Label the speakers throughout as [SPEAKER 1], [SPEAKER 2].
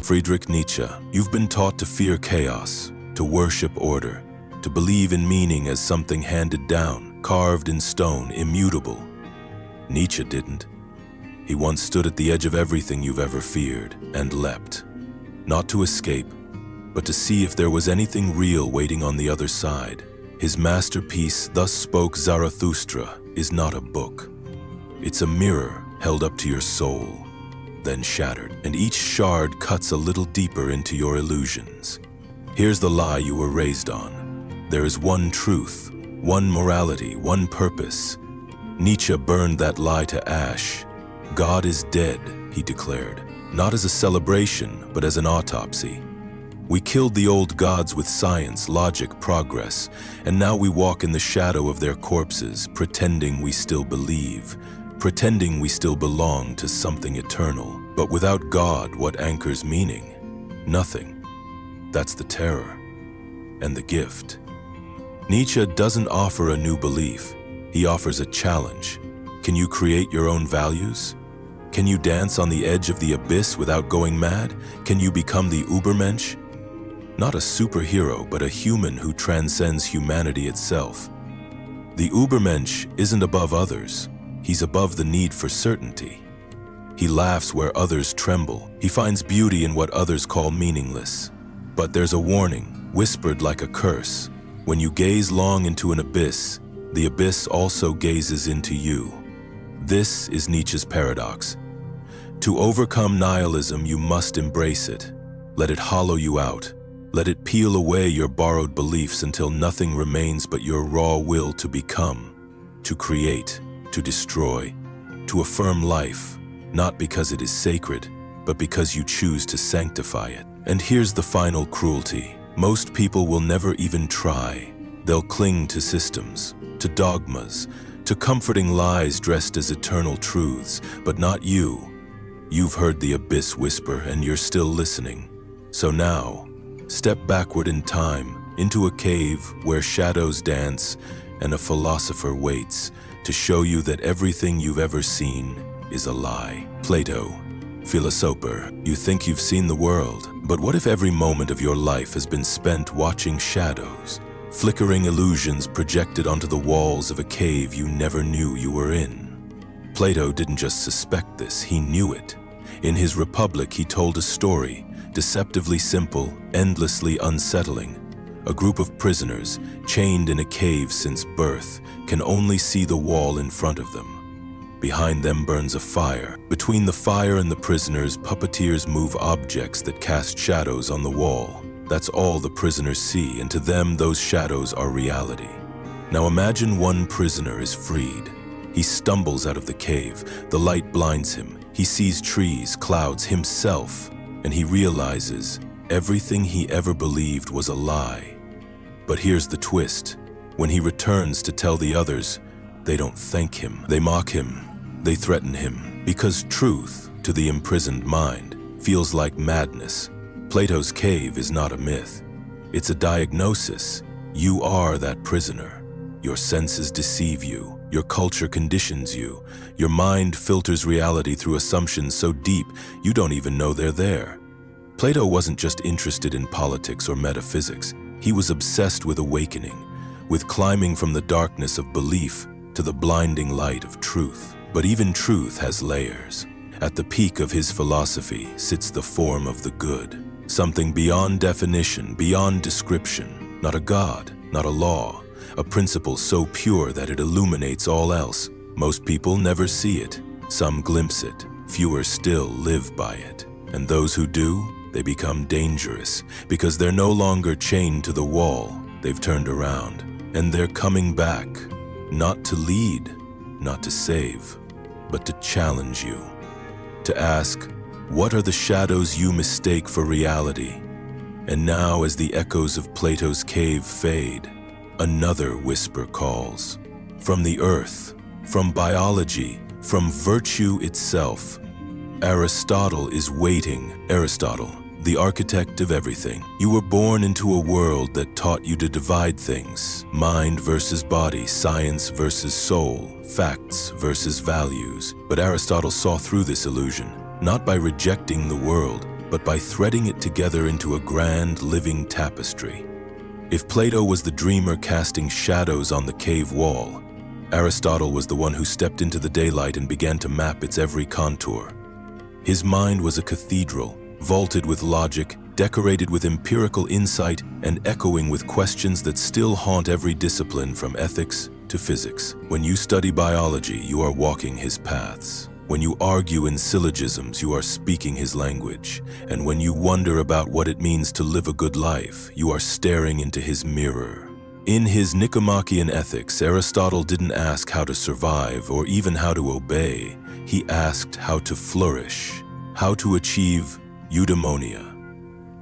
[SPEAKER 1] Friedrich Nietzsche, you've been taught to fear chaos, to worship order, to believe in meaning as something handed down, carved in stone, immutable. Nietzsche didn't. He once stood at the edge of everything you've ever feared and leapt, not to escape, but to see if there was anything real waiting on the other side. His masterpiece, Thus Spoke Zarathustra, is not a book. It's a mirror held up to your soul, then shattered, and each shard cuts a little deeper into your illusions. Here's the lie you were raised on. There is one truth, one morality, one purpose. Nietzsche burned that lie to ash. God is dead, he declared, not as a celebration, but as an autopsy. We killed the old gods with science, logic, progress, and now we walk in the shadow of their corpses, pretending we still believe, pretending we still belong to something eternal. But without God, what anchors meaning? Nothing. That's the terror and the gift. Nietzsche doesn't offer a new belief. He offers a challenge. Can you create your own values? Can you dance on the edge of the abyss without going mad? Can you become the Übermensch? Not a superhero, but a human who transcends humanity itself. The Übermensch isn't above others. He's above the need for certainty. He laughs where others tremble. He finds beauty in what others call meaningless. But there's a warning, whispered like a curse. When you gaze long into an abyss, the abyss also gazes into you. This is Nietzsche's paradox. To overcome nihilism, you must embrace it. Let it hollow you out. Let it peel away your borrowed beliefs until nothing remains but your raw will to become, to create, to destroy, to affirm life, not because it is sacred, but because you choose to sanctify it. And here's the final cruelty. Most people will never even try. They'll cling to systems, to dogmas, to comforting lies dressed as eternal truths, but not you. You've heard the abyss whisper and you're still listening. So now, step backward in time, into a cave where shadows dance and a philosopher waits to show you that everything you've ever seen is a lie. Plato, philosopher, you think you've seen the world, but what if every moment of your life has been spent watching shadows, flickering illusions projected onto the walls of a cave you never knew you were in? Plato didn't just suspect this, he knew it. In his Republic, he told a story, deceptively simple, endlessly unsettling. A group of prisoners, chained in a cave since birth, can only see the wall in front of them. Behind them burns a fire. Between the fire and the prisoners, puppeteers move objects that cast shadows on the wall. That's all the prisoners see, and to them, those shadows are reality. Now imagine one prisoner is freed. He stumbles out of the cave. The light blinds him. He sees trees, clouds, himself, and he realizes everything he ever believed was a lie. But here's the twist. When he returns to tell the others, they don't thank him. They mock him. They threaten him. Because truth, to the imprisoned mind, feels like madness. Plato's cave is not a myth. It's a diagnosis. You are that prisoner. Your senses deceive you. Your culture conditions you. Your mind filters reality through assumptions so deep you don't even know they're there. Plato wasn't just interested in politics or metaphysics. He was obsessed with awakening, with climbing from the darkness of belief to the blinding light of truth. But even truth has layers. At the peak of his philosophy sits the form of the good, something beyond definition, beyond description, not a god, not a law, a principle so pure that it illuminates all else. Most people never see it. Some glimpse it. Fewer still live by it. And those who do, they become dangerous because they're no longer chained to the wall. They've turned around and they're coming back, not to lead, not to save, but to challenge you, to ask, what are the shadows you mistake for reality? And now, as the echoes of Plato's cave fade, another whisper calls. From the earth, from biology, from virtue itself. Aristotle is waiting. Aristotle, the architect of everything. You were born into a world that taught you to divide things. Mind versus body, science versus soul, facts versus values. But Aristotle saw through this illusion, not by rejecting the world, but by threading it together into a grand, living tapestry. If Plato was the dreamer casting shadows on the cave wall, Aristotle was the one who stepped into the daylight and began to map its every contour. His mind was a cathedral, vaulted with logic, decorated with empirical insight, and echoing with questions that still haunt every discipline from ethics to physics. When you study biology, you are walking his paths. When you argue in syllogisms, you are speaking his language. And when you wonder about what it means to live a good life, you are staring into his mirror. In his Nicomachean Ethics, Aristotle didn't ask how to survive or even how to obey. He asked how to flourish, how to achieve eudaimonia,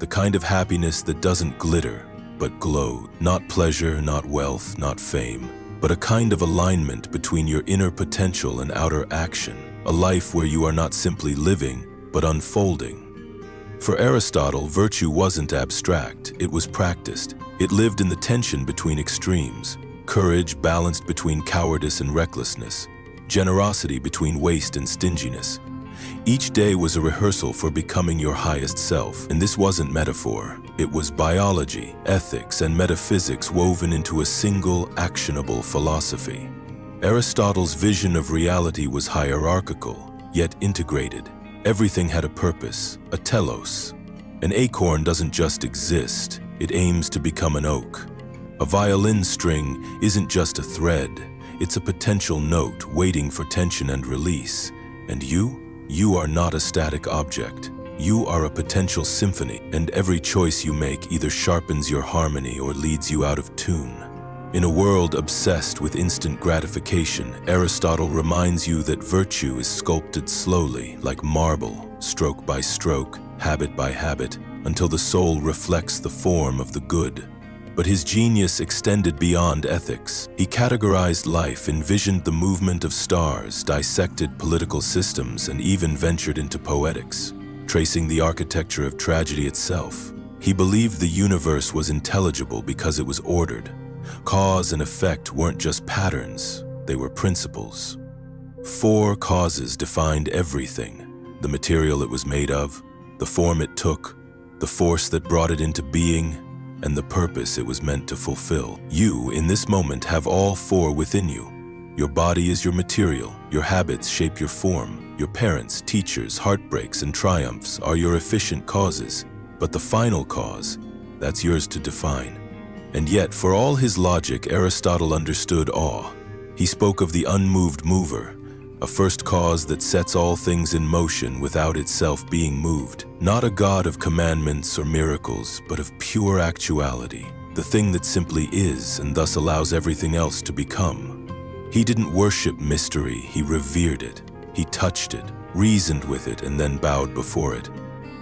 [SPEAKER 1] the kind of happiness that doesn't glitter, but glow. Not pleasure, not wealth, not fame, but a kind of alignment between your inner potential and outer action. A life where you are not simply living, but unfolding. For Aristotle, virtue wasn't abstract, it was practiced. It lived in the tension between extremes, courage balanced between cowardice and recklessness, generosity between waste and stinginess. Each day was a rehearsal for becoming your highest self, and this wasn't metaphor. It was biology, ethics, and metaphysics woven into a single, actionable philosophy. Aristotle's vision of reality was hierarchical, yet integrated. Everything had a purpose, a telos. An acorn doesn't just exist, it aims to become an oak. A violin string isn't just a thread, it's a potential note waiting for tension and release. And you are not a static object. You are a potential symphony, and every choice you make either sharpens your harmony or leads you out of tune. In a world obsessed with instant gratification, Aristotle reminds you that virtue is sculpted slowly, like marble, stroke by stroke, habit by habit, until the soul reflects the form of the good. But his genius extended beyond ethics. He categorized life, envisioned the movement of stars, dissected political systems, and even ventured into poetics, tracing the architecture of tragedy itself. He believed the universe was intelligible because it was ordered. Cause and effect weren't just patterns, they were principles. 4 causes defined everything: the material it was made of, the form it took, the force that brought it into being, and the purpose it was meant to fulfill. You, in this moment, have all 4 within you. Your body is your material, your habits shape your form, your parents, teachers, heartbreaks, and triumphs are your efficient causes. But the final cause, that's yours to define. And yet, for all his logic, Aristotle understood awe. He spoke of the unmoved mover, a first cause that sets all things in motion without itself being moved. Not a god of commandments or miracles, but of pure actuality, the thing that simply is and thus allows everything else to become. He didn't worship mystery, he revered it. He touched it, reasoned with it, and then bowed before it.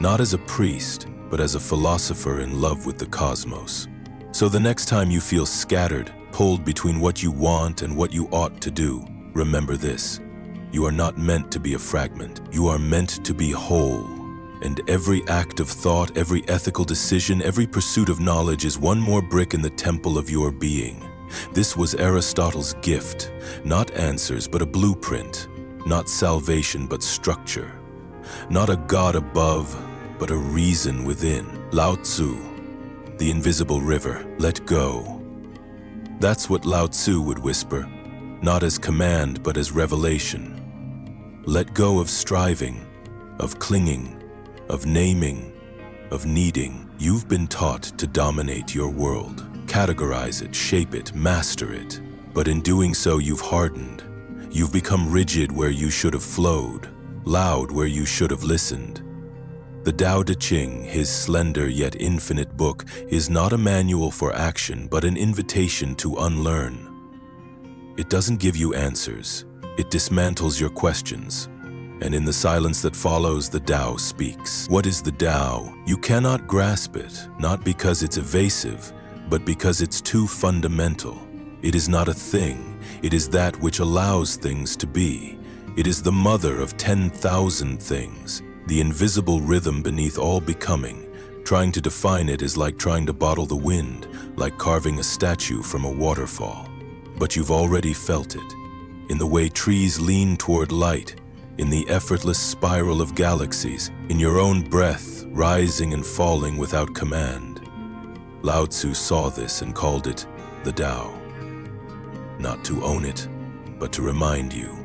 [SPEAKER 1] Not as a priest, but as a philosopher in love with the cosmos. So the next time you feel scattered, pulled between what you want and what you ought to do, remember this: you are not meant to be a fragment. You are meant to be whole. And every act of thought, every ethical decision, every pursuit of knowledge is one more brick in the temple of your being. This was Aristotle's gift, not answers but a blueprint, not salvation but structure, not a god above but a reason within. Lao Tzu, the invisible river, let go. That's what Lao Tzu would whisper, not as command but as revelation. Let go of striving, of clinging, of naming, of needing. You've been taught to dominate your world, categorize it, shape it, master it. But in doing so, you've hardened. You've become rigid where you should have flowed, loud where you should have listened. The Tao Te Ching, his slender yet infinite book, is not a manual for action, but an invitation to unlearn. It doesn't give you answers. It dismantles your questions. And in the silence that follows, the Tao speaks. What is the Tao? You cannot grasp it, not because it's evasive, but because it's too fundamental. It is not a thing. It is that which allows things to be. It is the mother of 10,000 things. The invisible rhythm beneath all becoming. Trying to define it is like trying to bottle the wind, like carving a statue from a waterfall. But you've already felt it. In the way trees lean toward light, in the effortless spiral of galaxies, in your own breath, rising and falling without command. Lao Tzu saw this and called it the Tao. Not to own it, but to remind you,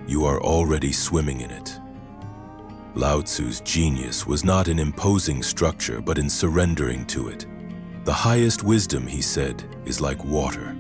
[SPEAKER 1] you are already swimming in it. Lao Tzu's genius was not in imposing structure, but in surrendering to it. The highest wisdom, he said, is like water.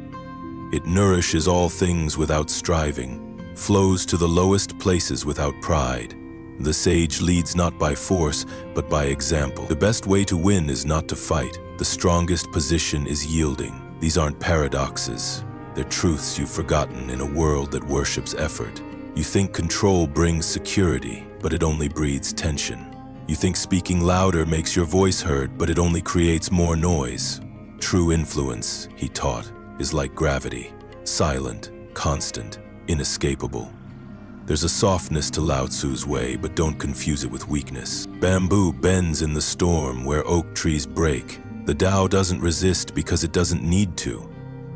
[SPEAKER 1] It nourishes all things without striving, flows to the lowest places without pride. The sage leads not by force, but by example. The best way to win is not to fight. The strongest position is yielding. These aren't paradoxes. They're truths you've forgotten in a world that worships effort. You think control brings security, but it only breeds tension. You think speaking louder makes your voice heard, but it only creates more noise. True influence, he taught, is like gravity, silent, constant, inescapable. There's a softness to Lao Tzu's way, but don't confuse it with weakness. Bamboo bends in the storm where oak trees break. The Tao doesn't resist because it doesn't need to.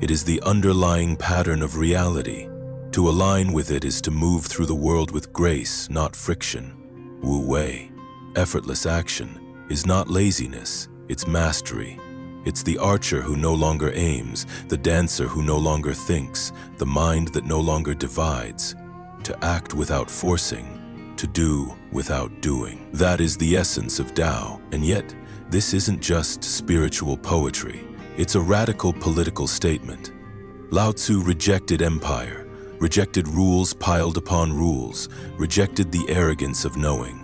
[SPEAKER 1] It is the underlying pattern of reality. To align with it is to move through the world with grace, not friction. Wu Wei. Effortless action is not laziness, it's mastery. It's the archer who no longer aims, the dancer who no longer thinks, the mind that no longer divides. To act without forcing, to do without doing. That is the essence of Tao. And yet, this isn't just spiritual poetry. It's a radical political statement. Lao Tzu rejected empire, rejected rules piled upon rules, rejected the arrogance of knowing.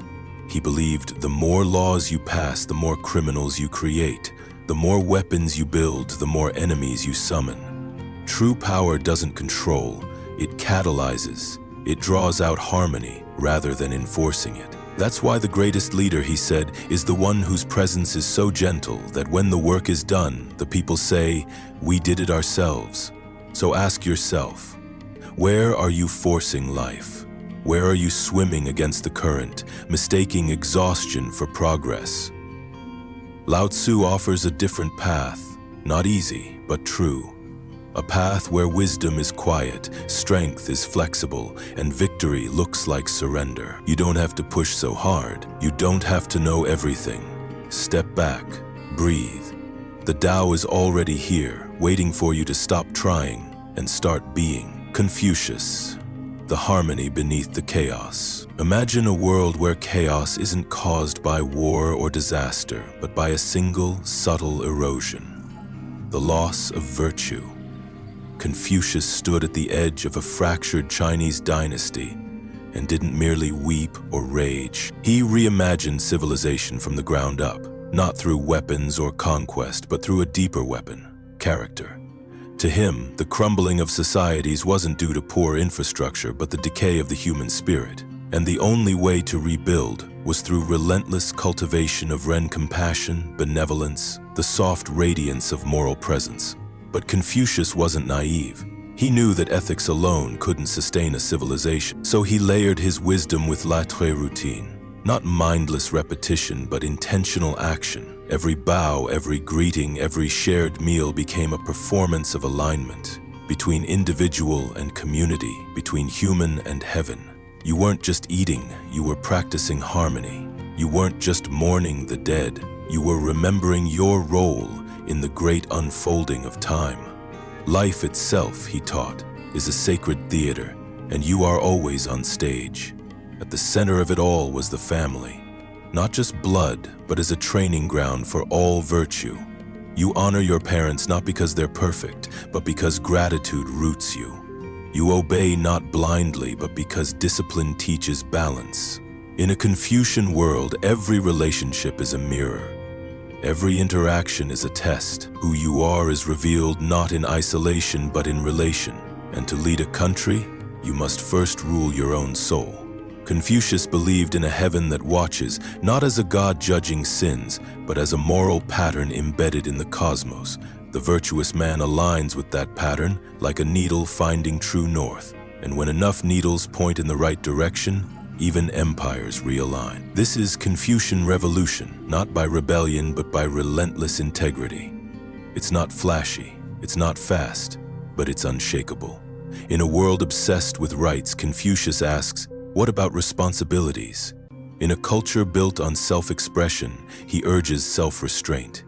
[SPEAKER 1] He believed the more laws you pass, the more criminals you create. The more weapons you build, the more enemies you summon. True power doesn't control, it catalyzes. It draws out harmony rather than enforcing it. That's why the greatest leader, he said, is the one whose presence is so gentle that when the work is done, the people say, "We did it ourselves." So ask yourself, where are you forcing life? Where are you swimming against the current, mistaking exhaustion for progress? Lao Tzu offers a different path, not easy, but true. A path where wisdom is quiet, strength is flexible, and victory looks like surrender. You don't have to push so hard. You don't have to know everything. Step back, breathe. The Tao is already here, waiting for you to stop trying and start being. Confucius, the harmony beneath the chaos. Imagine a world where chaos isn't caused by war or disaster, but by a single, subtle erosion. The loss of virtue. Confucius stood at the edge of a fractured Chinese dynasty and didn't merely weep or rage. He reimagined civilization from the ground up, not through weapons or conquest, but through a deeper weapon, character. To him, the crumbling of societies wasn't due to poor infrastructure, but the decay of the human spirit. And the only way to rebuild was through relentless cultivation of compassion, benevolence, the soft radiance of moral presence. But Confucius wasn't naive. He knew that ethics alone couldn't sustain a civilization, so he layered his wisdom with l'être routine. Not mindless repetition, but intentional action. Every bow, every greeting, every shared meal became a performance of alignment between individual and community, between human and heaven. You weren't just eating, you were practicing harmony. You weren't just mourning the dead, you were remembering your role in the great unfolding of time. Life itself, he taught, is a sacred theater, and you are always on stage. At the center of it all was the family, not just blood, but as a training ground for all virtue. You honor your parents not because they're perfect, but because gratitude roots you. You obey not blindly, but because discipline teaches balance. In a Confucian world, every relationship is a mirror. Every interaction is a test. Who you are is revealed not in isolation, but in relation. And to lead a country, you must first rule your own soul. Confucius believed in a heaven that watches, not as a god judging sins, but as a moral pattern embedded in the cosmos. The virtuous man aligns with that pattern like a needle finding true north. And when enough needles point in the right direction, even empires realign. This is Confucian revolution, not by rebellion, but by relentless integrity. It's not flashy, it's not fast, but it's unshakable. In a world obsessed with rights, Confucius asks, what about responsibilities? In a culture built on self-expression, he urges self-restraint.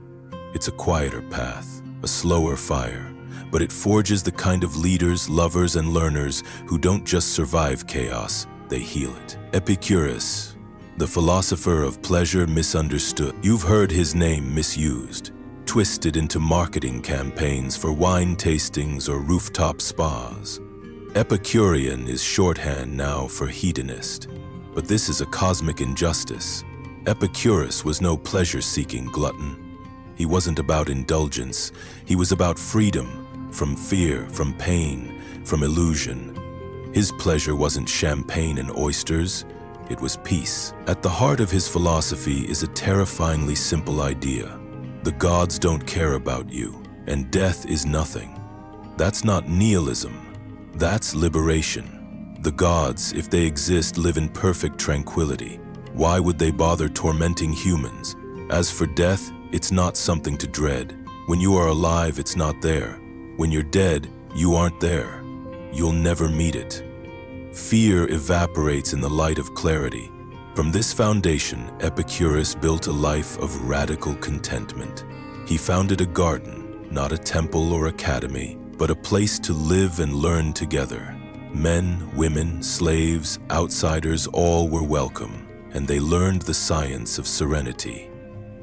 [SPEAKER 1] It's a quieter path, a slower fire, but it forges the kind of leaders, lovers, and learners who don't just survive chaos, they heal it. Epicurus, the philosopher of pleasure misunderstood. You've heard his name misused, twisted into marketing campaigns for wine tastings or rooftop spas. Epicurean is shorthand now for hedonist, but this is a cosmic injustice. Epicurus was no pleasure-seeking glutton. He wasn't about indulgence, he was about freedom, from fear, from pain, from illusion. His pleasure wasn't champagne and oysters, it was peace. At the heart of his philosophy is a terrifyingly simple idea. The gods don't care about you, and death is nothing. That's not nihilism. That's liberation. The gods, if they exist, live in perfect tranquility. Why would they bother tormenting humans? As for death, it's not something to dread. When you are alive, it's not there. When you're dead, you aren't there. You'll never meet it. Fear evaporates in the light of clarity. From this foundation, Epicurus built a life of radical contentment. He founded a garden, not a temple or academy, but a place to live and learn together. Men, women, slaves, outsiders, all were welcome, and they learned the science of serenity.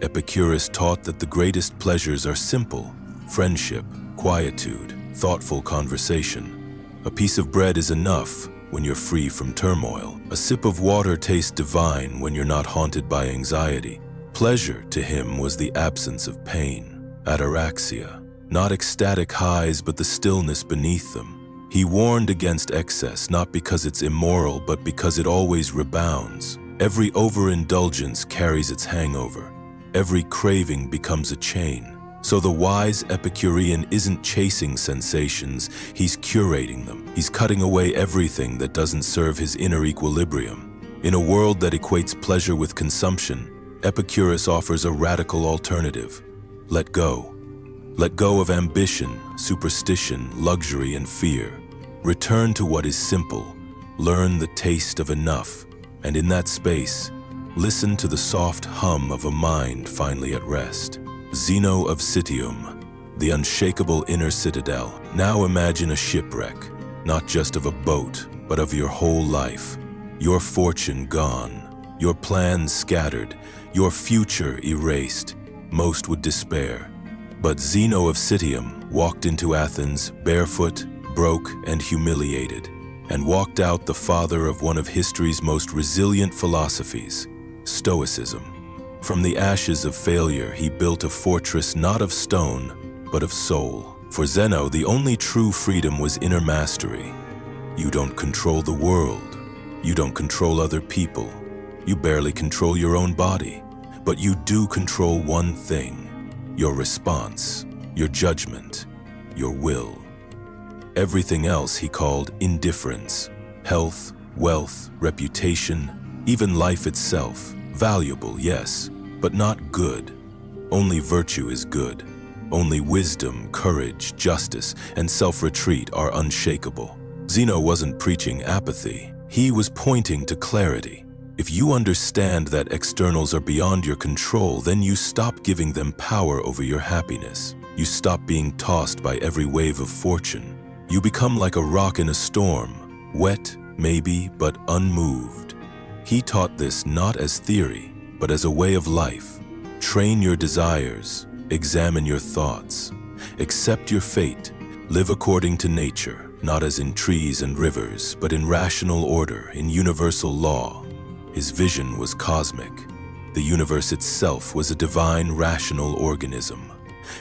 [SPEAKER 1] Epicurus taught that the greatest pleasures are simple: friendship, quietude, thoughtful conversation. A piece of bread is enough when you're free from turmoil. A sip of water tastes divine when you're not haunted by anxiety. Pleasure to him was the absence of pain, ataraxia. Not ecstatic highs, but the stillness beneath them. He warned against excess, not because it's immoral, but because it always rebounds. Every overindulgence carries its hangover. Every craving becomes a chain. So the wise Epicurean isn't chasing sensations, he's curating them. He's cutting away everything that doesn't serve his inner equilibrium. In a world that equates pleasure with consumption, Epicurus offers a radical alternative. Let go. Let go of ambition, superstition, luxury, and fear. Return to what is simple. Learn the taste of enough. And in that space, listen to the soft hum of a mind finally at rest. Zeno of Citium, the unshakable inner citadel. Now imagine a shipwreck, not just of a boat, but of your whole life. Your fortune gone, your plans scattered, your future erased. Most would despair. But Zeno of Citium walked into Athens barefoot, broke, and humiliated, and walked out the father of one of history's most resilient philosophies, Stoicism. From the ashes of failure, he built a fortress not of stone, but of soul. For Zeno, the only true freedom was inner mastery. You don't control the world. You don't control other people. You barely control your own body. But you do control one thing: your response, your judgment, your will. Everything else he called indifference. Health, wealth, reputation, even life itself. Valuable, yes, but not good. Only virtue is good. Only wisdom, courage, justice, and self-retreat are unshakable. Zeno wasn't preaching apathy. He was pointing to clarity. If you understand that externals are beyond your control, then you stop giving them power over your happiness. You stop being tossed by every wave of fortune. You become like a rock in a storm, wet, maybe, but unmoved. He taught this not as theory, but as a way of life. Train your desires, examine your thoughts, accept your fate, live according to nature, not as in trees and rivers, but in rational order, in universal law. His vision was cosmic. The universe itself was a divine, rational organism.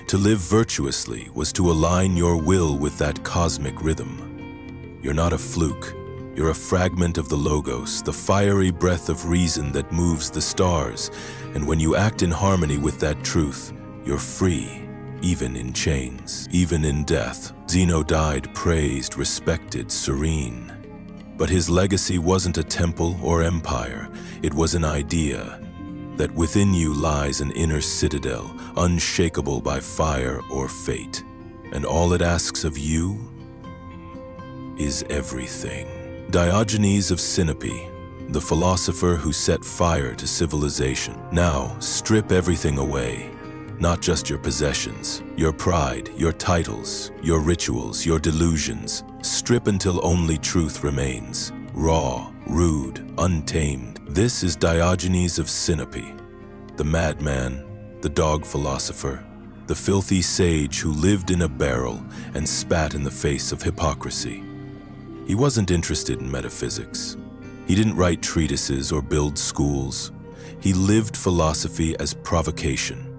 [SPEAKER 1] To live virtuously was to align your will with that cosmic rhythm. You're not a fluke. You're a fragment of the Logos, the fiery breath of reason that moves the stars. And when you act in harmony with that truth, you're free, even in chains, even in death. Zeno died praised, respected, serene. But his legacy wasn't a temple or empire. It was an idea that within you lies an inner citadel, unshakable by fire or fate. And all it asks of you is everything. Diogenes of Sinope, the philosopher who set fire to civilization. Now, strip everything away. Not just your possessions, your pride, your titles, your rituals, your delusions. Strip until only truth remains. Raw, rude, untamed. This is Diogenes of Sinope, the madman, the dog philosopher, the filthy sage who lived in a barrel and spat in the face of hypocrisy. He wasn't interested in metaphysics. He didn't write treatises or build schools. He lived philosophy as provocation.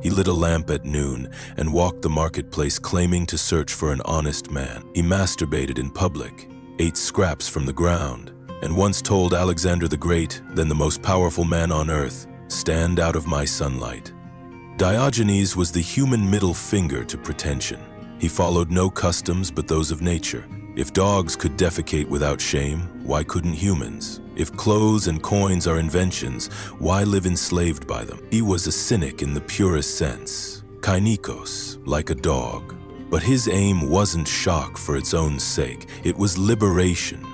[SPEAKER 1] He lit a lamp at noon and walked the marketplace claiming to search for an honest man. He masturbated in public, ate scraps from the ground, and once told Alexander the Great, then the most powerful man on earth, "Stand out of my sunlight." Diogenes was the human middle finger to pretension. He followed no customs but those of nature. If dogs could defecate without shame, why couldn't humans? If clothes and coins are inventions, why live enslaved by them? He was a cynic in the purest sense, kainikos, like a dog. But his aim wasn't shock for its own sake, it was liberation.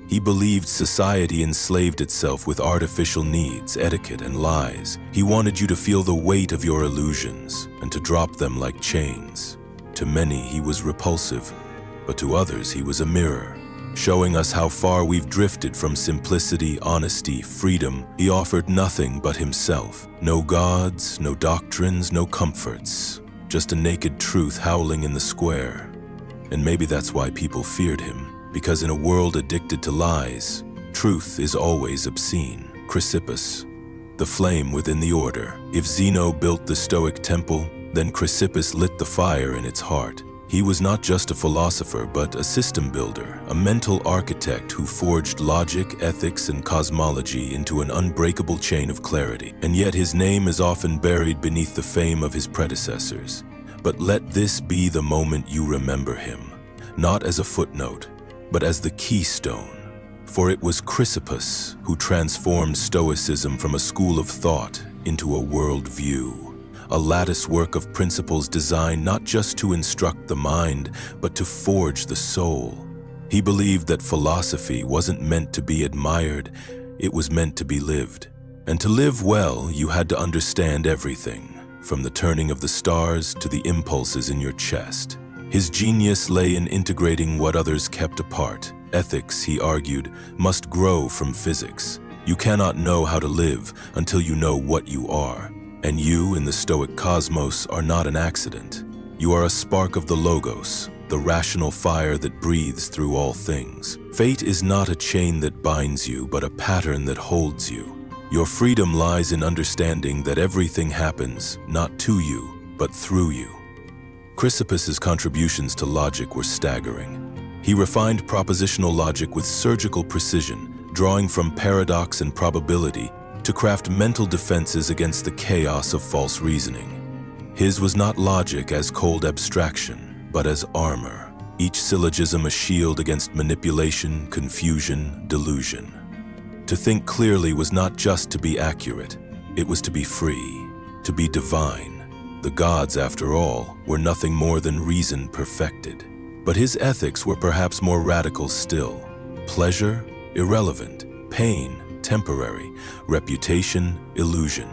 [SPEAKER 1] He believed society enslaved itself with artificial needs, etiquette, and lies. He wanted you to feel the weight of your illusions and to drop them like chains. To many, he was repulsive, but to others, he was a mirror, showing us how far we've drifted from simplicity, honesty, freedom. He offered nothing but himself. No gods, no doctrines, no comforts. Just a naked truth howling in the square. And maybe that's why people feared him, because in a world addicted to lies, truth is always obscene. Chrysippus, the flame within the order. If Zeno built the Stoic temple, then Chrysippus lit the fire in its heart. He was not just a philosopher, but a system builder, a mental architect who forged logic, ethics, and cosmology into an unbreakable chain of clarity. And yet his name is often buried beneath the fame of his predecessors. But let this be the moment you remember him, not as a footnote, but as the keystone. For it was Chrysippus who transformed Stoicism from a school of thought into a worldview. A lattice work of principles designed not just to instruct the mind, but to forge the soul. He believed that philosophy wasn't meant to be admired, it was meant to be lived. And to live well, you had to understand everything, from the turning of the stars to the impulses in your chest. His genius lay in integrating what others kept apart. Ethics, he argued, must grow from physics. You cannot know how to live until you know what you are. And you, in the Stoic cosmos, are not an accident. You are a spark of the Logos, the rational fire that breathes through all things. Fate is not a chain that binds you, but a pattern that holds you. Your freedom lies in understanding that everything happens, not to you, but through you. Chrysippus's contributions to logic were staggering. He refined propositional logic with surgical precision, drawing from paradox and probability to craft mental defenses against the chaos of false reasoning. His was not logic as cold abstraction, but as armor, each syllogism a shield against manipulation, confusion, delusion. To think clearly was not just to be accurate, it was to be free, to be divine. The gods, after all, were nothing more than reason perfected. But his ethics were perhaps more radical still. Pleasure, irrelevant. Pain, temporary. Reputation, illusion.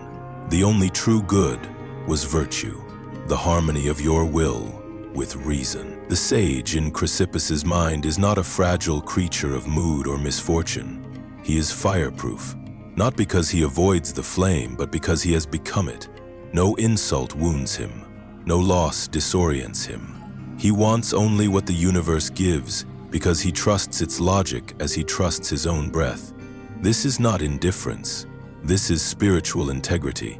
[SPEAKER 1] The only true good was virtue, the harmony of your will with reason. The sage in Chrysippus's mind is not a fragile creature of mood or misfortune. He is fireproof, not because he avoids the flame, but because he has become it. No insult wounds him, no loss disorients him. He wants only what the universe gives because he trusts its logic as he trusts his own breath. This is not indifference. This is spiritual integrity.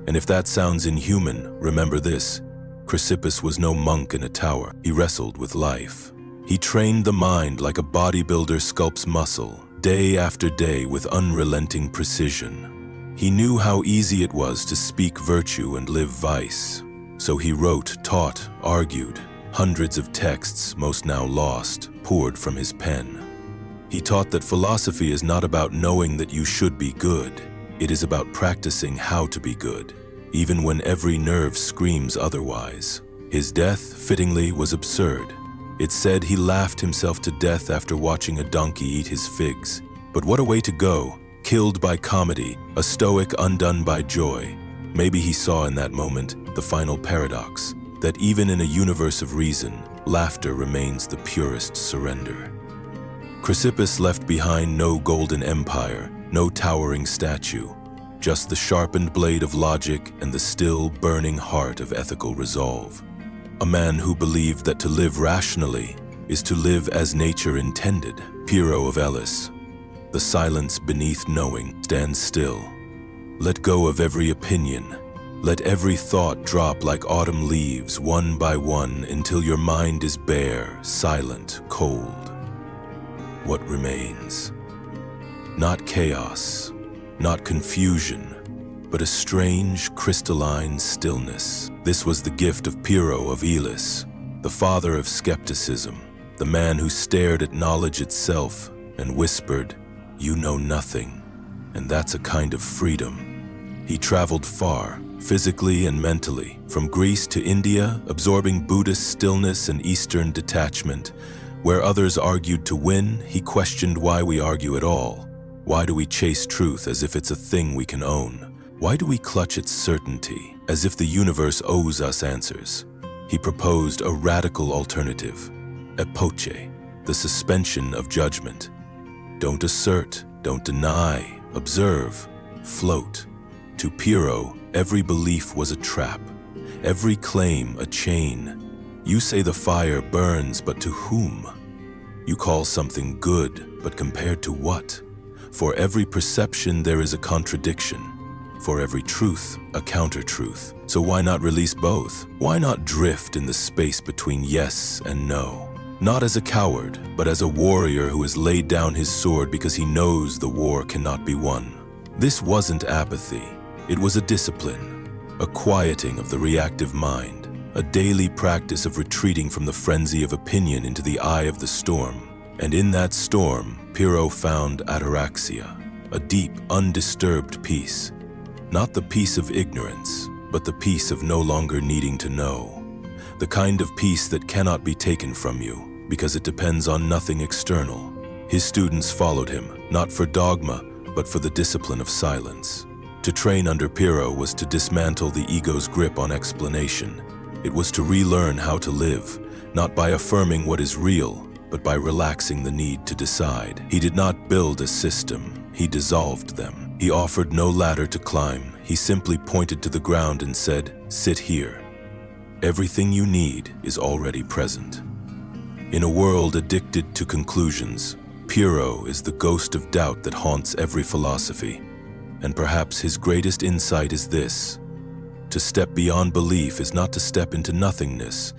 [SPEAKER 1] And if that sounds inhuman, remember this. Chrysippus was no monk in a tower. He wrestled with life. He trained the mind like a bodybuilder sculpts muscle, day after day with unrelenting precision. He knew how easy it was to speak virtue and live vice. So he wrote, taught, argued. Hundreds of texts, most now lost, poured from his pen. He taught that philosophy is not about knowing that you should be good. It is about practicing how to be good, even when every nerve screams otherwise. His death, fittingly, was absurd. It said he laughed himself to death after watching a donkey eat his figs. But what a way to go, killed by comedy, a stoic undone by joy. Maybe he saw in that moment the final paradox, that even in a universe of reason, laughter remains the purest surrender. Chrysippus left behind no golden empire, no towering statue, just the sharpened blade of logic and the still burning heart of ethical resolve. A man who believed that to live rationally is to live as nature intended. Pyrrho of Elis. The silence beneath knowing stands still. Let go of every opinion. Let every thought drop like autumn leaves, one by one, until your mind is bare, silent, cold. What remains? Not chaos, not confusion, but a strange, crystalline stillness. This was the gift of Pyrrho of Elis, the father of skepticism, the man who stared at knowledge itself and whispered, "You know nothing." And that's a kind of freedom. He traveled far, physically and mentally, from Greece to India, absorbing Buddhist stillness and Eastern detachment. Where others argued to win, he questioned why we argue at all. Why do we chase truth as if it's a thing we can own? Why do we clutch its certainty, as if the universe owes us answers? He proposed a radical alternative, epoche, the suspension of judgment. Don't assert, don't deny, observe, float. To Pyrrho, every belief was a trap, every claim a chain. You say the fire burns, but to whom? You call something good, but compared to what? For every perception there is a contradiction. For every truth, a counter-truth. So why not release both? Why not drift in the space between yes and no? Not as a coward, but as a warrior who has laid down his sword because he knows the war cannot be won. This wasn't apathy. It was a discipline, a quieting of the reactive mind, a daily practice of retreating from the frenzy of opinion into the eye of the storm. And in that storm, Pyrrho found ataraxia, a deep, undisturbed peace. Not the peace of ignorance, but the peace of no longer needing to know. The kind of peace that cannot be taken from you, because it depends on nothing external. His students followed him, not for dogma, but for the discipline of silence. To train under Pyrrho was to dismantle the ego's grip on explanation. It was to relearn how to live, not by affirming what is real, but by relaxing the need to decide. He did not build a system, he dissolved them. He offered no ladder to climb. He simply pointed to the ground and said, "Sit here. Everything you need is already present." In a world addicted to conclusions, Pyrrho is the ghost of doubt that haunts every philosophy. And perhaps his greatest insight is this: to step beyond belief is not to step into nothingness,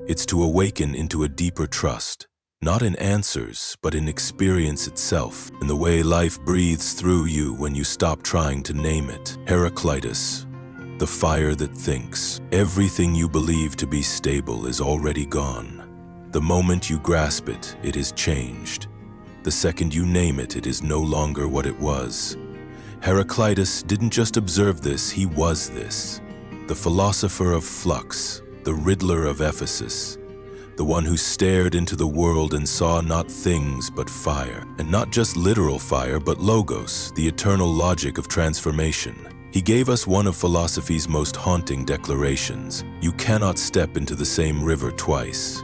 [SPEAKER 1] it's to awaken into a deeper trust. Not in answers, but in experience itself, in the way life breathes through you when you stop trying to name it. Heraclitus, the fire that thinks. Everything you believe to be stable is already gone. The moment you grasp it, it is changed. The second you name it, it is no longer what it was. Heraclitus didn't just observe this, he was this. The philosopher of flux, the riddler of Ephesus, the one who stared into the world and saw not things but fire, and not just literal fire, but logos, the eternal logic of transformation. He gave us one of philosophy's most haunting declarations: you cannot step into the same river twice.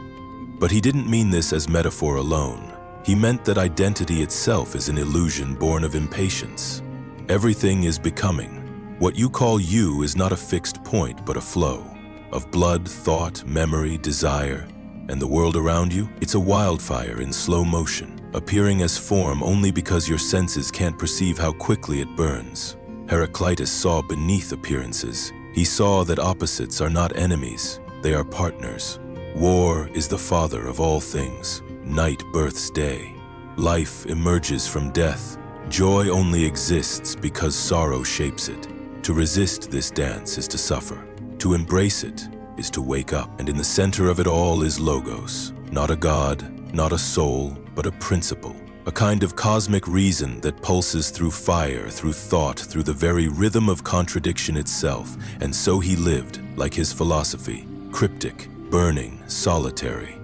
[SPEAKER 1] But he didn't mean this as metaphor alone. He meant that identity itself is an illusion born of impatience. Everything is becoming. What you call you is not a fixed point, but a flow of blood, thought, memory, desire. And the world around you, it's a wildfire in slow motion, appearing as form only because your senses can't perceive how quickly it burns. Heraclitus saw beneath appearances. He saw that opposites are not enemies, they are partners. War is the father of all things. Night births day. Life emerges from death. Joy only exists because sorrow shapes it. To resist this dance is to suffer. To embrace it is to wake up. And in the center of it all is Logos. Not a god, not a soul, but a principle. A kind of cosmic reason that pulses through fire, through thought, through the very rhythm of contradiction itself. And so he lived, like his philosophy, cryptic, burning, solitary.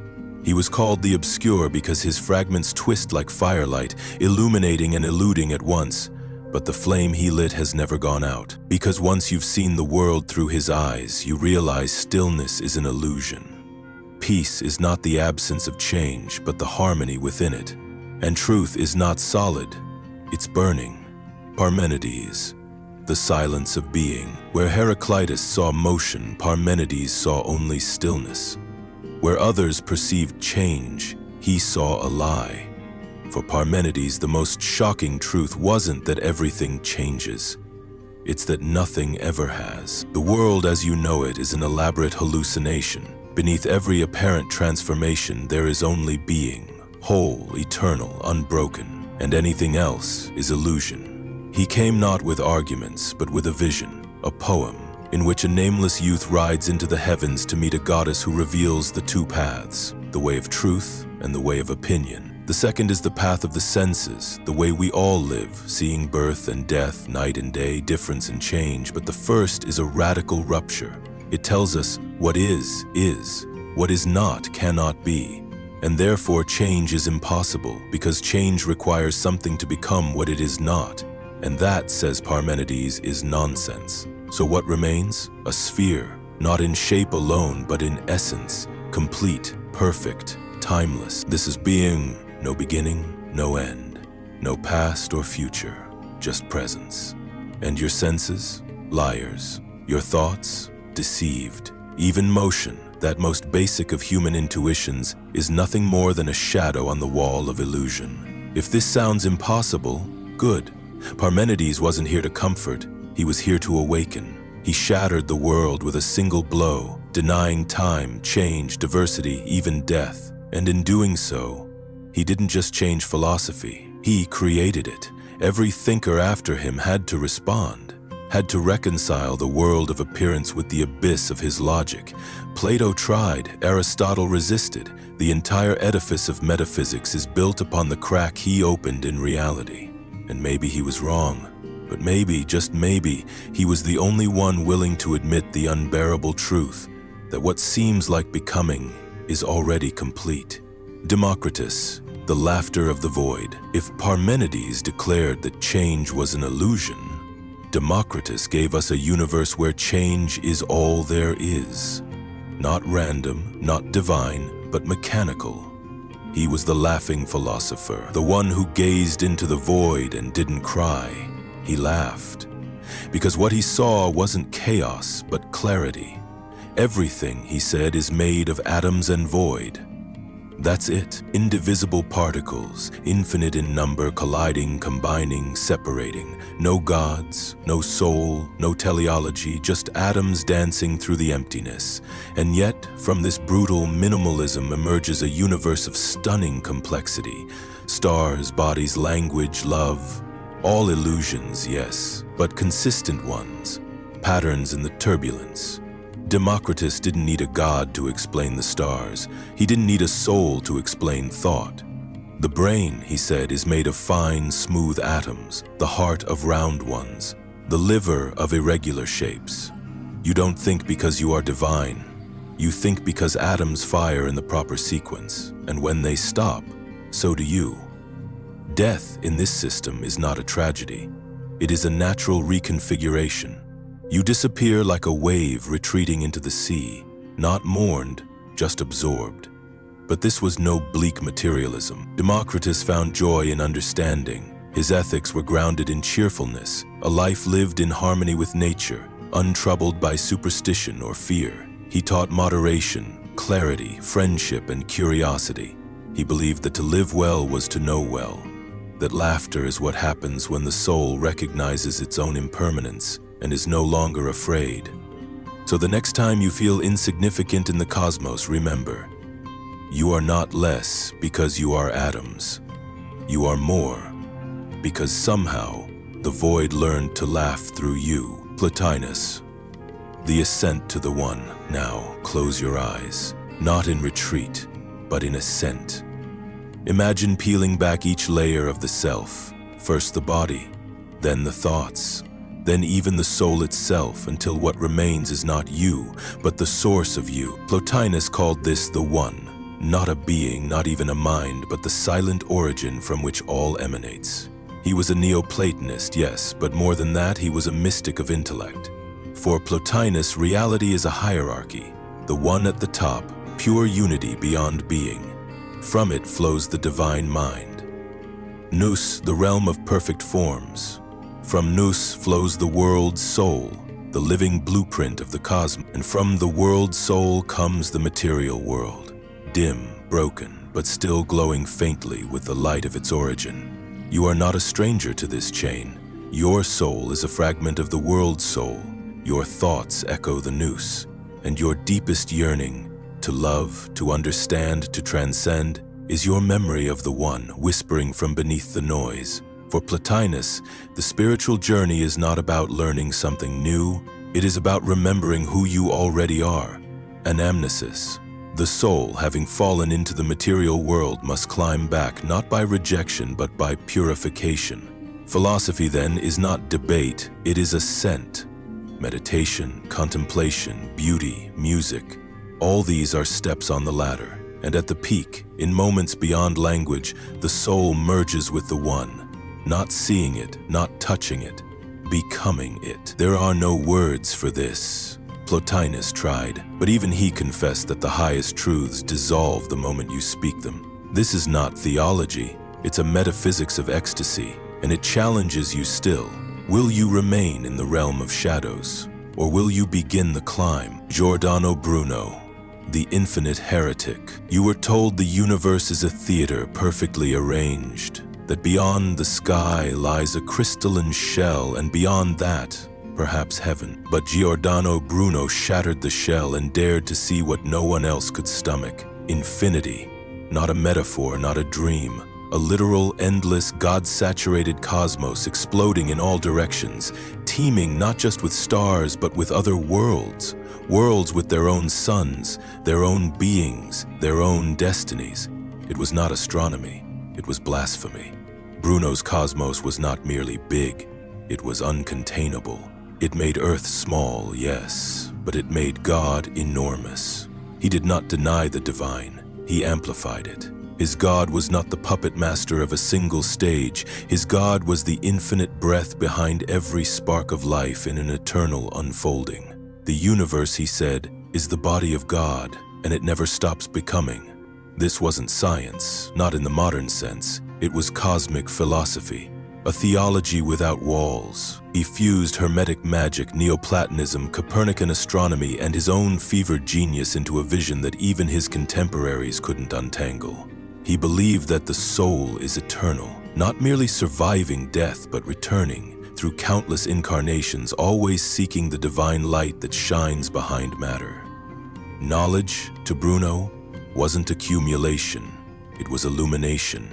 [SPEAKER 1] He was called the obscure because his fragments twist like firelight, illuminating and eluding at once. But the flame he lit has never gone out, because once you've seen the world through his eyes, you realize stillness is an illusion. Peace is not the absence of change, but the harmony within it. And truth is not solid, it's burning. Parmenides, the silence of being. Where Heraclitus saw motion, Parmenides saw only stillness. Where others perceived change, he saw a lie. For Parmenides, the most shocking truth wasn't that everything changes. It's that nothing ever has. The world as you know it is an elaborate hallucination. Beneath every apparent transformation, there is only being, whole, eternal, unbroken, and anything else is illusion. He came not with arguments, but with a vision, a poem, in which a nameless youth rides into the heavens to meet a goddess who reveals the two paths, the way of truth and the way of opinion. The second is the path of the senses, the way we all live, seeing birth and death, night and day, difference and change. But the first is a radical rupture. It tells us what is, what is not, cannot be. And therefore change is impossible, because change requires something to become what it is not. And that, says Parmenides, is nonsense. So what remains? A sphere, not in shape alone, but in essence, complete, perfect, timeless. This is being. No beginning, no end, no past or future, just presence. And your senses? Liars. Your thoughts? Deceived. Even motion, that most basic of human intuitions, is nothing more than a shadow on the wall of illusion. If this sounds impossible, good. Parmenides wasn't here to comfort, he was here to awaken. He shattered the world with a single blow, denying time, change, diversity, even death. And in doing so, he didn't just change philosophy, he created it. Every thinker after him had to respond, had to reconcile the world of appearance with the abyss of his logic. Plato tried, Aristotle resisted. The entire edifice of metaphysics is built upon the crack he opened in reality. And maybe he was wrong, but maybe, just maybe, he was the only one willing to admit the unbearable truth that what seems like becoming is already complete. Democritus, the laughter of the void. If Parmenides declared that change was an illusion, Democritus gave us a universe where change is all there is. Not random, not divine, but mechanical. He was the laughing philosopher, the one who gazed into the void and didn't cry. He laughed. Because what he saw wasn't chaos, but clarity. Everything, he said, is made of atoms and void. That's it. Indivisible particles, infinite in number, colliding, combining, separating. No gods, no soul, no teleology, just atoms dancing through the emptiness. And yet, from this brutal minimalism emerges a universe of stunning complexity. Stars, bodies, language, love. All illusions, yes, but consistent ones. Patterns in the turbulence. Democritus didn't need a god to explain the stars. He didn't need a soul to explain thought. The brain, he said, is made of fine, smooth atoms, the heart of round ones, the liver of irregular shapes. You don't think because you are divine. You think because atoms fire in the proper sequence, and when they stop, so do you. Death in this system is not a tragedy. It is a natural reconfiguration. You disappear like a wave retreating into the sea, not mourned, just absorbed. But this was no bleak materialism. Democritus found joy in understanding. His ethics were grounded in cheerfulness, a life lived in harmony with nature, untroubled by superstition or fear. He taught moderation, clarity, friendship, and curiosity. He believed that to live well was to know well, that laughter is what happens when the soul recognizes its own impermanence and is no longer afraid. So the next time you feel insignificant in the cosmos, remember, you are not less because you are atoms. You are more because somehow the void learned to laugh through you. Plotinus, the ascent to the One. Now close your eyes, not in retreat, but in ascent. Imagine peeling back each layer of the self, first the body, then the thoughts, then even the soul itself, until what remains is not you, but the source of you. Plotinus called this the One, Not a being, not even a mind, but the silent origin from which all emanates. He was a Neoplatonist, yes, but more than that, he was a mystic of intellect. For Plotinus, reality is a hierarchy, the one at the top, pure unity beyond being. From it flows the divine mind. Nous, the realm of perfect forms. From nous flows the world's soul, the living blueprint of the cosmos. And from the world's soul comes the material world, dim, broken, but still glowing faintly with the light of its origin. You are not a stranger to this chain. Your soul is a fragment of the world's soul. Your thoughts echo the nous, and your deepest yearning, to love, to understand, to transcend, is your memory of the One whispering from beneath the noise. For Plotinus, the spiritual journey is not about learning something new, it is about remembering who you already are. Anamnesis. The soul, having fallen into the material world, must climb back not by rejection but by purification. Philosophy, then, is not debate, it is ascent. Meditation, contemplation, beauty, music, all these are steps on the ladder. And at the peak, in moments beyond language, the soul merges with the One, not seeing it, not touching it, becoming it. There are no words for this. Plotinus tried, but even he confessed that the highest truths dissolve the moment you speak them. This is not theology, it's a metaphysics of ecstasy, and it challenges you still. Will you remain in the realm of shadows, or will you begin the climb? Giordano Bruno, the infinite heretic. You were told the universe is a theater perfectly arranged, that beyond the sky lies a crystalline shell, and beyond that, perhaps heaven. But Giordano Bruno shattered the shell and dared to see what no one else could stomach. Infinity, not a metaphor, not a dream, a literal, endless, God-saturated cosmos exploding in all directions, teeming not just with stars but with other worlds, worlds with their own suns, their own beings, their own destinies. It was not astronomy, it was blasphemy. Bruno's cosmos was not merely big, it was uncontainable. It made Earth small, yes, but it made God enormous. He did not deny the divine, he amplified it. His God was not the puppet master of a single stage. His God was the infinite breath behind every spark of life in an eternal unfolding. The universe, he said, is the body of God, and it never stops becoming. This wasn't science, not in the modern sense. It was cosmic philosophy, a theology without walls. He fused Hermetic magic, Neoplatonism, Copernican astronomy, and his own fevered genius into a vision that even his contemporaries couldn't untangle. He believed that the soul is eternal, not merely surviving death, but returning through countless incarnations, always seeking the divine light that shines behind matter. Knowledge, to Bruno, wasn't accumulation, it was illumination.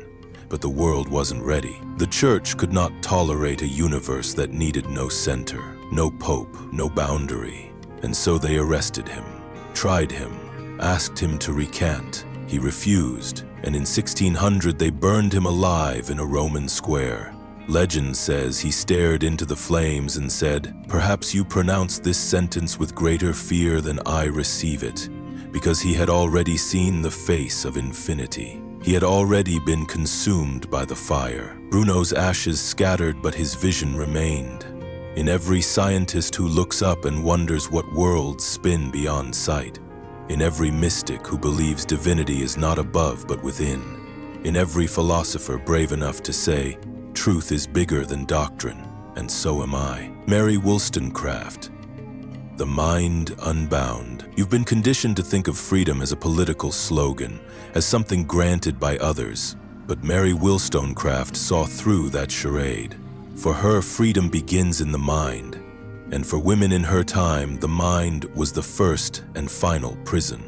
[SPEAKER 1] But the world wasn't ready. The church could not tolerate a universe that needed no center, no pope, no boundary. And so they arrested him, tried him, asked him to recant. He refused, and in 1600 they burned him alive in a Roman square. Legend says he stared into the flames and said, "Perhaps you pronounce this sentence with greater fear than I receive it," because he had already seen the face of infinity. He had already been consumed by the fire. Bruno's ashes scattered, but his vision remained. In every scientist who looks up and wonders what worlds spin beyond sight. In every mystic who believes divinity is not above but within. In every philosopher brave enough to say, truth is bigger than doctrine, and so am I. Mary Wollstonecraft, the mind unbound. You've been conditioned to think of freedom as a political slogan, as something granted by others. But Mary Wollstonecraft saw through that charade. For her, freedom begins in the mind. And for women in her time, the mind was the first and final prison.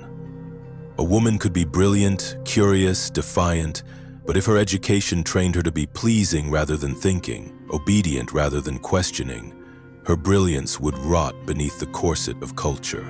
[SPEAKER 1] A woman could be brilliant, curious, defiant, but if her education trained her to be pleasing rather than thinking, obedient rather than questioning, her brilliance would rot beneath the corset of culture.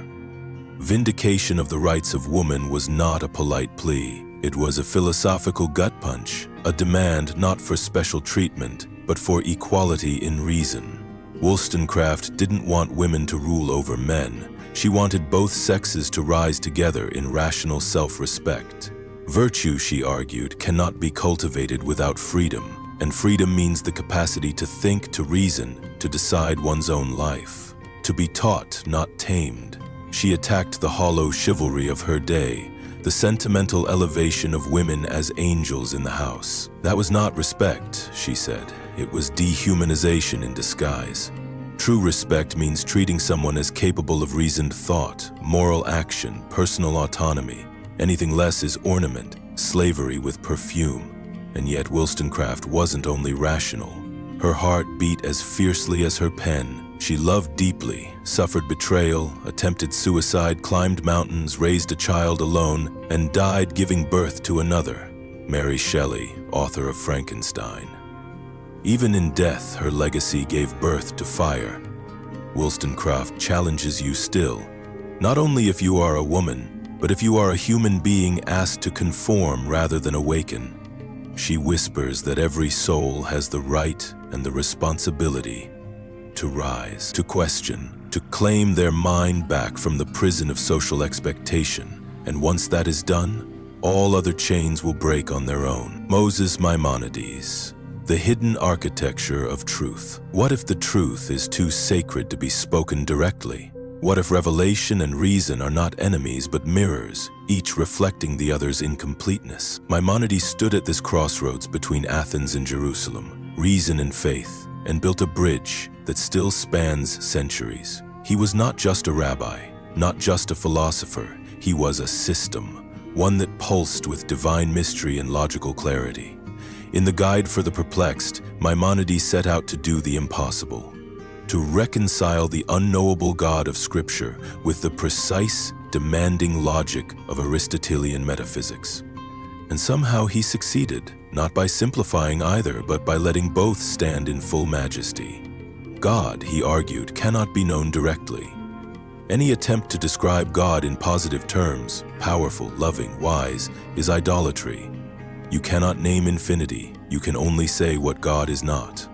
[SPEAKER 1] Vindication of the rights of woman was not a polite plea. It was a philosophical gut punch, a demand not for special treatment, but for equality in reason. Wollstonecraft didn't want women to rule over men. She wanted both sexes to rise together in rational self-respect. Virtue, she argued, cannot be cultivated without freedom, and freedom means the capacity to think, to reason, to decide one's own life, to be taught, not tamed. She attacked the hollow chivalry of her day, the sentimental elevation of women as angels in the house. That was not respect, she said. It was dehumanization in disguise. True respect means treating someone as capable of reasoned thought, moral action, personal autonomy. Anything less is ornament, slavery with perfume. And yet Wollstonecraft wasn't only rational. Her heart beat as fiercely as her pen. She loved deeply, suffered betrayal, attempted suicide, climbed mountains, raised a child alone, and died giving birth to another. Mary Shelley, author of Frankenstein. Even in death, her legacy gave birth to fire. Wollstonecraft challenges you still, not only if you are a woman, but if you are a human being asked to conform rather than awaken. She whispers that every soul has the right and the responsibility to rise, to question, to claim their mind back from the prison of social expectation. And once that is done, all other chains will break on their own. Moses Maimonides, the hidden architecture of truth. What if the truth is too sacred to be spoken directly? What if revelation and reason are not enemies but mirrors, each reflecting the other's incompleteness? Maimonides stood at this crossroads between Athens and Jerusalem, reason and faith, and built a bridge that still spans centuries. He was not just a rabbi, not just a philosopher. He was a system, one that pulsed with divine mystery and logical clarity. In the Guide for the Perplexed, Maimonides set out to do the impossible, to reconcile the unknowable God of Scripture with the precise, demanding logic of Aristotelian metaphysics. And somehow he succeeded, not by simplifying either, but by letting both stand in full majesty. God, he argued, cannot be known directly. Any attempt to describe God in positive terms, powerful, loving, wise, is idolatry. You cannot name infinity, you can only say what God is not.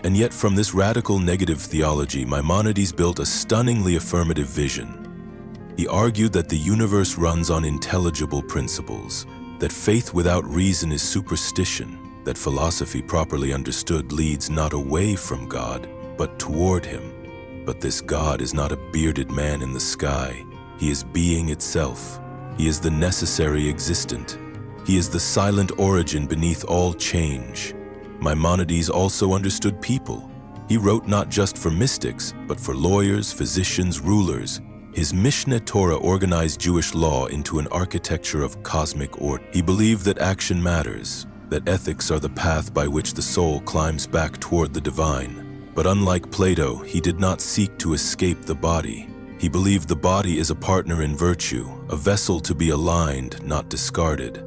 [SPEAKER 1] And yet from this radical negative theology, Maimonides built a stunningly affirmative vision. He argued that the universe runs on intelligible principles, that faith without reason is superstition, that philosophy properly understood leads not away from God, but toward him. But this God is not a bearded man in the sky. He is being itself. He is the necessary existent. He is the silent origin beneath all change. Maimonides also understood people. He wrote not just for mystics, but for lawyers, physicians, rulers. His Mishneh Torah organized Jewish law into an architecture of cosmic order. He believed that action matters, that ethics are the path by which the soul climbs back toward the divine. But unlike Plato, he did not seek to escape the body. He believed the body is a partner in virtue, a vessel to be aligned, not discarded.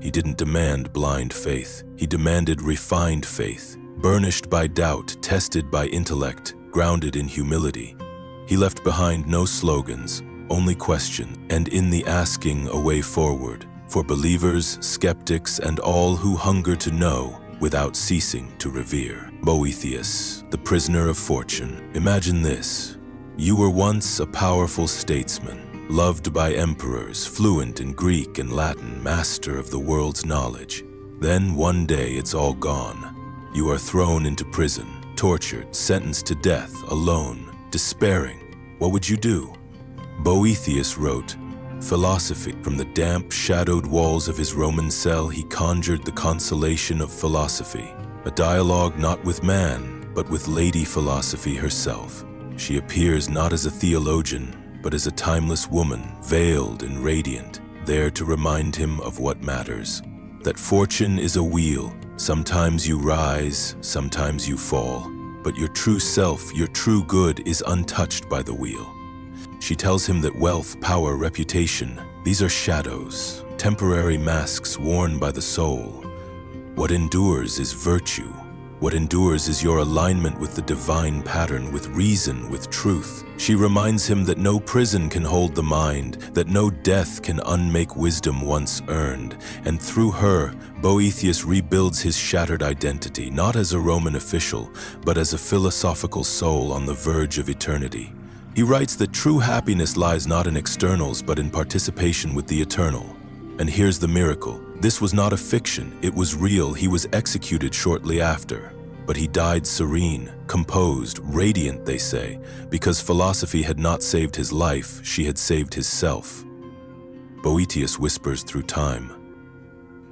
[SPEAKER 1] He didn't demand blind faith. He demanded refined faith, burnished by doubt, tested by intellect, grounded in humility. He left behind no slogans, only questions, and in the asking a way forward, for believers, skeptics, and all who hunger to know without ceasing to revere. Boethius, the prisoner of fortune. Imagine this. You were once a powerful statesman, loved by emperors, fluent in Greek and Latin, master of the world's knowledge. Then one day it's all gone. You are thrown into prison, tortured, sentenced to death, alone, despairing. What would you do? Boethius wrote, "Philosophy." From the damp, shadowed walls of his Roman cell, he conjured the consolation of philosophy, a dialogue not with man, but with Lady Philosophy herself. She appears not as a theologian, but as a timeless woman, veiled and radiant, there to remind him of what matters. That fortune is a wheel. Sometimes you rise, sometimes you fall, but your true self, your true good, is untouched by the wheel. She tells him that wealth, power, reputation, these are shadows, temporary masks worn by the soul. What endures is virtue. What endures is your alignment with the divine pattern, with reason, with truth. She reminds him that no prison can hold the mind, that no death can unmake wisdom once earned. And through her, Boethius rebuilds his shattered identity, not as a Roman official, but as a philosophical soul on the verge of eternity. He writes that true happiness lies not in externals, but in participation with the eternal. And here's the miracle. This was not a fiction, it was real. He was executed shortly after. But he died serene, composed, radiant, they say, because philosophy had not saved his life, she had saved his self. Boetius whispers through time,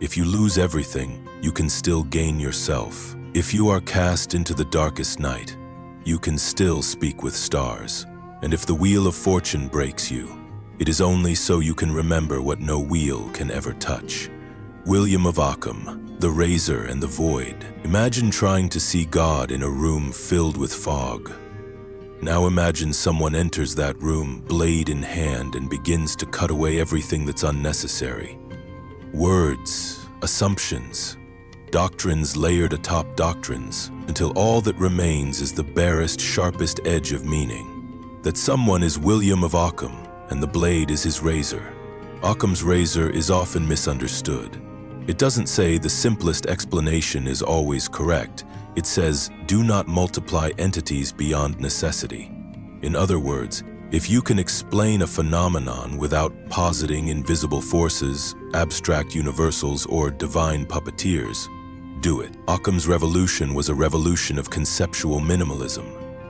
[SPEAKER 1] "If you lose everything, you can still gain yourself. If you are cast into the darkest night, you can still speak with stars. And if the wheel of fortune breaks you, it is only so you can remember what no wheel can ever touch." William of Ockham, The Razor and the Void. Imagine trying to see God in a room filled with fog. Now imagine someone enters that room, blade in hand, and begins to cut away everything that's unnecessary. Words, assumptions, doctrines layered atop doctrines, until all that remains is the barest, sharpest edge of meaning. That someone is William of Ockham, and the blade is his razor. Occam's razor is often misunderstood. It doesn't say the simplest explanation is always correct. It says, do not multiply entities beyond necessity. In other words, if you can explain a phenomenon without positing invisible forces, abstract universals, or divine puppeteers, do it. Occam's revolution was a revolution of conceptual minimalism.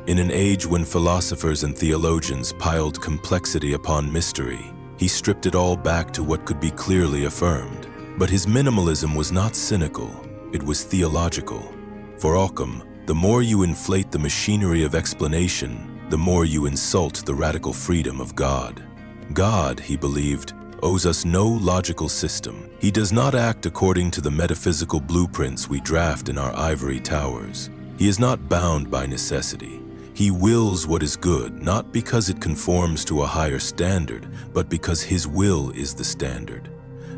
[SPEAKER 1] In an age when philosophers and theologians piled complexity upon mystery, he stripped it all back to what could be clearly affirmed. But his minimalism was not cynical, it was theological. For Occam, the more you inflate the machinery of explanation, the more you insult the radical freedom of God. God, he believed, owes us no logical system. He does not act according to the metaphysical blueprints we draft in our ivory towers. He is not bound by necessity. He wills what is good, not because it conforms to a higher standard, but because his will is the standard.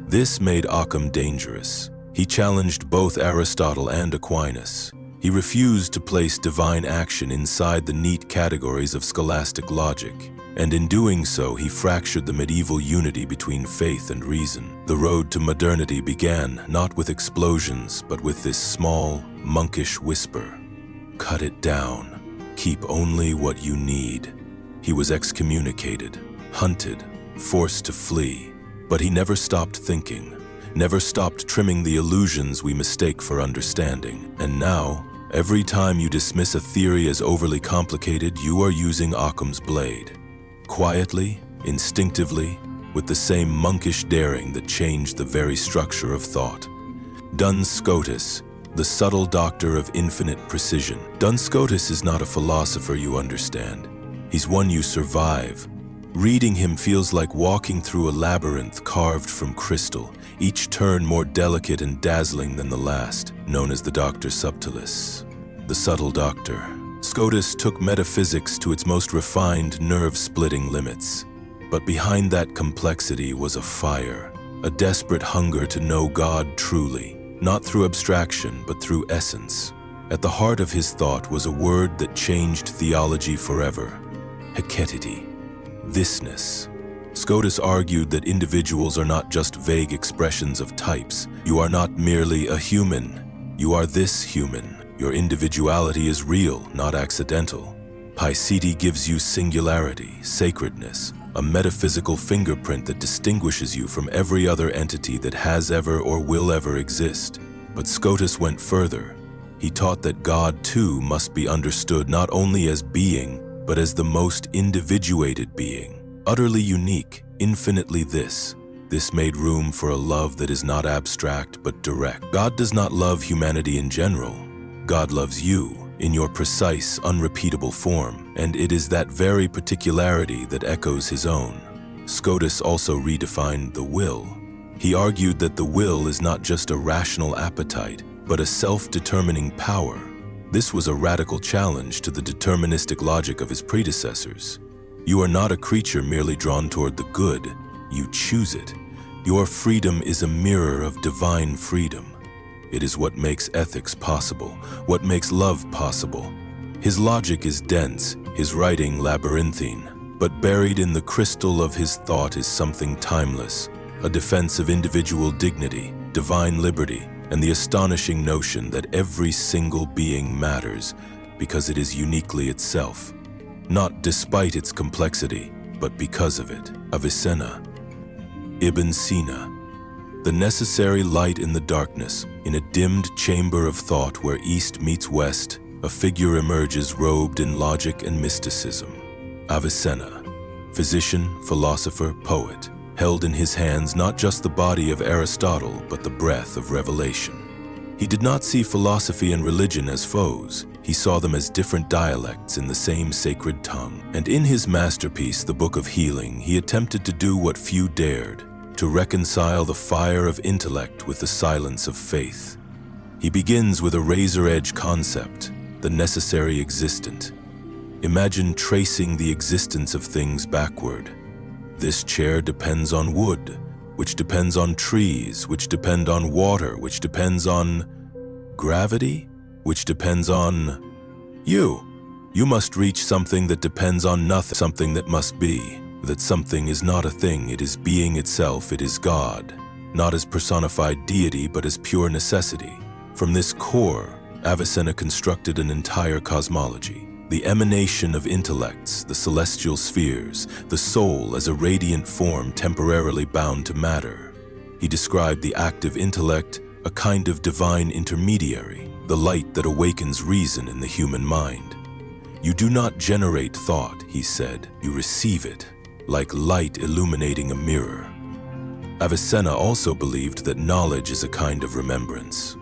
[SPEAKER 1] This made Occam dangerous. He challenged both Aristotle and Aquinas. He refused to place divine action inside the neat categories of scholastic logic, and in doing so, he fractured the medieval unity between faith and reason. The road to modernity began not with explosions, but with this small, monkish whisper: cut it down. Keep only what you need. He was excommunicated, hunted, forced to flee, but he never stopped thinking, never stopped trimming the illusions we mistake for understanding. And now, every time you dismiss a theory as overly complicated, you are using Occam's blade. Quietly, instinctively, with the same monkish daring that changed the very structure of thought. Duns Scotus, the subtle doctor of infinite precision. Duns Scotus is not a philosopher you understand. He's one you survive. Reading him feels like walking through a labyrinth carved from crystal, each turn more delicate and dazzling than the last, known as the Doctor Subtilis, the subtle doctor. Scotus took metaphysics to its most refined, nerve-splitting limits. But behind that complexity was a fire, a desperate hunger to know God truly, not through abstraction, but through essence. At the heart of his thought was a word that changed theology forever: heketity. Thisness. Scotus argued that individuals are not just vague expressions of types. You are not merely a human. You are this human. Your individuality is real, not accidental. Paicete gives you singularity, sacredness, a metaphysical fingerprint that distinguishes you from every other entity that has ever or will ever exist. But Scotus went further. He taught that God, too, must be understood not only as being, but as the most individuated being, utterly unique, infinitely this. This made room for a love that is not abstract but direct. God does not love humanity in general. God loves you in your precise, unrepeatable form, and it is that very particularity that echoes his own. Scotus also redefined the will. He argued that the will is not just a rational appetite, but a self-determining power. This was a radical challenge to the deterministic logic of his predecessors. You are not a creature merely drawn toward the good. You choose it. Your freedom is a mirror of divine freedom. It is what makes ethics possible, what makes love possible. His logic is dense, his writing labyrinthine, but buried in the crystal of his thought is something timeless, a defense of individual dignity, divine liberty, and the astonishing notion that every single being matters because it is uniquely itself, not despite its complexity, but because of it. Avicenna. Ibn Sina. the necessary light in the darkness. In a dimmed chamber of thought where east meets west, a figure emerges robed in logic and mysticism. Avicenna, physician, philosopher, poet, held in his hands not just the body of Aristotle, but the breath of revelation. He did not see philosophy and religion as foes. He saw them as different dialects in the same sacred tongue. And in his masterpiece, The Book of Healing, he attempted to do what few dared, to reconcile the fire of intellect with the silence of faith. He begins with a razor-edge concept, the necessary existent. Imagine tracing the existence of things backward. This chair depends on wood, which depends on trees, which depend on water, which depends on gravity, which depends on you. You must reach something that depends on nothing, something that must be. That something is not a thing, it is being itself, it is God, not as personified deity, but as pure necessity. From this core, Avicenna constructed an entire cosmology, the emanation of intellects, the celestial spheres, the soul as a radiant form temporarily bound to matter. He described the active intellect, a kind of divine intermediary, the light that awakens reason in the human mind. You do not generate thought, he said, you receive it, like light illuminating a mirror. Avicenna also believed that knowledge is a kind of remembrance.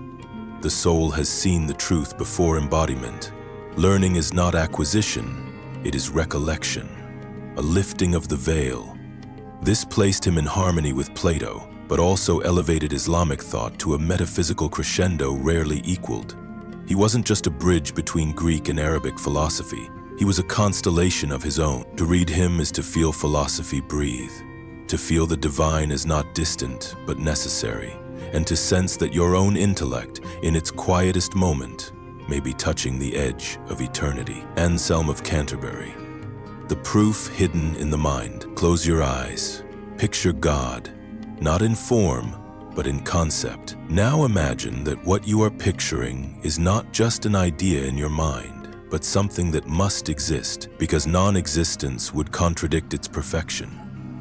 [SPEAKER 1] The soul has seen the truth before embodiment. Learning is not acquisition, it is recollection, a lifting of the veil. This placed him in harmony with Plato, but also elevated Islamic thought to a metaphysical crescendo rarely equaled. He wasn't just a bridge between Greek and Arabic philosophy. He was a constellation of his own. To read him is to feel philosophy breathe, to feel the divine is not distant but necessary, and to sense that your own intellect, in its quietest moment, may be touching the edge of eternity. Anselm of Canterbury. The proof hidden in the mind. Close your eyes. Picture God, not in form, but in concept. Now imagine that what you are picturing is not just an idea in your mind, but something that must exist, because non-existence would contradict its perfection.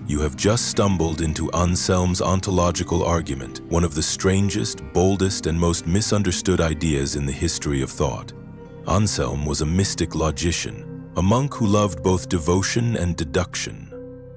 [SPEAKER 1] You have just stumbled into Anselm's ontological argument, one of the strangest, boldest, and most misunderstood ideas in the history of thought. Anselm was a mystic logician, a monk who loved both devotion and deduction.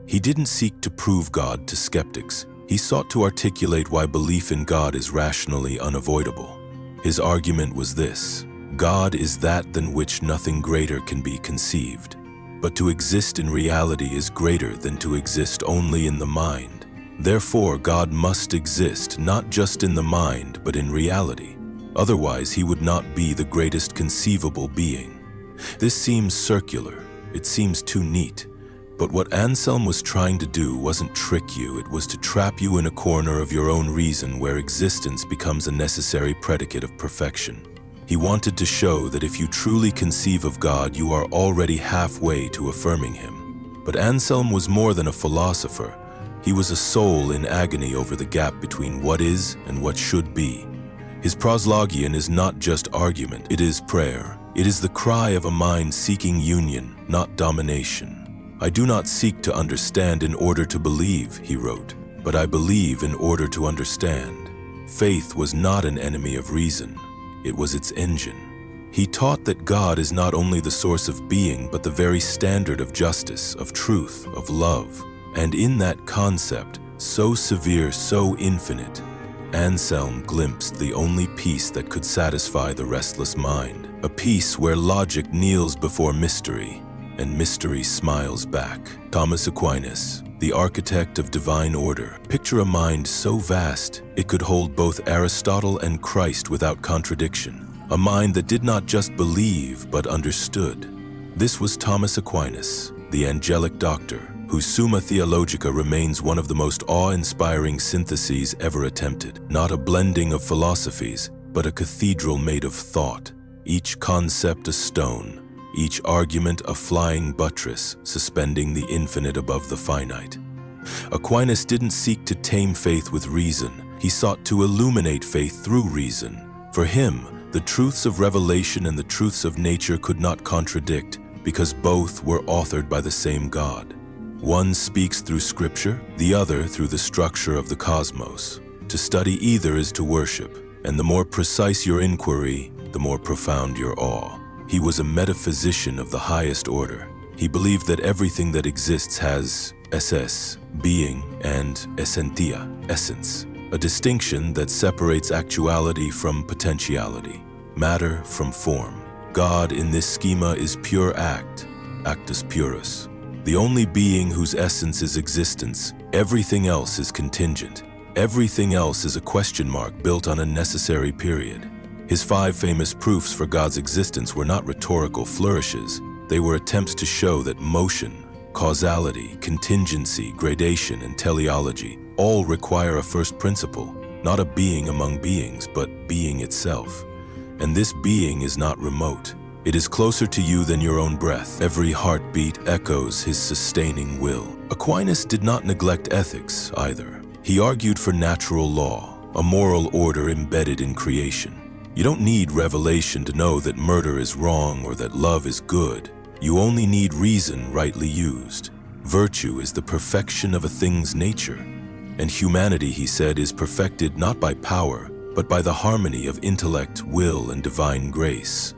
[SPEAKER 1] He didn't seek to prove God to skeptics. He sought to articulate why belief in God is rationally unavoidable. His argument was this: God is that than which nothing greater can be conceived. But to exist in reality is greater than to exist only in the mind. Therefore, God must exist not just in the mind, but in reality. Otherwise, he would not be the greatest conceivable being. This seems circular. It seems too neat. But what Anselm was trying to do wasn't trick you. It was to trap you in a corner of your own reason where existence becomes a necessary predicate of perfection. He wanted to show that if you truly conceive of God, you are already halfway to affirming him. But Anselm was more than a philosopher. He was a soul in agony over the gap between what is and what should be. His proslogion is not just argument, it is prayer. It is the cry of a mind seeking union, not domination. I do not seek to understand in order to believe, he wrote, but I believe in order to understand. Faith was not an enemy of reason. It was its engine. He taught that God is not only the source of being, but the very standard of justice, of truth, of love. And in that concept, so severe, so infinite, Anselm glimpsed the only peace that could satisfy the restless mind, a peace where logic kneels before mystery, and mystery smiles back. Thomas Aquinas, the architect of divine order. Picture a mind so vast, it could hold both Aristotle and Christ without contradiction. A mind that did not just believe, but understood. This was Thomas Aquinas, the angelic doctor, whose Summa Theologica remains one of the most awe-inspiring syntheses ever attempted. Not a blending of philosophies, but a cathedral made of thought, each concept a stone, each argument a flying buttress suspending the infinite above the finite. Aquinas didn't seek to tame faith with reason. He sought to illuminate faith through reason. For him, the truths of revelation and the truths of nature could not contradict, because both were authored by the same God. One speaks through Scripture, the other through the structure of the cosmos. To To study either is to worship, and the more precise your inquiry, the more profound your awe. He was a metaphysician of the highest order. He believed that everything that exists has esse, being, and essentia, essence, a distinction that separates actuality from potentiality, matter from form. God in this schema is pure act, actus purus, the only being whose essence is existence. Everything else is contingent. Everything else is a question mark built on a necessary period. His 5 famous proofs for God's existence were not rhetorical flourishes. They were attempts to show that motion, causality, contingency, gradation, and teleology all require a first principle, not a being among beings, but being itself. And this being is not remote. It is closer to you than your own breath. Every heartbeat echoes his sustaining will. Aquinas did not neglect ethics either. He argued for natural law, a moral order embedded in creation. You don't need revelation to know that murder is wrong or that love is good. You only need reason rightly used. Virtue is the perfection of a thing's nature. And humanity, he said, is perfected not by power, but by the harmony of intellect, will, and divine grace.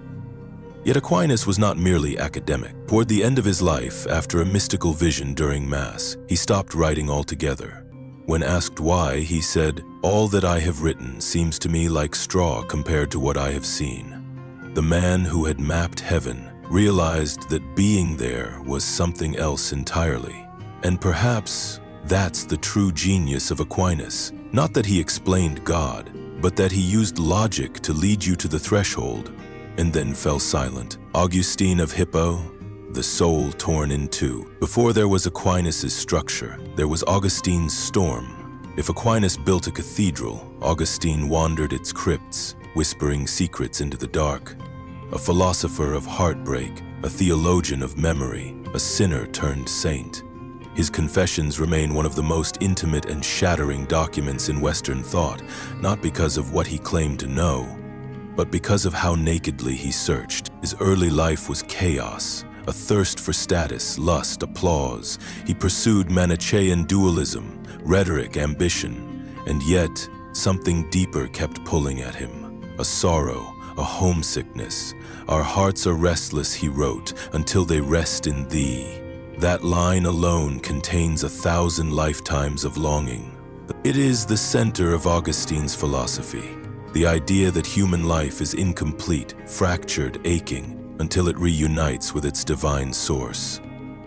[SPEAKER 1] Yet Aquinas was not merely academic. Toward the end of his life, after a mystical vision during Mass, he stopped writing altogether. When asked why, he said, "All that I have written seems to me like straw compared to what I have seen." The man who had mapped heaven realized that being there was something else entirely. And perhaps that's the true genius of Aquinas. Not that he explained God, but that he used logic to lead you to the threshold and then fell silent. Augustine of Hippo, the soul torn in two. Before there was Aquinas' structure, there was Augustine's storm. If Aquinas built a cathedral, Augustine wandered its crypts, whispering secrets into the dark. A philosopher of heartbreak, a theologian of memory, a sinner turned saint. His Confessions remain one of the most intimate and shattering documents in Western thought, not because of what he claimed to know, but because of how nakedly he searched. His early life was chaos, a thirst for status, lust, applause. He pursued Manichaean dualism, rhetoric, ambition, and yet something deeper kept pulling at him. A sorrow, a homesickness. "Our hearts are restless," he wrote, "until they rest in thee." That line alone contains 1,000 lifetimes of longing. It is the center of Augustine's philosophy, the idea that human life is incomplete, fractured, aching, until it reunites with its divine source.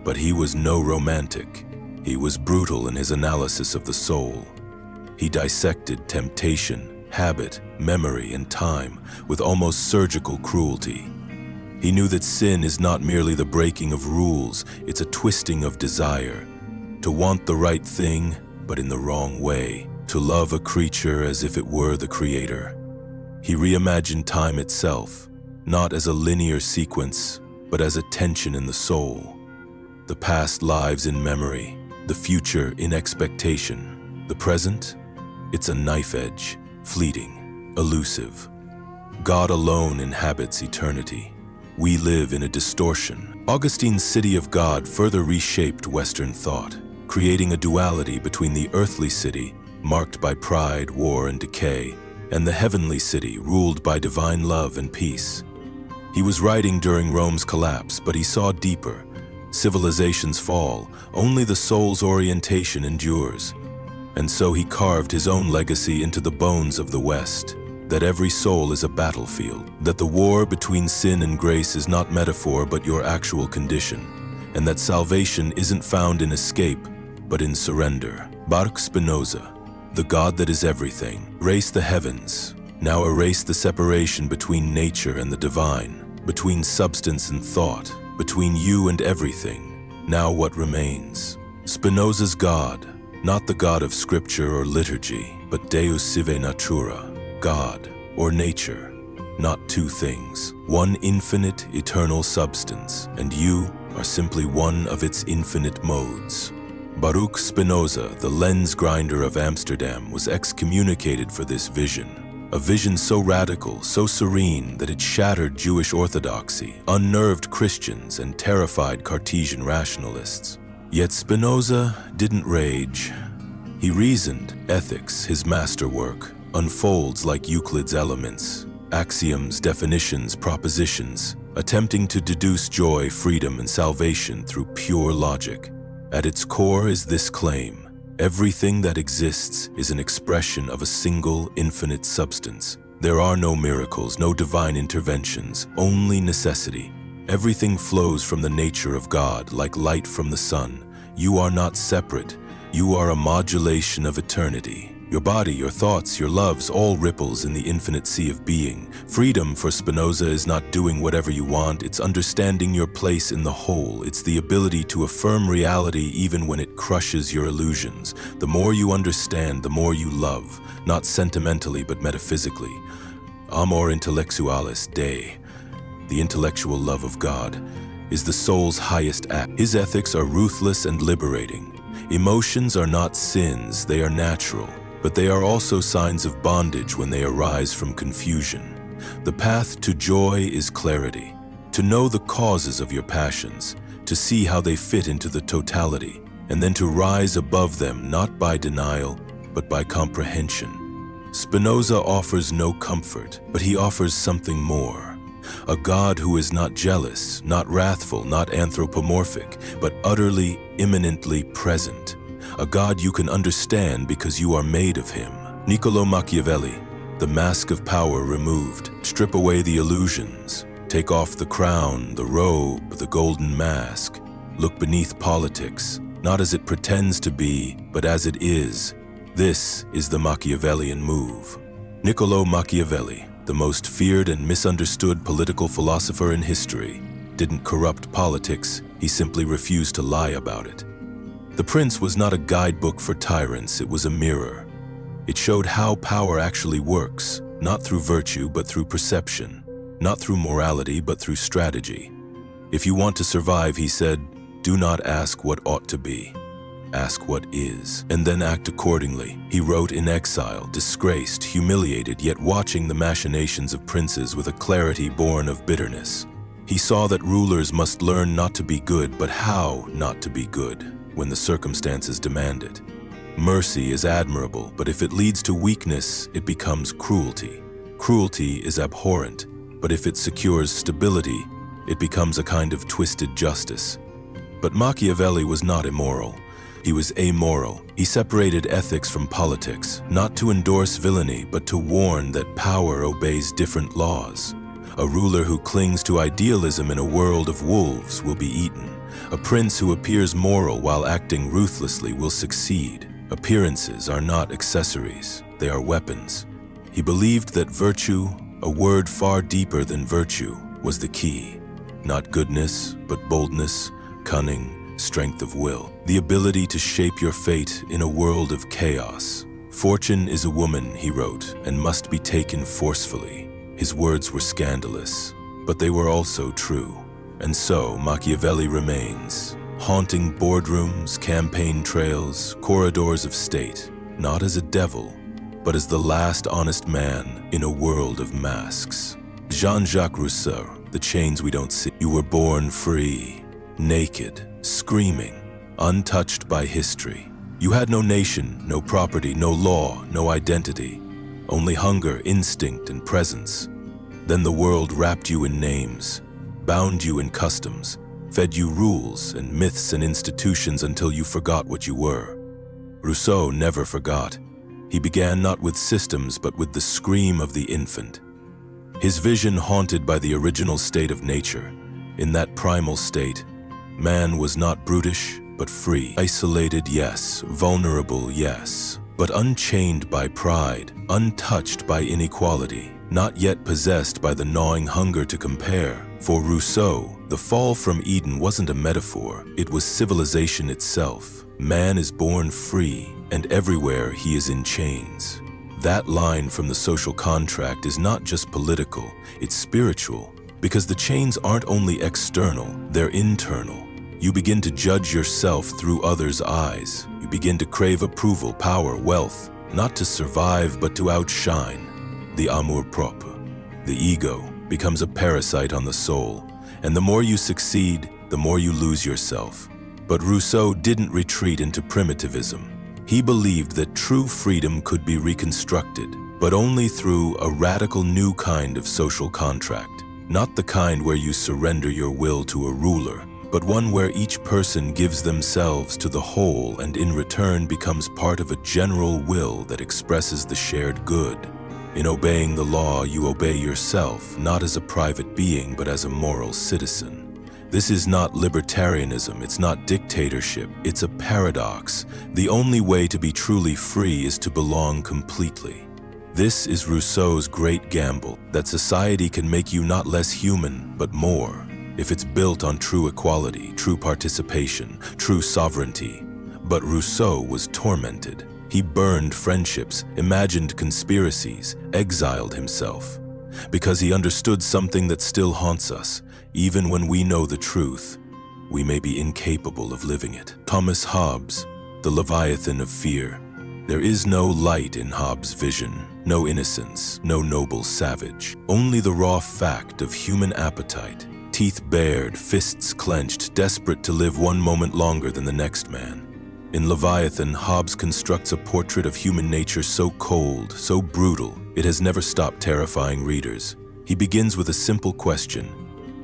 [SPEAKER 1] But he was no romantic. He was brutal in his analysis of the soul. He dissected temptation, habit, memory, and time with almost surgical cruelty. He knew that sin is not merely the breaking of rules, it's a twisting of desire. To want the right thing, but in the wrong way. To love a creature as if it were the creator. He reimagined time itself, not as a linear sequence, but as a tension in the soul. The past lives in memory, the future in expectation. The present, it's a knife edge, fleeting, elusive. God alone inhabits eternity. We live in a distortion. Augustine's city of God further reshaped Western thought, creating a duality between the earthly city, marked by pride, war, and decay, and the heavenly city, ruled by divine love and peace. He was writing during Rome's collapse, but he saw deeper. Civilizations fall, only the soul's orientation endures. And so he carved his own legacy into the bones of the West, that every soul is a battlefield, that the war between sin and grace is not metaphor but your actual condition, and that salvation isn't found in escape, but in surrender. Baruch Spinoza, the God that is everything, erase the heavens, now erase the separation between nature and the divine, between substance and thought, between you and everything. Now what remains? Spinoza's God, not the God of scripture or liturgy, but Deus sive natura, God or nature, not two things, one infinite, eternal substance, and you are simply one of its infinite modes. Baruch Spinoza, the lens grinder of Amsterdam, was excommunicated for this vision. A vision so radical, so serene, that it shattered Jewish orthodoxy, unnerved Christians, and terrified Cartesian rationalists. Yet Spinoza didn't rage. He reasoned. Ethics, his masterwork, unfolds like Euclid's elements, axioms, definitions, propositions, attempting to deduce joy, freedom, and salvation through pure logic. At its core is this claim: everything that exists is an expression of a single, infinite substance. There are no miracles, no divine interventions, only necessity. Everything flows from the nature of God, like light from the sun. You are not separate. You are a modulation of eternity. Your body, your thoughts, your loves, all ripples in the infinite sea of being. Freedom for Spinoza is not doing whatever you want, it's understanding your place in the whole. It's the ability to affirm reality even when it crushes your illusions. The more you understand, the more you love, not sentimentally but metaphysically. Amor intellectualis Dei, the intellectual love of God, is the soul's highest act. His ethics are ruthless and liberating. Emotions are not sins, they are natural. But they are also signs of bondage when they arise from confusion. The path to joy is clarity, to know the causes of your passions, to see how they fit into the totality, and then to rise above them not by denial, but by comprehension. Spinoza offers no comfort, but he offers something more. A God who is not jealous, not wrathful, not anthropomorphic, but utterly, immanently present. A God you can understand because you are made of him. Niccolò Machiavelli, the mask of power removed. Strip away the illusions. Take off the crown, the robe, the golden mask. Look beneath politics, not as it pretends to be, but as it is. This is the Machiavellian move. Niccolò Machiavelli, the most feared and misunderstood political philosopher in history, didn't corrupt politics, he simply refused to lie about it. The Prince was not a guidebook for tyrants, it was a mirror. It showed how power actually works, not through virtue but through perception, not through morality but through strategy. If you want to survive, he said, do not ask what ought to be. Ask what is, and then act accordingly. He wrote in exile, disgraced, humiliated, yet watching the machinations of princes with a clarity born of bitterness. He saw that rulers must learn not to be good, but how not to be good when the circumstances demand it. Mercy is admirable, but if it leads to weakness, it becomes cruelty. Cruelty is abhorrent, but if it secures stability, it becomes a kind of twisted justice. But Machiavelli was not immoral. He was amoral. He separated ethics from politics, not to endorse villainy, but to warn that power obeys different laws. A ruler who clings to idealism in a world of wolves will be eaten. A prince who appears moral while acting ruthlessly will succeed. Appearances are not accessories, they are weapons. He believed that virtue, a word far deeper than virtue, was the key. Not goodness, but boldness, cunning, strength of will. The ability to shape your fate in a world of chaos. Fortune is a woman, he wrote, and must be taken forcefully. His words were scandalous, but they were also true. And so Machiavelli remains, haunting boardrooms, campaign trails, corridors of state, not as a devil, but as the last honest man in a world of masks. Jean-Jacques Rousseau, The Chains We Don't See. You were born free, naked, screaming, untouched by history. You had no nation, no property, no law, no identity, only hunger, instinct, and presence. Then the world wrapped you in names, bound you in customs, fed you rules and myths and institutions until you forgot what you were. Rousseau never forgot. He began not with systems but with the scream of the infant. His vision haunted by the original state of nature. In that primal state, man was not brutish but free. Isolated, yes. Vulnerable, yes. But unchained by pride, untouched by inequality, not yet possessed by the gnawing hunger to compare. For Rousseau, the fall from Eden wasn't a metaphor, it was civilization itself. Man is born free, and everywhere he is in chains. That line from the social contract is not just political, it's spiritual, because the chains aren't only external, they're internal. You begin to judge yourself through others' eyes. You begin to crave approval, power, wealth, not to survive but to outshine. The amour-propre, the ego, becomes a parasite on the soul, and the more you succeed, the more you lose yourself. But Rousseau didn't retreat into primitivism. He believed that true freedom could be reconstructed, but only through a radical new kind of social contract, not the kind where you surrender your will to a ruler, but one where each person gives themselves to the whole and in return becomes part of a general will that expresses the shared good. In obeying the law, you obey yourself, not as a private being, but as a moral citizen. This is not libertarianism, it's not dictatorship, it's a paradox. The only way to be truly free is to belong completely. This is Rousseau's great gamble, that society can make you not less human, but more, if it's built on true equality, true participation, true sovereignty. But Rousseau was tormented. He burned friendships, imagined conspiracies, exiled himself. Because he understood something that still haunts us. Even when we know the truth, we may be incapable of living it. Thomas Hobbes, the Leviathan of fear. There is no light in Hobbes' vision, no innocence, no noble savage. Only the raw fact of human appetite, teeth bared, fists clenched, desperate to live one moment longer than the next man. In Leviathan, Hobbes constructs a portrait of human nature so cold, so brutal, it has never stopped terrifying readers. He begins with a simple question.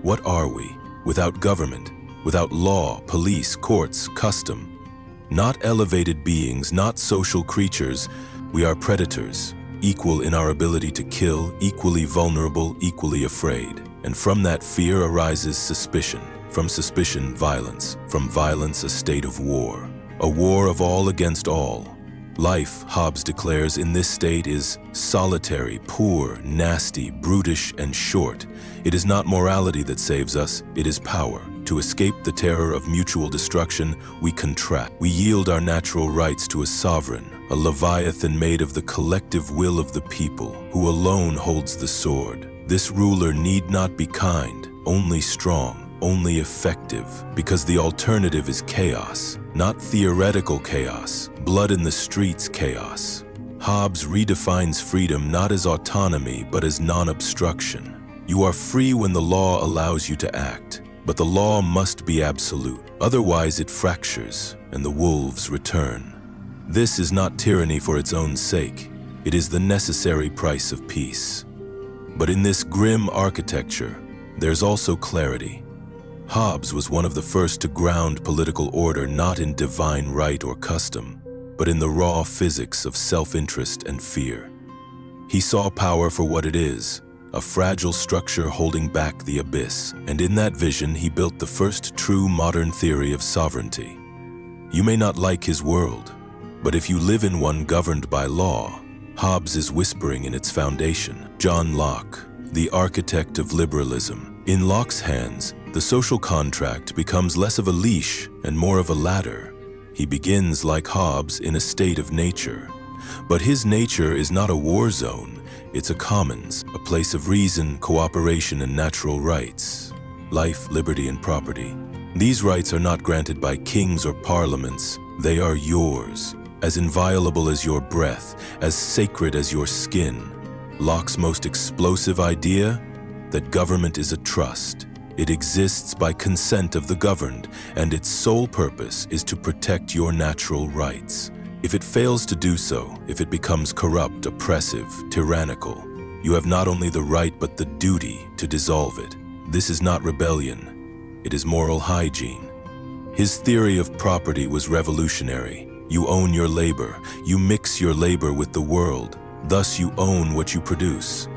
[SPEAKER 1] What are we? Without government, without law, police, courts, custom. Not elevated beings, not social creatures, we are predators, equal in our ability to kill, equally vulnerable, equally afraid. And from that fear arises suspicion. From suspicion, violence. From violence, a state of war. A war of all against all. Life, Hobbes declares, in this state is solitary, poor, nasty, brutish, and short. It is not morality that saves us, it is power. To escape the terror of mutual destruction, we contract. We yield our natural rights to a sovereign, a Leviathan made of the collective will of the people, who alone holds the sword. This ruler need not be kind, only strong. Only effective, because the alternative is chaos, not theoretical chaos, blood in the streets chaos. Hobbes redefines freedom not as autonomy, but as non-obstruction. You are free when the law allows you to act, but the law must be absolute. Otherwise it fractures, and the wolves return. This is not tyranny for its own sake. It is the necessary price of peace. But in this grim architecture, there's also clarity. Hobbes was one of the first to ground political order not in divine right or custom, but in the raw physics of self-interest and fear. He saw power for what it is, a fragile structure holding back the abyss, and in that vision he built the first true modern theory of sovereignty. You may not like his world, but if you live in one governed by law, Hobbes is whispering in its foundation. John Locke, the architect of liberalism. In Locke's hands, the social contract becomes less of a leash and more of a ladder. He begins, like Hobbes, in a state of nature. But his nature is not a war zone, it's a commons, a place of reason, cooperation, and natural rights. Life, liberty, and property. These rights are not granted by kings or parliaments, they are yours, as inviolable as your breath, as sacred as your skin. Locke's most explosive idea? That government is a trust. It exists by consent of the governed, and its sole purpose is to protect your natural rights. If it fails to do so, if it becomes corrupt, oppressive, tyrannical, you have not only the right but the duty to dissolve it. This is not rebellion. It is moral hygiene. His theory of property was revolutionary. You own your labor. You mix your labor with the world. Thus you own what you produce.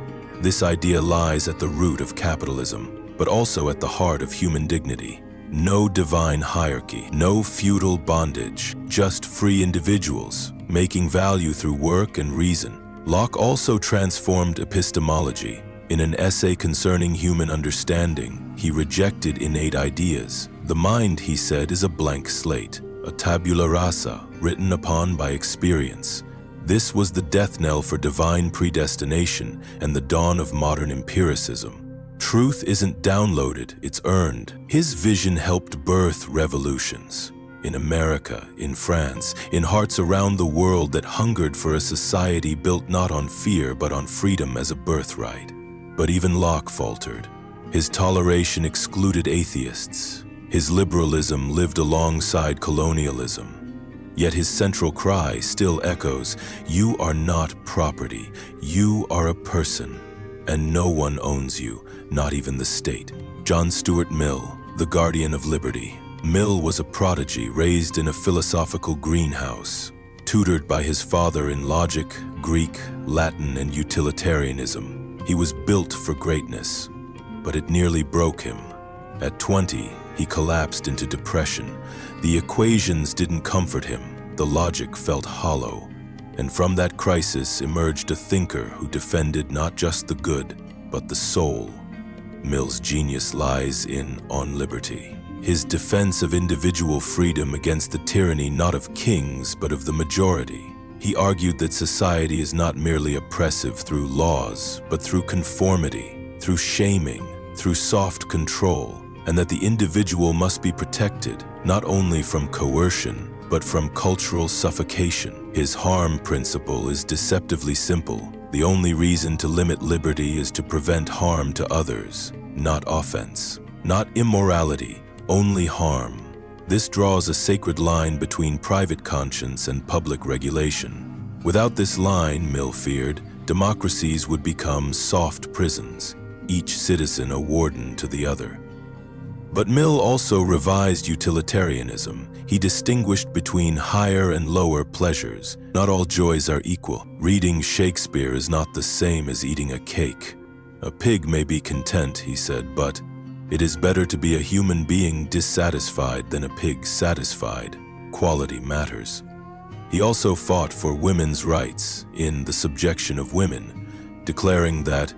[SPEAKER 1] This idea lies at the root of capitalism, but also at the heart of human dignity. No divine hierarchy, no feudal bondage, just free individuals, making value through work and reason. Locke also transformed epistemology. In an essay concerning human understanding, he rejected innate ideas. The mind, he said, is a blank slate, a tabula rasa, written upon by experience. This was the death knell for divine predestination and the dawn of modern empiricism. Truth isn't downloaded, it's earned. His vision helped birth revolutions. In America, in France, in hearts around the world that hungered for a society built not on fear but on freedom as a birthright. But even Locke faltered. His toleration excluded atheists. His liberalism lived alongside colonialism. Yet his central cry still echoes, "You are not property, you are a person, and no one owns you, not even the state." John Stuart Mill, the guardian of liberty. Mill was a prodigy raised in a philosophical greenhouse, tutored by his father in logic, Greek, Latin, and utilitarianism. He was built for greatness, but it nearly broke him. At 20, he collapsed into depression. The equations didn't comfort him. The logic felt hollow. And from that crisis emerged a thinker who defended not just the good, but the soul. Mill's genius lies in On Liberty. His defense of individual freedom against the tyranny not of kings, but of the majority. He argued that society is not merely oppressive through laws, but through conformity, through shaming, through soft control, and that the individual must be protected, not only from coercion, but from cultural suffocation. His harm principle is deceptively simple. The only reason to limit liberty is to prevent harm to others, not offense, not immorality, only harm. This draws a sacred line between private conscience and public regulation. Without this line, Mill feared, democracies would become soft prisons, each citizen a warden to the other. But Mill also revised utilitarianism. He distinguished between higher and lower pleasures. Not all joys are equal. Reading Shakespeare is not the same as eating a cake. A pig may be content, he said, but it is better to be a human being dissatisfied than a pig satisfied. Quality matters. He also fought for women's rights in The Subjection of Women, declaring that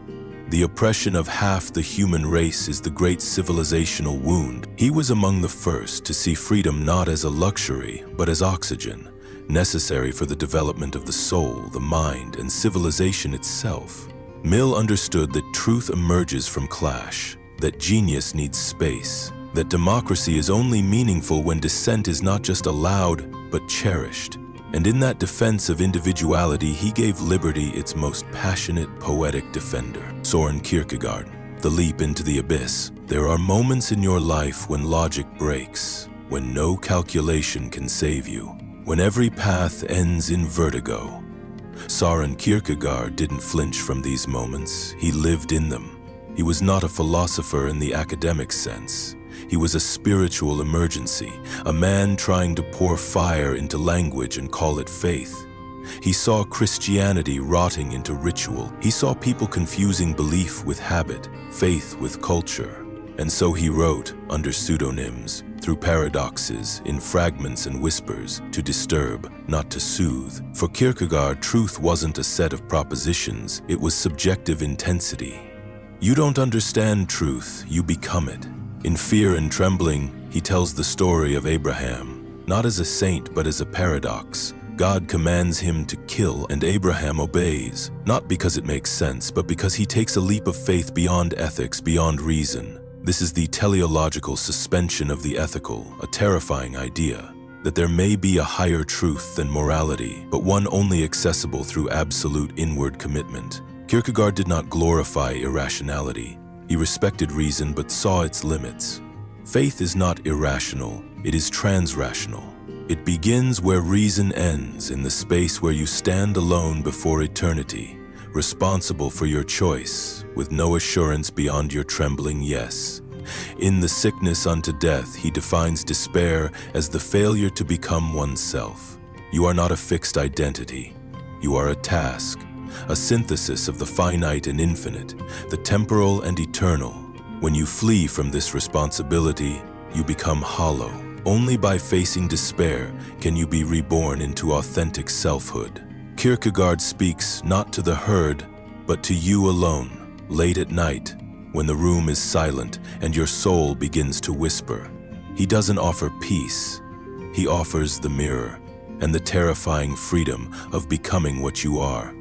[SPEAKER 1] the oppression of half the human race is the great civilizational wound. He was among the first to see freedom not as a luxury, but as oxygen, necessary for the development of the soul, the mind, and civilization itself. Mill understood that truth emerges from clash, that genius needs space, that democracy is only meaningful when dissent is not just allowed, but cherished. And in that defense of individuality, he gave liberty its most passionate, poetic defender. Soren Kierkegaard, The Leap into the Abyss. There are moments in your life when logic breaks, when no calculation can save you, when every path ends in vertigo. Soren Kierkegaard didn't flinch from these moments, he lived in them. He was not a philosopher in the academic sense. He was a spiritual emergency, a man trying to pour fire into language and call it faith. He saw Christianity rotting into ritual. He saw people confusing belief with habit, faith with culture. And so he wrote, under pseudonyms, through paradoxes, in fragments and whispers, to disturb, not to soothe. For Kierkegaard, truth wasn't a set of propositions, it was subjective intensity. You don't understand truth, you become it. In Fear and Trembling, he tells the story of Abraham, not as a saint but as a paradox. God commands him to kill, and Abraham obeys, not because it makes sense, but because he takes a leap of faith beyond ethics, beyond reason. This is the teleological suspension of the ethical, a terrifying idea, that there may be a higher truth than morality, but one only accessible through absolute inward commitment. Kierkegaard did not glorify irrationality. He respected reason but saw its limits. Faith is not irrational, it is transrational. It begins where reason ends, in the space where you stand alone before eternity, responsible for your choice, with no assurance beyond your trembling yes. In The Sickness unto Death, he defines despair as the failure to become oneself. You are not a fixed identity. You are a task, a synthesis of the finite and infinite, the temporal and eternal. When you flee from this responsibility, you become hollow. Only by facing despair can you be reborn into authentic selfhood. Kierkegaard speaks not to the herd, but to you alone, late at night, when the room is silent and your soul begins to whisper. He doesn't offer peace, he offers the mirror and the terrifying freedom of becoming what you are.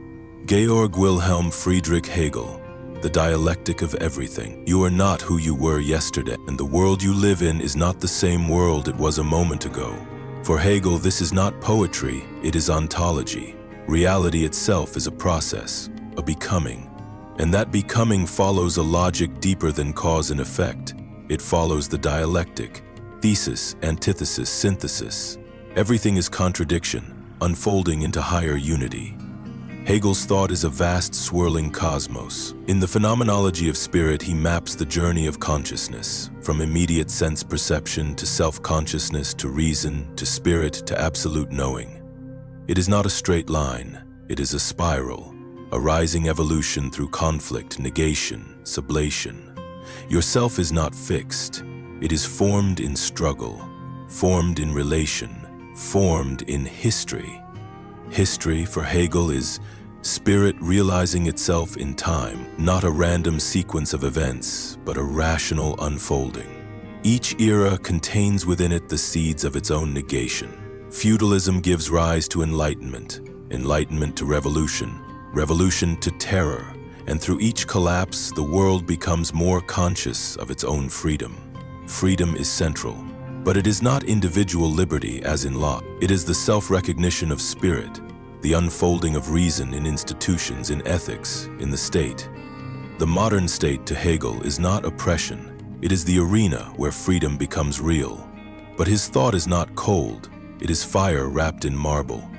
[SPEAKER 1] Georg Wilhelm Friedrich Hegel, The Dialectic of Everything. You are not who you were yesterday, and the world you live in is not the same world it was a moment ago. For Hegel, this is not poetry, it is ontology. Reality itself is a process, a becoming. And that becoming follows a logic deeper than cause and effect. It follows the dialectic, thesis, antithesis, synthesis. Everything is contradiction, unfolding into higher unity. Hegel's thought is a vast, swirling cosmos. In the phenomenology of spirit, he maps the journey of consciousness, from immediate sense perception to self-consciousness to reason to spirit to absolute knowing. It is not a straight line, it is a spiral, a rising evolution through conflict, negation, sublation. Yourself is not fixed, it is formed in struggle, formed in relation, formed in history. History, for Hegel, is spirit realizing itself in time, not a random sequence of events, but a rational unfolding. Each era contains within it the seeds of its own negation. Feudalism gives rise to enlightenment, enlightenment to revolution, revolution to terror, and through each collapse, the world becomes more conscious of its own freedom. Freedom is central, but it is not individual liberty as in Locke. It is the self-recognition of spirit, the unfolding of reason in institutions, in ethics, in the state. The modern state to Hegel is not oppression, it is the arena where freedom becomes real. But his thought is not cold, it is fire wrapped in marble.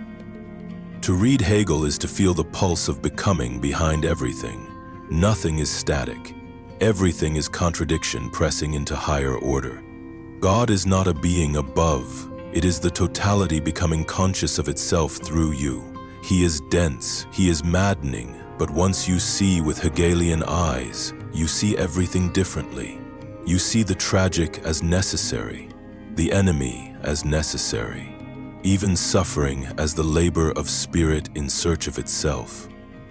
[SPEAKER 1] To read Hegel is to feel the pulse of becoming behind everything. Nothing is static. Everything is contradiction pressing into higher order. God is not a being above. It is the totality becoming conscious of itself through you. He is dense, he is maddening, but once you see with Hegelian eyes, you see everything differently. You see the tragic as necessary, the enemy as necessary, even suffering as the labor of spirit in search of itself.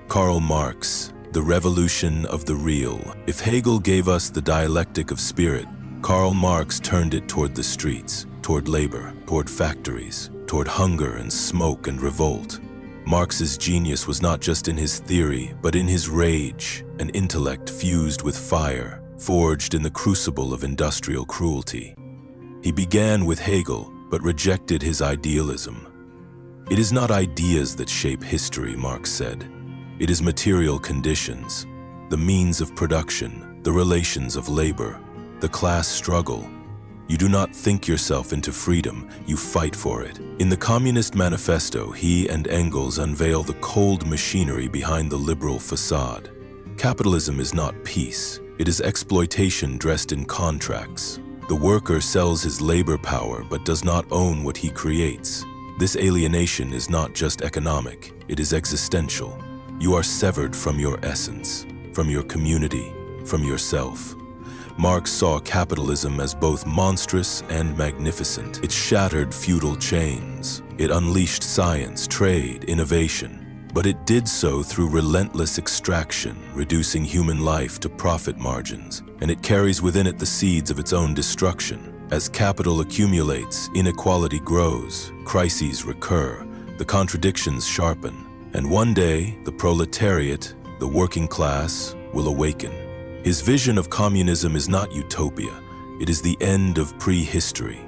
[SPEAKER 1] Karl Marx, The Revolution of the Real. If Hegel gave us the dialectic of spirit, Karl Marx turned it toward the streets, toward labor, toward factories, toward hunger and smoke and revolt. Marx's genius was not just in his theory, but in his rage, an intellect fused with fire, forged in the crucible of industrial cruelty. He began with Hegel, but rejected his idealism. It is not ideas that shape history, Marx said. It is material conditions, the means of production, the relations of labor, the class struggle. You do not think yourself into freedom, you fight for it. In the Communist Manifesto, he and Engels unveil the cold machinery behind the liberal facade. Capitalism is not peace, it is exploitation dressed in contracts. The worker sells his labor power but does not own what he creates. This alienation is not just economic, it is existential. You are severed from your essence, from your community, from yourself. Marx saw capitalism as both monstrous and magnificent. It shattered feudal chains. It unleashed science, trade, innovation. But it did so through relentless extraction, reducing human life to profit margins. And it carries within it the seeds of its own destruction. As capital accumulates, inequality grows, crises recur, the contradictions sharpen. And one day, the proletariat, the working class, will awaken. His vision of communism is not utopia, it is the end of prehistory.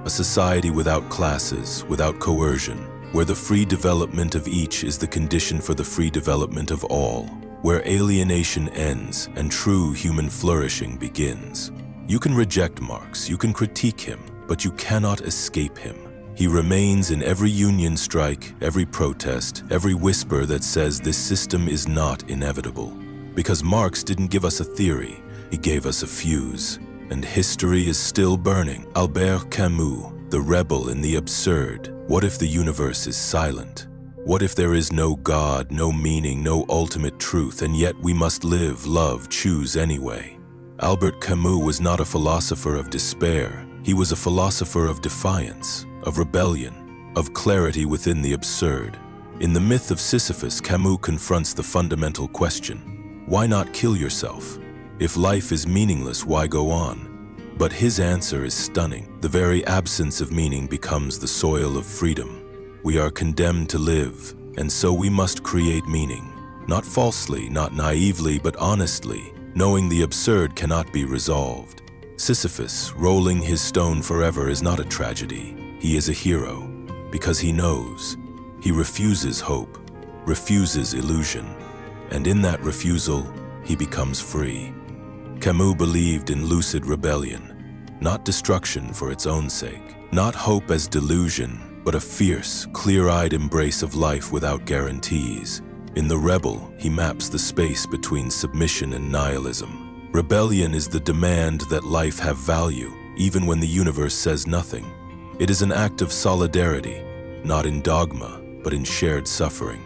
[SPEAKER 1] A society without classes, without coercion, where the free development of each is the condition for the free development of all, where alienation ends and true human flourishing begins. You can reject Marx, you can critique him, but you cannot escape him. He remains in every union strike, every protest, every whisper that says this system is not inevitable. Because Marx didn't give us a theory, he gave us a fuse. And history is still burning. Albert Camus, the rebel in the absurd. What if the universe is silent? What if there is no God, no meaning, no ultimate truth, and yet we must live, love, choose anyway? Albert Camus was not a philosopher of despair. He was a philosopher of defiance, of rebellion, of clarity within the absurd. In the myth of Sisyphus, Camus confronts the fundamental question: why not kill yourself? If life is meaningless, why go on? But his answer is stunning. The very absence of meaning becomes the soil of freedom. We are condemned to live, and so we must create meaning. Not falsely, not naively, but honestly, knowing the absurd cannot be resolved. Sisyphus, rolling his stone forever, is not a tragedy. He is a hero, because he knows. He refuses hope, refuses illusion. And in that refusal, he becomes free. Camus believed in lucid rebellion, not destruction for its own sake, not hope as delusion, but a fierce, clear-eyed embrace of life without guarantees. In The Rebel, he maps the space between submission and nihilism. Rebellion is the demand that life have value, even when the universe says nothing. It is an act of solidarity, not in dogma, but in shared suffering.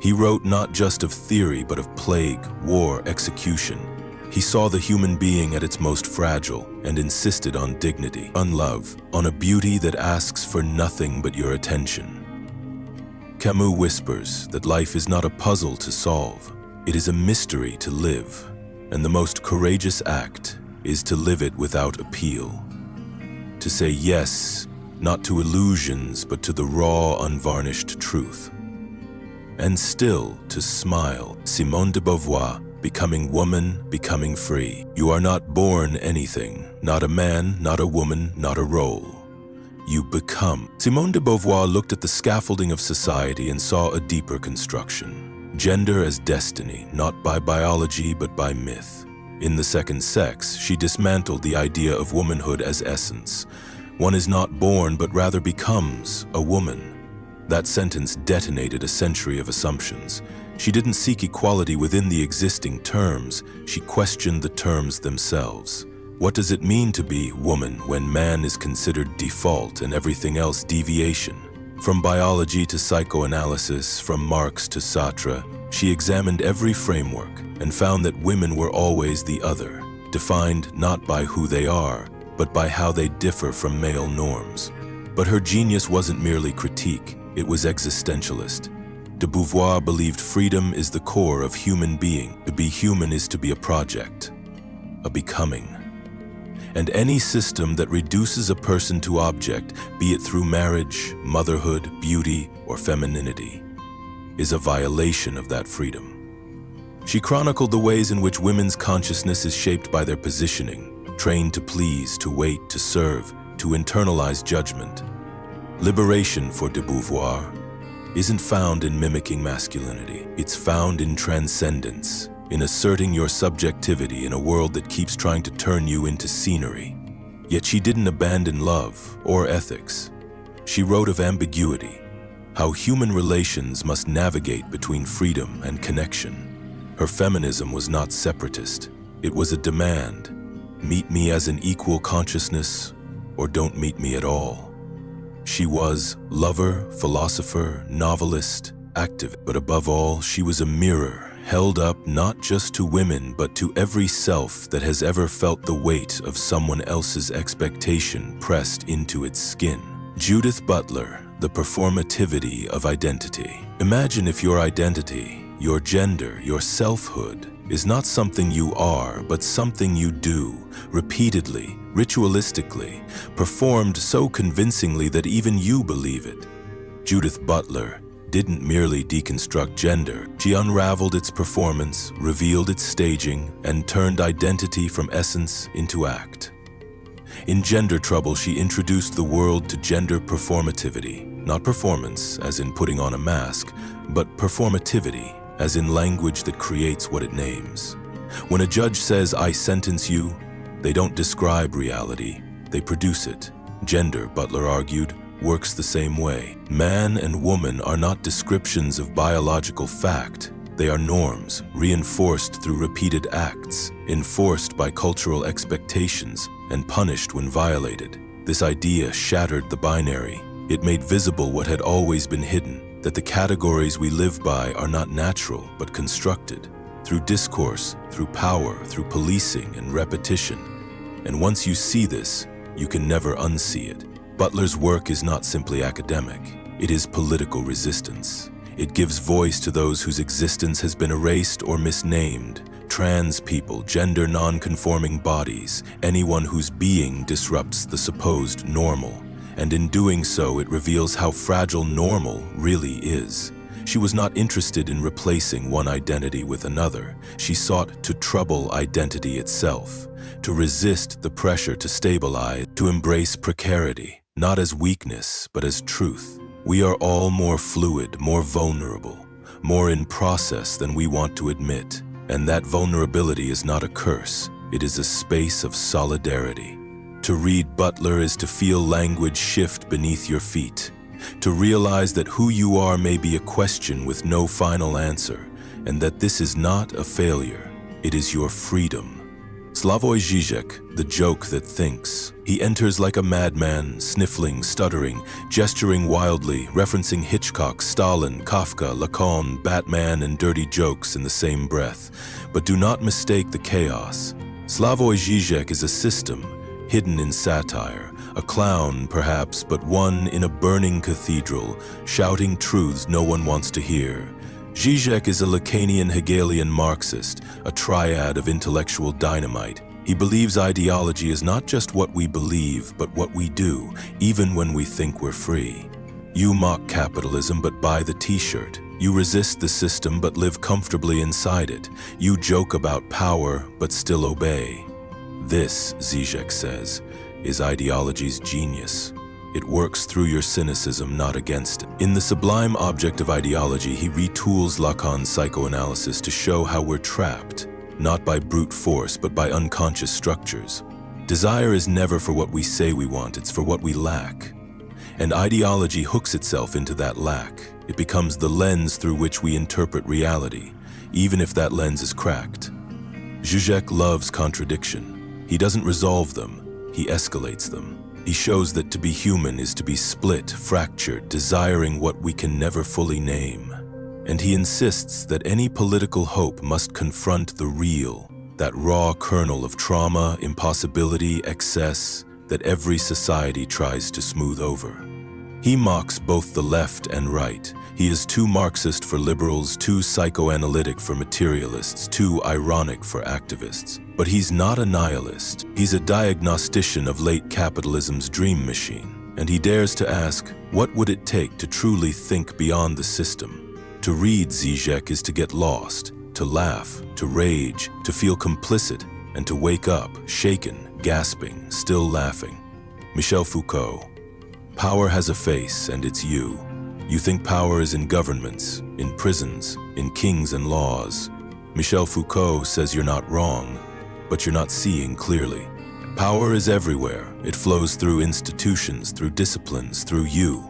[SPEAKER 1] He wrote not just of theory, but of plague, war, execution. He saw the human being at its most fragile and insisted on dignity, on love, on a beauty that asks for nothing but your attention. Camus whispers that life is not a puzzle to solve, it is a mystery to live, and the most courageous act is to live it without appeal. To say yes, not to illusions, but to the raw, unvarnished truth. And still to smile. Simone de Beauvoir, Becoming Woman, Becoming Free. You are not born anything, not a man, not a woman, not a role. You become. Simone de Beauvoir looked at the scaffolding of society and saw a deeper construction. Gender as destiny, not by biology but by myth. In The Second Sex, she dismantled the idea of womanhood as essence. One is not born but rather becomes a woman. That sentence detonated a century of assumptions. She didn't seek equality within the existing terms, she questioned the terms themselves. What does it mean to be woman when man is considered default and everything else deviation? From biology to psychoanalysis, from Marx to Sartre, she examined every framework and found that women were always the other, defined not by who they are, but by how they differ from male norms. But her genius wasn't merely critique, it was existentialist. De Beauvoir believed freedom is the core of human being. To be human is to be a project, a becoming. And any system that reduces a person to object, be it through marriage, motherhood, beauty, or femininity, is a violation of that freedom. She chronicled the ways in which women's consciousness is shaped by their positioning, trained to please, to wait, to serve, to internalize judgment. Liberation for de Beauvoir isn't found in mimicking masculinity. It's found in transcendence, in asserting your subjectivity in a world that keeps trying to turn you into scenery. Yet she didn't abandon love or ethics. She wrote of ambiguity, how human relations must navigate between freedom and connection. Her feminism was not separatist. It was a demand. Meet me as an equal consciousness, or don't meet me at all. She was lover, philosopher, novelist, activist, but above all, she was a mirror held up not just to women but to every self that has ever felt the weight of someone else's expectation pressed into its skin. Judith Butler, The Performativity of Identity. Imagine if your identity, your gender, your selfhood is not something you are, but something you do, repeatedly, ritualistically, performed so convincingly that even you believe it. Judith Butler didn't merely deconstruct gender, she unraveled its performance, revealed its staging, and turned identity from essence into act. In Gender Trouble, she introduced the world to gender performativity, not performance, as in putting on a mask, but performativity, as in language that creates what it names. When a judge says, "I sentence you," they don't describe reality, they produce it. Gender, Butler argued, works the same way. Man and woman are not descriptions of biological fact. They are norms, reinforced through repeated acts, enforced by cultural expectations, and punished when violated. This idea shattered the binary. It made visible what had always been hidden, that the categories we live by are not natural but constructed, through discourse, through power, through policing and repetition. And once you see this, you can never unsee it. Butler's work is not simply academic, it is political resistance. It gives voice to those whose existence has been erased or misnamed. Trans people, gender non-conforming bodies, anyone whose being disrupts the supposed normal. And in doing so, it reveals how fragile normal really is. She was not interested in replacing one identity with another. She sought to trouble identity itself, to resist the pressure to stabilize, to embrace precarity, not as weakness, but as truth. We are all more fluid, more vulnerable, more in process than we want to admit. And that vulnerability is not a curse, it is a space of solidarity. To read Butler is to feel language shift beneath your feet. to realize that who you are may be a question with no final answer, and that this is not a failure, it is your freedom. Slavoj Žižek, the joke that thinks. He enters like a madman, sniffling, stuttering, gesturing wildly, referencing Hitchcock, Stalin, Kafka, Lacan, Batman, and dirty jokes in the same breath. But do not mistake the chaos. Slavoj Žižek is a system, hidden in satire, a clown perhaps, but one in a burning cathedral, shouting truths no one wants to hear. Žižek is a Lacanian Hegelian Marxist, a triad of intellectual dynamite. He believes ideology is not just what we believe, but what we do, even when we think we're free. You mock capitalism but buy the t-shirt. You resist the system but live comfortably inside it. You joke about power but still obey. This, Žižek says, is ideology's genius. It works through your cynicism, not against it. In The Sublime Object of Ideology, he retools Lacan's psychoanalysis to show how we're trapped, not by brute force, but by unconscious structures. Desire is never for what we say we want, it's for what we lack. And ideology hooks itself into that lack. It becomes the lens through which we interpret reality, even if that lens is cracked. Žižek loves contradiction. He doesn't resolve them, he escalates them. He shows that to be human is to be split, fractured, desiring what we can never fully name. And he insists that any political hope must confront the real, that raw kernel of trauma, impossibility, excess that every society tries to smooth over. He mocks both the left and right. He is too Marxist for liberals, too psychoanalytic for materialists, too ironic for activists. But he's not a nihilist. He's a diagnostician of late capitalism's dream machine. And he dares to ask, what would it take to truly think beyond the system? To read Žižek is to get lost, to laugh, to rage, to feel complicit, and to wake up, shaken, gasping, still laughing. Michel Foucault. Power has a face, and it's you. You think power is in governments, in prisons, in kings and laws. Michel Foucault says you're not wrong, but you're not seeing clearly. Power is everywhere. It flows through institutions, through disciplines, through you.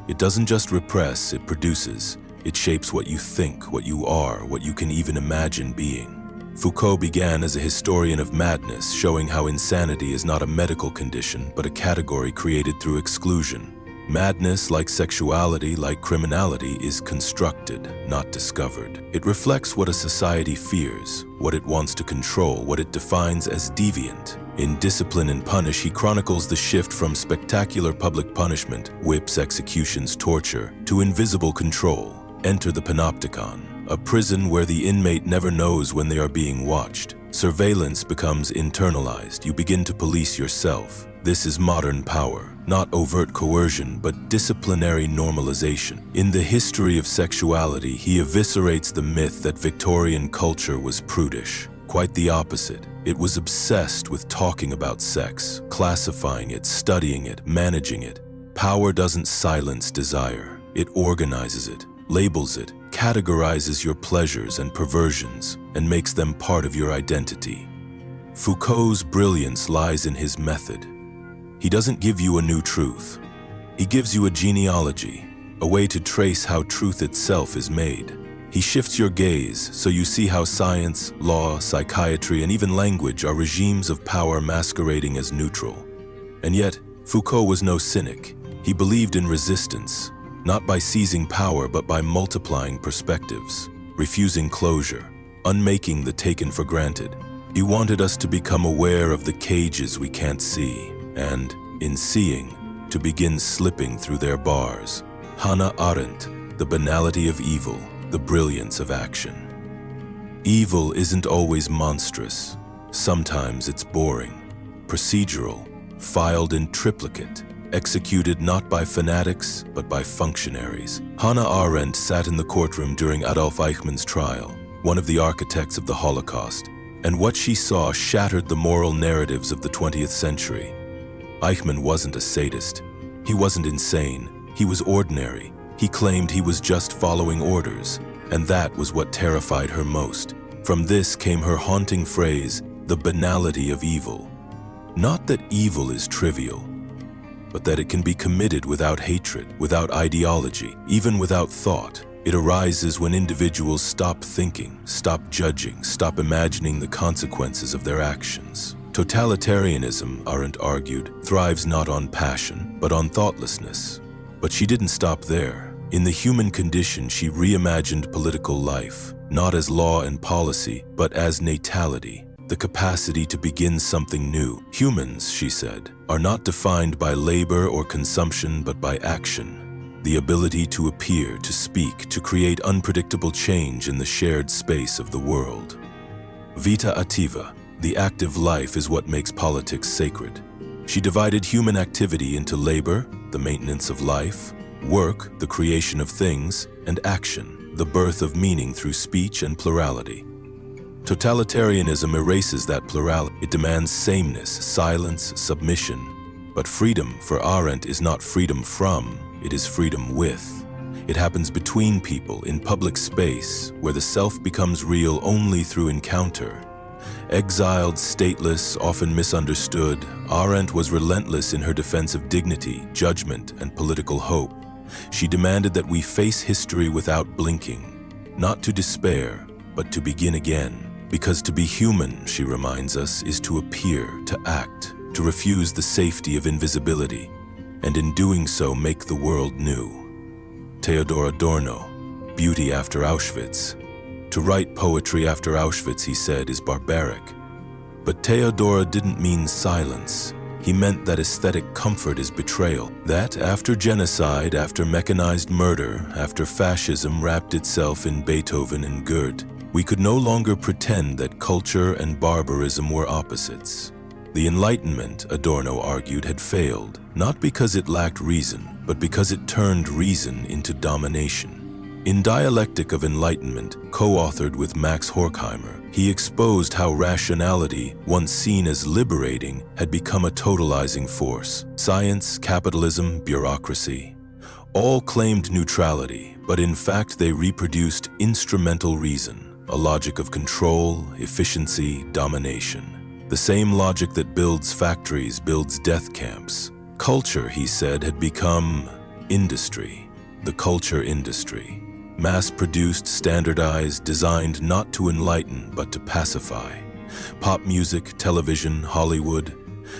[SPEAKER 1] It doesn't just repress, it produces. It shapes what you think, what you are, what you can even imagine being. Foucault began as a historian of madness, showing how insanity is not a medical condition, but a category created through exclusion. Madness, like sexuality, like criminality, is constructed, not discovered. It reflects what a society fears, what it wants to control, what it defines as deviant. In Discipline and Punish, he chronicles the shift from spectacular public punishment, whips, executions, torture, to invisible control. Enter the panopticon, a prison where the inmate never knows when they are being watched. Surveillance becomes internalized. You begin to police yourself. This is modern power, not overt coercion, but disciplinary normalization. In The History of Sexuality, he eviscerates the myth that Victorian culture was prudish. Quite the opposite. It was obsessed with talking about sex, classifying it, studying it, managing it. Power doesn't silence desire. It organizes it, labels it, categorizes your pleasures and perversions, and makes them part of your identity. Foucault's brilliance lies in his method. He doesn't give you a new truth. He gives you a genealogy, a way to trace how truth itself is made. He shifts your gaze so you see how science, law, psychiatry, and even language are regimes of power masquerading as neutral. And yet, Foucault was no cynic. He believed in resistance, not by seizing power, but by multiplying perspectives, refusing closure, unmaking the taken for granted. He wanted us to become aware of the cages we can't see, and, in seeing, to begin slipping through their bars. Hannah Arendt, The Banality of Evil, the Brilliance of Action. Evil isn't always monstrous. Sometimes it's boring, procedural, filed in triplicate, executed not by fanatics, but by functionaries. Hannah Arendt sat in the courtroom during Adolf Eichmann's trial, one of the architects of the Holocaust, and what she saw shattered the moral narratives of the 20th century. Eichmann wasn't a sadist. He wasn't insane. He was ordinary. He claimed he was just following orders, and that was what terrified her most. From this came her haunting phrase, the banality of evil. Not that evil is trivial, but that it can be committed without hatred, without ideology, even without thought. It arises when individuals stop thinking, stop judging, stop imagining the consequences of their actions. Totalitarianism, Arendt argued, thrives not on passion, but on thoughtlessness. But she didn't stop there. In The Human Condition, she reimagined political life, not as law and policy, but as natality, the capacity to begin something new. Humans, she said, are not defined by labor or consumption, but by action. The ability to appear, to speak, to create unpredictable change in the shared space of the world. Vita attiva, the active life, is what makes politics sacred. She divided human activity into labor, the maintenance of life, work, the creation of things, and action, the birth of meaning through speech and plurality. Totalitarianism erases that plurality. It demands sameness, silence, submission. But freedom, for Arendt, is not freedom from, it is freedom with. It happens between people, in public space, where the self becomes real only through encounter. Exiled, stateless, often misunderstood, Arendt was relentless in her defense of dignity, judgment, and political hope. She demanded that we face history without blinking, not to despair, but to begin again. Because to be human, she reminds us, is to appear, to act, to refuse the safety of invisibility, and in doing so make the world new. Theodor Adorno, Beauty After Auschwitz. To write poetry after Auschwitz, he said, is barbaric. But Theodor didn't mean silence. He meant that aesthetic comfort is betrayal. That after genocide, after mechanized murder, after fascism wrapped itself in Beethoven and Goethe, we could no longer pretend that culture and barbarism were opposites. The Enlightenment, Adorno argued, had failed, not because it lacked reason, but because it turned reason into domination. In Dialectic of Enlightenment, co-authored with Max Horkheimer, he exposed how rationality, once seen as liberating, had become a totalizing force. Science, capitalism, bureaucracy, all claimed neutrality, but in fact they reproduced instrumental reason, a logic of control, efficiency, domination. The same logic that builds factories builds death camps. Culture, he said, had become industry, the culture industry. Mass-produced, standardized, designed not to enlighten but to pacify. Pop music, television, Hollywood,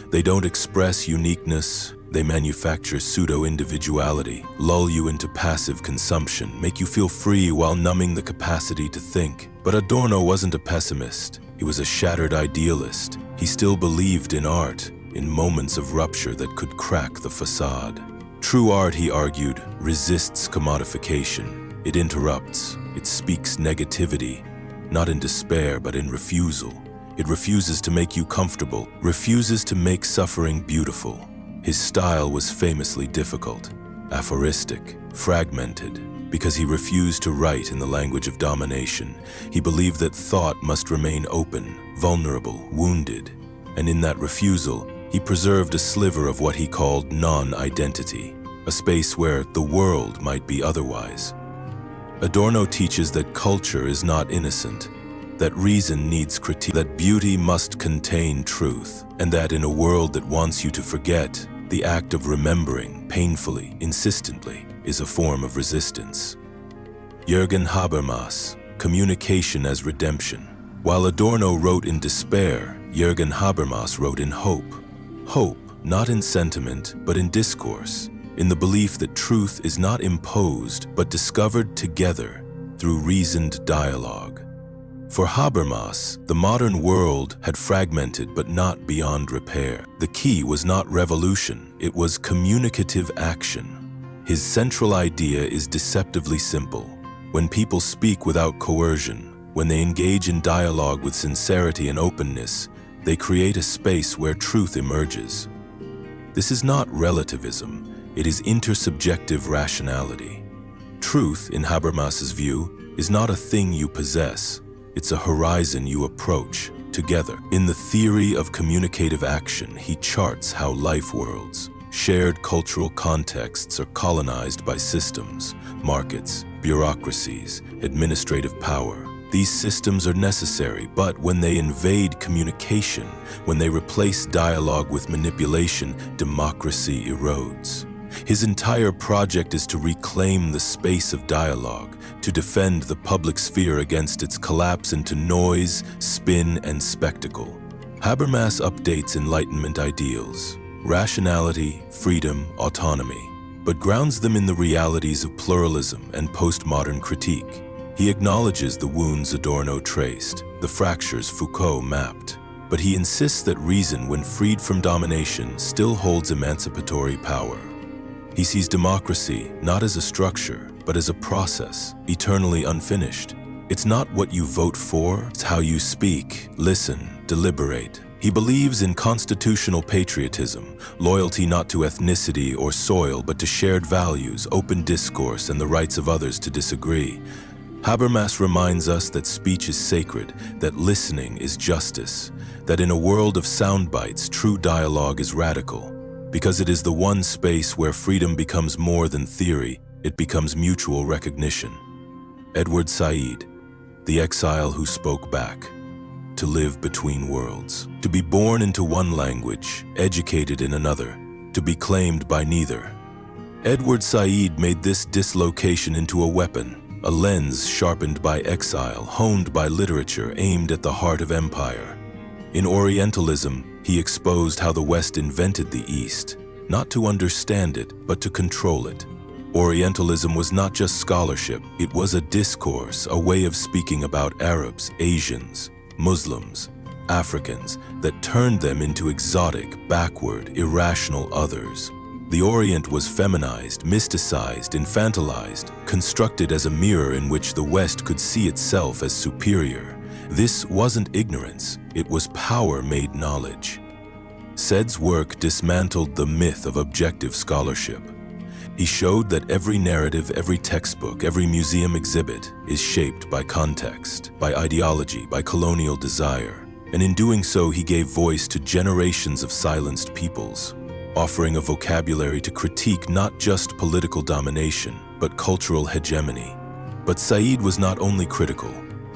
[SPEAKER 1] they don't express uniqueness, they manufacture pseudo-individuality, lull you into passive consumption, make you feel free while numbing the capacity to think. But Adorno wasn't a pessimist, he was a shattered idealist. He still believed in art, in moments of rupture that could crack the facade. True art, he argued, resists commodification. It interrupts, it speaks negativity, not in despair but in refusal. It refuses to make you comfortable, refuses to make suffering beautiful. His style was famously difficult, aphoristic, fragmented, because he refused to write in the language of domination. He believed that thought must remain open, vulnerable, wounded, and in that refusal, he preserved a sliver of what he called non-identity, a space where the world might be otherwise. Adorno teaches that culture is not innocent, that reason needs critique, that beauty must contain truth, and that in a world that wants you to forget, the act of remembering, painfully, insistently, is a form of resistance. Jürgen Habermas, Communication as Redemption. While Adorno wrote in despair, Jürgen Habermas wrote in hope. Hope, not in sentiment, but in discourse, in the belief that truth is not imposed, but discovered together through reasoned dialogue. For Habermas, the modern world had fragmented but not beyond repair. The key was not revolution, it was communicative action. His central idea is deceptively simple. When people speak without coercion, when they engage in dialogue with sincerity and openness, they create a space where truth emerges. This is not relativism, it is intersubjective rationality. Truth, in Habermas's view, is not a thing you possess. It's a horizon you approach together. In the theory of communicative action, he charts how life worlds, shared cultural contexts are colonized by systems, markets, bureaucracies, administrative power. These systems are necessary, but when they invade communication, when they replace dialogue with manipulation, democracy erodes. His entire project is to reclaim the space of dialogue, to defend the public sphere against its collapse into noise, spin, and spectacle. Habermas updates Enlightenment ideals, rationality, freedom, autonomy, but grounds them in the realities of pluralism and postmodern critique. He acknowledges the wounds Adorno traced, the fractures Foucault mapped, but he insists that reason, when freed from domination, still holds emancipatory power. He sees democracy not as a structure, but as a process, eternally unfinished. It's not what you vote for, it's how you speak, listen, deliberate. He believes in constitutional patriotism, loyalty not to ethnicity or soil, but to shared values, open discourse, and the rights of others to disagree. Habermas reminds us that speech is sacred, that listening is justice, that in a world of sound bites, true dialogue is radical. Because it is the one space where freedom becomes more than theory, it becomes mutual recognition. Edward Said, the exile who spoke back. To live between worlds. To be born into one language, educated in another. To be claimed by neither. Edward Said made this dislocation into a weapon, a lens sharpened by exile, honed by literature, aimed at the heart of empire. In Orientalism, he exposed how the West invented the East, not to understand it, but to control it. Orientalism was not just scholarship, it was a discourse, a way of speaking about Arabs, Asians, Muslims, Africans, that turned them into exotic, backward, irrational others. The Orient was feminized, mysticized, infantilized, constructed as a mirror in which the West could see itself as superior. This wasn't ignorance, it was power made knowledge. Said's work dismantled the myth of objective scholarship. He showed that every narrative, every textbook, every museum exhibit is shaped by context, by ideology, by colonial desire. And in doing so, he gave voice to generations of silenced peoples, offering a vocabulary to critique not just political domination, but cultural hegemony. But Said was not only critical,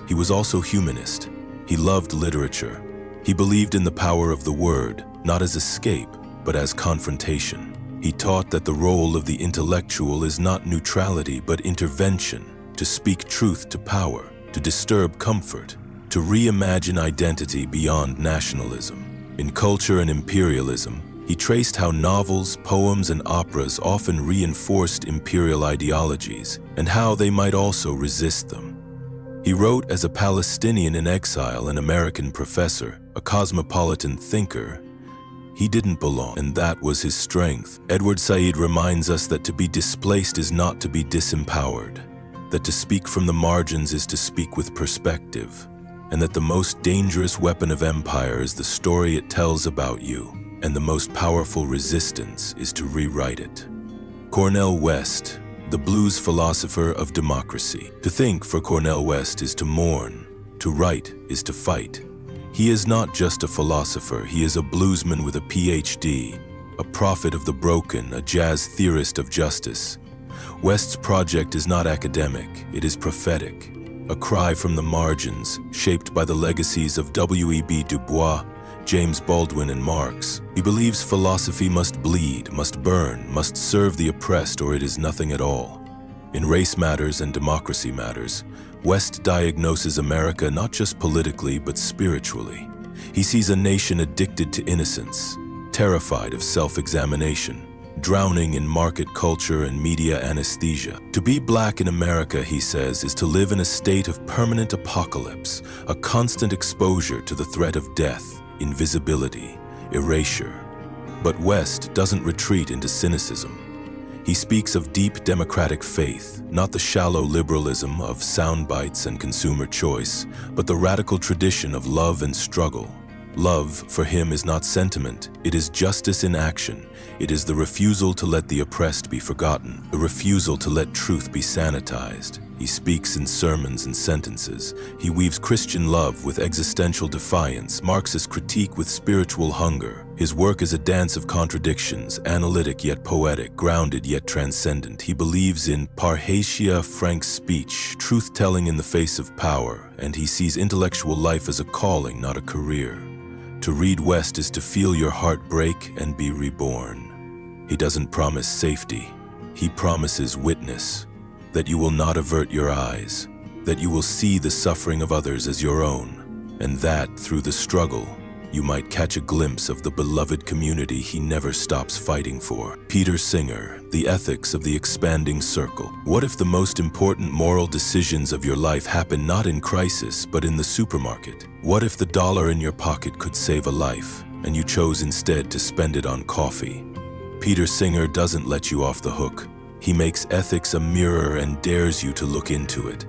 [SPEAKER 1] he was also humanist. He loved literature. He believed in the power of the word, not as escape, but as confrontation. He taught that the role of the intellectual is not neutrality, but intervention, to speak truth to power, to disturb comfort, to reimagine identity beyond nationalism. In Culture and Imperialism, he traced how novels, poems, and operas often reinforced imperial ideologies, and how they might also resist them. He wrote as a Palestinian in exile, an American professor, a cosmopolitan thinker. He didn't belong, and that was his strength. Edward Said reminds us that to be displaced is not to be disempowered, that to speak from the margins is to speak with perspective, and that the most dangerous weapon of empire is the story it tells about you, and the most powerful resistance is to rewrite it. Cornel West, the blues philosopher of democracy. To think for Cornel West is to mourn, to write is to fight. He is not just a philosopher, he is a bluesman with a PhD, a prophet of the broken, a jazz theorist of justice. West's project is not academic, it is prophetic, a cry from the margins, shaped by the legacies of W.E.B. Du Bois, James Baldwin, and Marx. He believes philosophy must bleed, must burn, must serve the oppressed, or it is nothing at all. In Race Matters and Democracy Matters, West diagnoses America not just politically, but spiritually. He sees a nation addicted to innocence, terrified of self-examination, drowning in market culture and media anesthesia. To be black in America, he says, is to live in a state of permanent apocalypse, a constant exposure to the threat of death, invisibility, erasure. But West doesn't retreat into cynicism. He speaks of deep democratic faith, not the shallow liberalism of sound bites and consumer choice, but the radical tradition of love and struggle. Love, for him, is not sentiment, it is justice in action. It is the refusal to let the oppressed be forgotten, the refusal to let truth be sanitized. He speaks in sermons and sentences. He weaves Christian love with existential defiance, Marxist critique with spiritual hunger. His work is a dance of contradictions, analytic yet poetic, grounded yet transcendent. He believes in parrhesia, frank speech, truth-telling in the face of power, and he sees intellectual life as a calling, not a career. To read West is to feel your heart break and be reborn. He doesn't promise safety. He promises witness, that you will not avert your eyes, that you will see the suffering of others as your own, and that, through the struggle, you might catch a glimpse of the beloved community he never stops fighting for. Peter Singer, The Ethics of the Expanding Circle. What if the most important moral decisions of your life happen not in crisis, but in the supermarket? What if the dollar in your pocket could save a life, and you chose instead to spend it on coffee? Peter Singer doesn't let you off the hook. He makes ethics a mirror and dares you to look into it.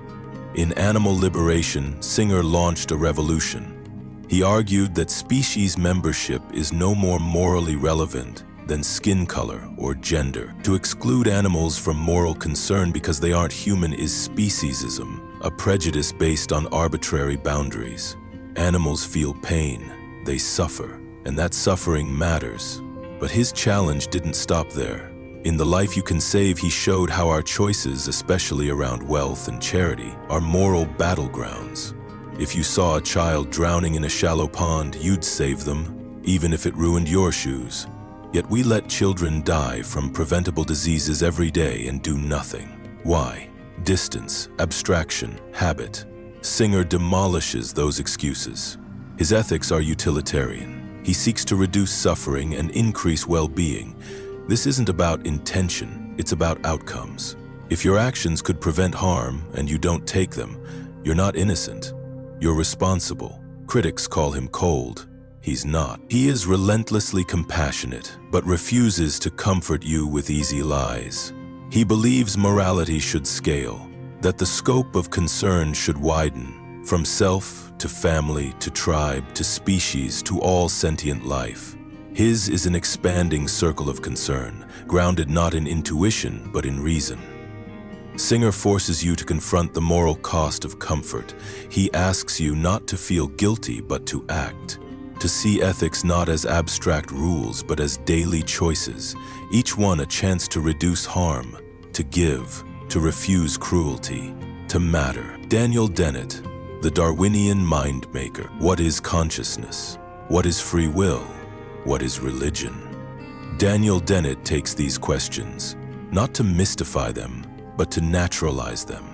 [SPEAKER 1] In Animal Liberation, Singer launched a revolution. He argued that species membership is no more morally relevant than skin color or gender. To exclude animals from moral concern because they aren't human is speciesism, a prejudice based on arbitrary boundaries. Animals feel pain, they suffer, and that suffering matters. But his challenge didn't stop there. In The Life You Can Save, he showed how our choices, especially around wealth and charity, are moral battlegrounds. If you saw a child drowning in a shallow pond, you'd save them, even if it ruined your shoes. Yet we let children die from preventable diseases every day and do nothing. Why? Distance, abstraction, habit. Singer demolishes those excuses. His ethics are utilitarian. He seeks to reduce suffering and increase well-being. This isn't about intention, it's about outcomes. If your actions could prevent harm and you don't take them, you're not innocent. You're responsible. Critics call him cold. He's not. He is relentlessly compassionate, but refuses to comfort you with easy lies. He believes morality should scale, that the scope of concern should widen, from self to family to tribe to species to all sentient life. His is an expanding circle of concern, grounded not in intuition but in reason. Singer forces you to confront the moral cost of comfort. He asks you not to feel guilty but to act, to see ethics not as abstract rules but as daily choices, each one a chance to reduce harm, to give, to refuse cruelty, to matter. Daniel Dennett, The Darwinian Mind Maker. What is consciousness? What is free will? What is religion? Daniel Dennett takes these questions, not to mystify them, but to naturalize them.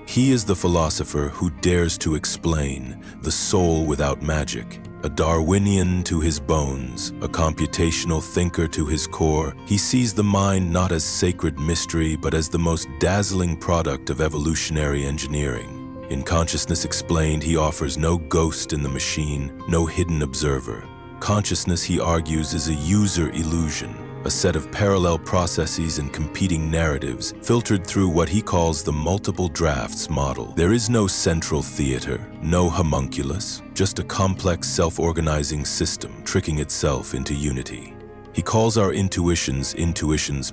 [SPEAKER 1] He is the philosopher who dares to explain the soul without magic, a Darwinian to his bones, a computational thinker to his core. He sees the mind not as sacred mystery, but as the most dazzling product of evolutionary engineering. In Consciousness Explained, he offers no ghost in the machine, no hidden observer. Consciousness, he argues, is a user illusion, a set of parallel processes and competing narratives filtered through what he calls the multiple drafts model. There is no central theater, no homunculus, just a complex self-organizing system tricking itself into unity. He calls our intuitions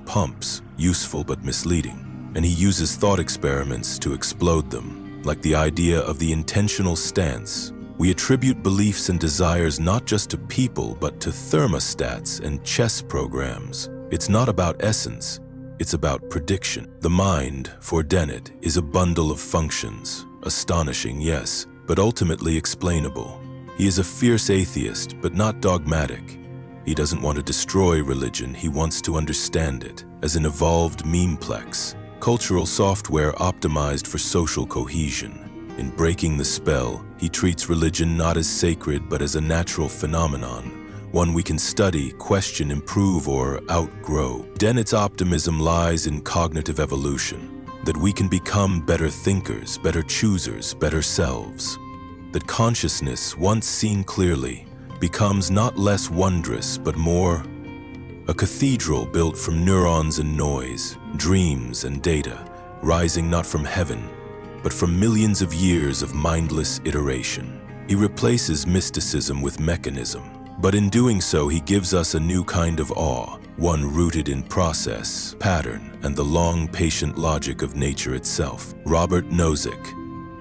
[SPEAKER 1] pumps, useful but misleading, and he uses thought experiments to explode them, like the idea of the intentional stance. We attribute beliefs and desires not just to people, but to thermostats and chess programs. It's not about essence, it's about prediction. The mind, for Dennett, is a bundle of functions. Astonishing, yes, but ultimately explainable. He is a fierce atheist, but not dogmatic. He doesn't want to destroy religion, he wants to understand it as an evolved memeplex, cultural software optimized for social cohesion. In Breaking the Spell, he treats religion not as sacred but as a natural phenomenon, one we can study, question, improve, or outgrow. Dennett's optimism lies in cognitive evolution, that we can become better thinkers, better choosers, better selves. That consciousness, once seen clearly, becomes not less wondrous but more a cathedral built from neurons and noise, dreams and data, rising not from heaven, but from millions of years of mindless iteration. He replaces mysticism with mechanism, But in doing so, he gives us a new kind of awe, one rooted in process, pattern, and the long, patient logic of nature itself. Robert Nozick,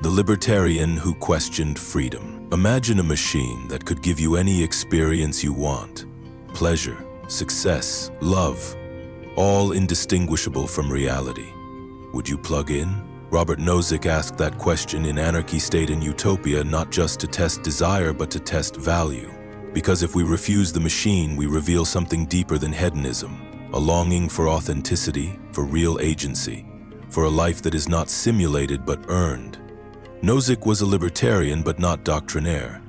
[SPEAKER 1] the libertarian who questioned freedom. Imagine a machine that could give you any experience you want. Pleasure, success, love, all indistinguishable from reality. Would you plug in? Robert Nozick asked that question in Anarchy, State, and Utopia, not just to test desire, but to test value. Because if we refuse the machine, we reveal something deeper than hedonism, a longing for authenticity, for real agency, for a life that is not simulated but earned. Nozick was a libertarian but not doctrinaire.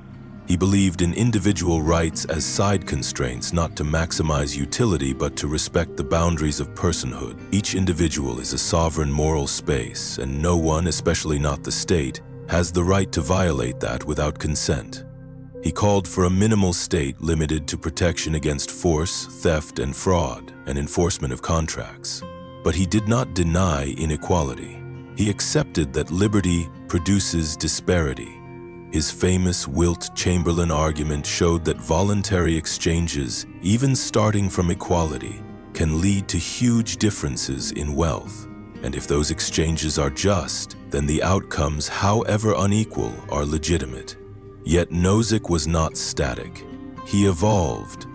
[SPEAKER 1] He believed in individual rights as side constraints, not to maximize utility but to respect the boundaries of personhood. Each individual is a sovereign moral space, and no one, especially not the state, has the right to violate that without consent. He called for a minimal state limited to protection against force, theft, and fraud, and enforcement of contracts. But he did not deny inequality. He accepted that liberty produces disparity. His famous Wilt-Chamberlain argument showed that voluntary exchanges, even starting from equality, can lead to huge differences in wealth. And if those exchanges are just, then the outcomes, however unequal, are legitimate. Yet Nozick was not static. He evolved.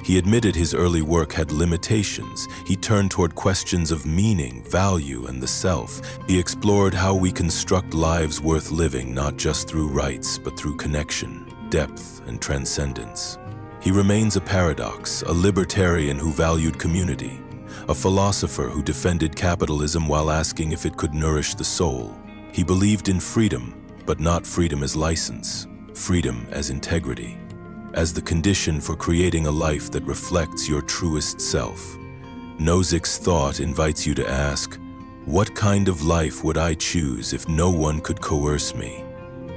[SPEAKER 1] He admitted his early work had limitations. He turned toward questions of meaning, value, and the self. He explored how we construct lives worth living, not just through rights, but through connection, depth, and transcendence. He remains a paradox, a libertarian who valued community, a philosopher who defended capitalism while asking if it could nourish the soul. He believed in freedom, but not freedom as license. Freedom as integrity, as the condition for creating a life that reflects your truest self. Nozick's thought invites you to ask, what kind of life would I choose if no one could coerce me?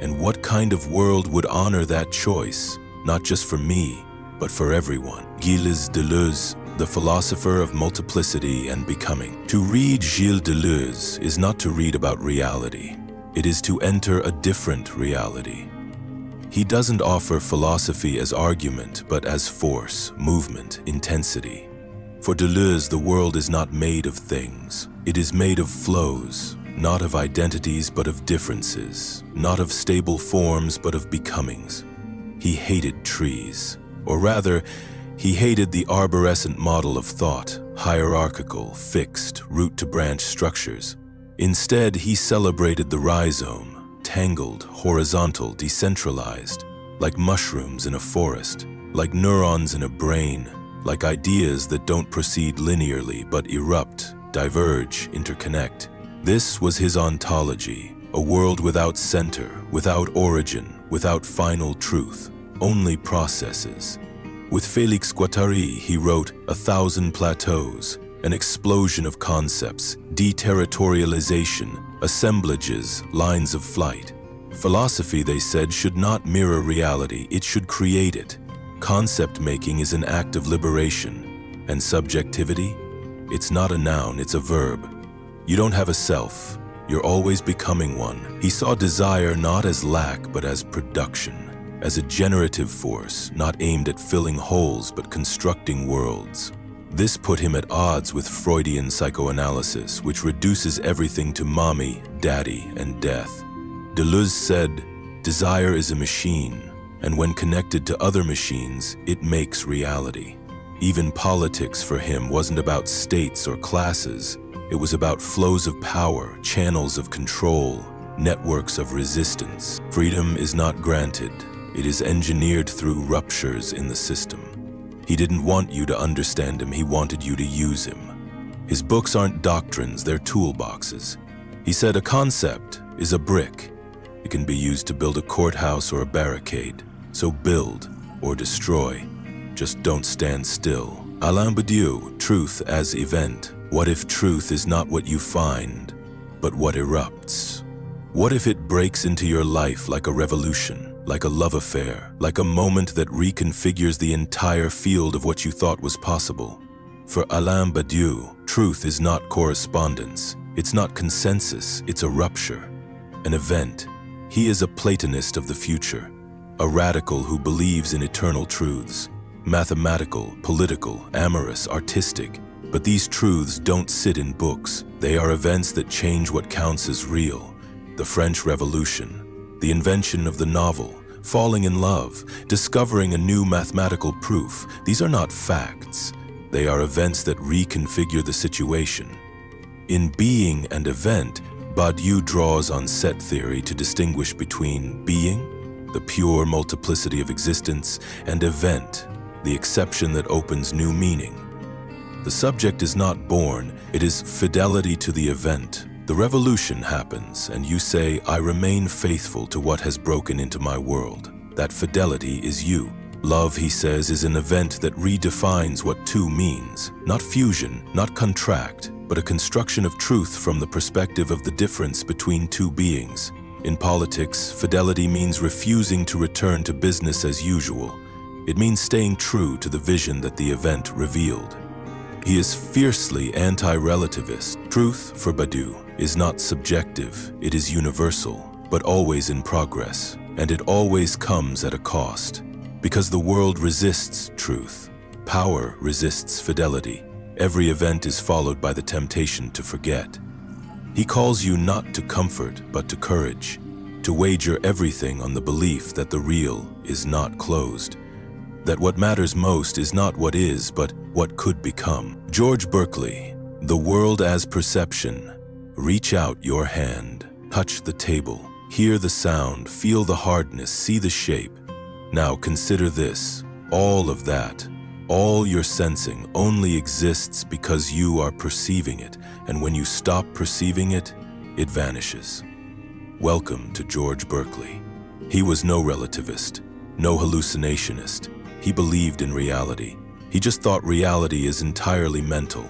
[SPEAKER 1] And what kind of world would honor that choice, not just for me, but for everyone? Gilles Deleuze, the philosopher of multiplicity and becoming. To read Gilles Deleuze is not to read about reality. It is to enter a different reality. He doesn't offer philosophy as argument, but as force, movement, intensity. For Deleuze, the world is not made of things. It is made of flows, not of identities, but of differences, not of stable forms, but of becomings. He hated trees, or rather, he hated the arborescent model of thought, hierarchical, fixed, root-to-branch structures. Instead, he celebrated the rhizome, tangled, horizontal, decentralized, like mushrooms in a forest, like neurons in a brain, like ideas that don't proceed linearly but erupt, diverge, interconnect. This was his ontology, a world without center, without origin, without final truth, only processes. With Félix Guattari, he wrote 1,000 Plateaus, an explosion of concepts, deterritorialization, assemblages, lines of flight. Philosophy, they said, should not mirror reality, it should create it. Concept making is an act of liberation. And subjectivity? It's not a noun, it's a verb. You don't have a self, you're always becoming one. He saw desire not as lack, but as production, as a generative force, not aimed at filling holes, but constructing worlds. This put him at odds with Freudian psychoanalysis, which reduces everything to mommy, daddy, and death. Deleuze said, desire is a machine, and when connected to other machines, it makes reality. Even politics for him wasn't about states or classes. It was about flows of power, channels of control, networks of resistance. Freedom is not granted. It is engineered through ruptures in the system. He didn't want you to understand him, he wanted you to use him. His books aren't doctrines, they're toolboxes. He said a concept is a brick. It can be used to build a courthouse or a barricade. So build or destroy. Just don't stand still. Alain Badiou, Truth as Event. What if truth is not what you find, but what erupts? What if it breaks into your life like a revolution? Like a love affair, like a moment that reconfigures the entire field of what you thought was possible. For Alain Badiou, truth is not correspondence, it's not consensus, it's a rupture, an event. He is a Platonist of the future, a radical who believes in eternal truths. Mathematical, political, amorous, artistic. But these truths don't sit in books. They are events that change what counts as real. The French Revolution, the invention of the novel, falling in love, discovering a new mathematical proof. These are not facts. They are events that reconfigure the situation. In Being and Event, Badiou draws on set theory to distinguish between being, the pure multiplicity of existence, and event, the exception that opens new meaning. The subject is not born, it is fidelity to the event. The revolution happens, and you say, I remain faithful to what has broken into my world. That fidelity is you. Love, he says, is an event that redefines what two means. Not fusion, not contract, but a construction of truth from the perspective of the difference between two beings. In politics, fidelity means refusing to return to business as usual. It means staying true to the vision that the event revealed. He is fiercely anti-relativist. Truth, for Badiou, is not subjective, it is universal, but always in progress, and it always comes at a cost. Because the world resists truth. Power resists fidelity. Every event is followed by the temptation to forget. He calls you not to comfort, but to courage, to wager everything on the belief that the real is not closed, that what matters most is not what is, but what could become. George Berkeley, The World as Perception. Reach out your hand, touch the table, hear the sound, feel the hardness, see the shape. Now consider this, all of that, all your sensing only exists because you are perceiving it, and when you stop perceiving it, it vanishes. Welcome to George Berkeley. He was no relativist, no hallucinationist. He believed in reality. He just thought reality is entirely mental.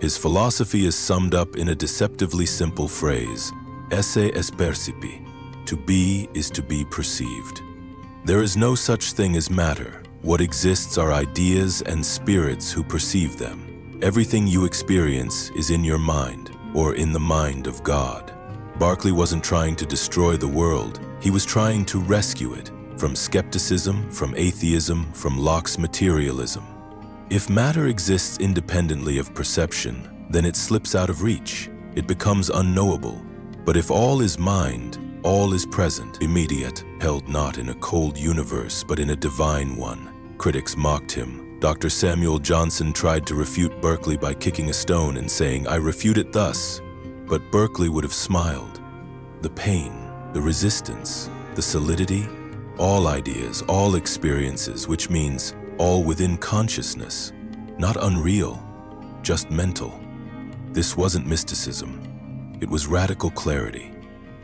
[SPEAKER 1] His philosophy is summed up in a deceptively simple phrase, esse est percipi. To be is to be perceived. There is no such thing as matter. What exists are ideas and spirits who perceive them. Everything you experience is in your mind, or in the mind of God. Berkeley wasn't trying to destroy the world. He was trying to rescue it from skepticism, from atheism, from Locke's materialism. If matter exists independently of perception, then it slips out of reach. It becomes unknowable. But if all is mind, all is present, immediate, held not in a cold universe, but in a divine one. Critics mocked him. Dr. Samuel Johnson tried to refute Berkeley by kicking a stone and saying, I refute it thus. But Berkeley would have smiled. The pain, the resistance, the solidity, all ideas, all experiences, which means all within consciousness, not unreal, just mental. This wasn't mysticism. It was radical clarity.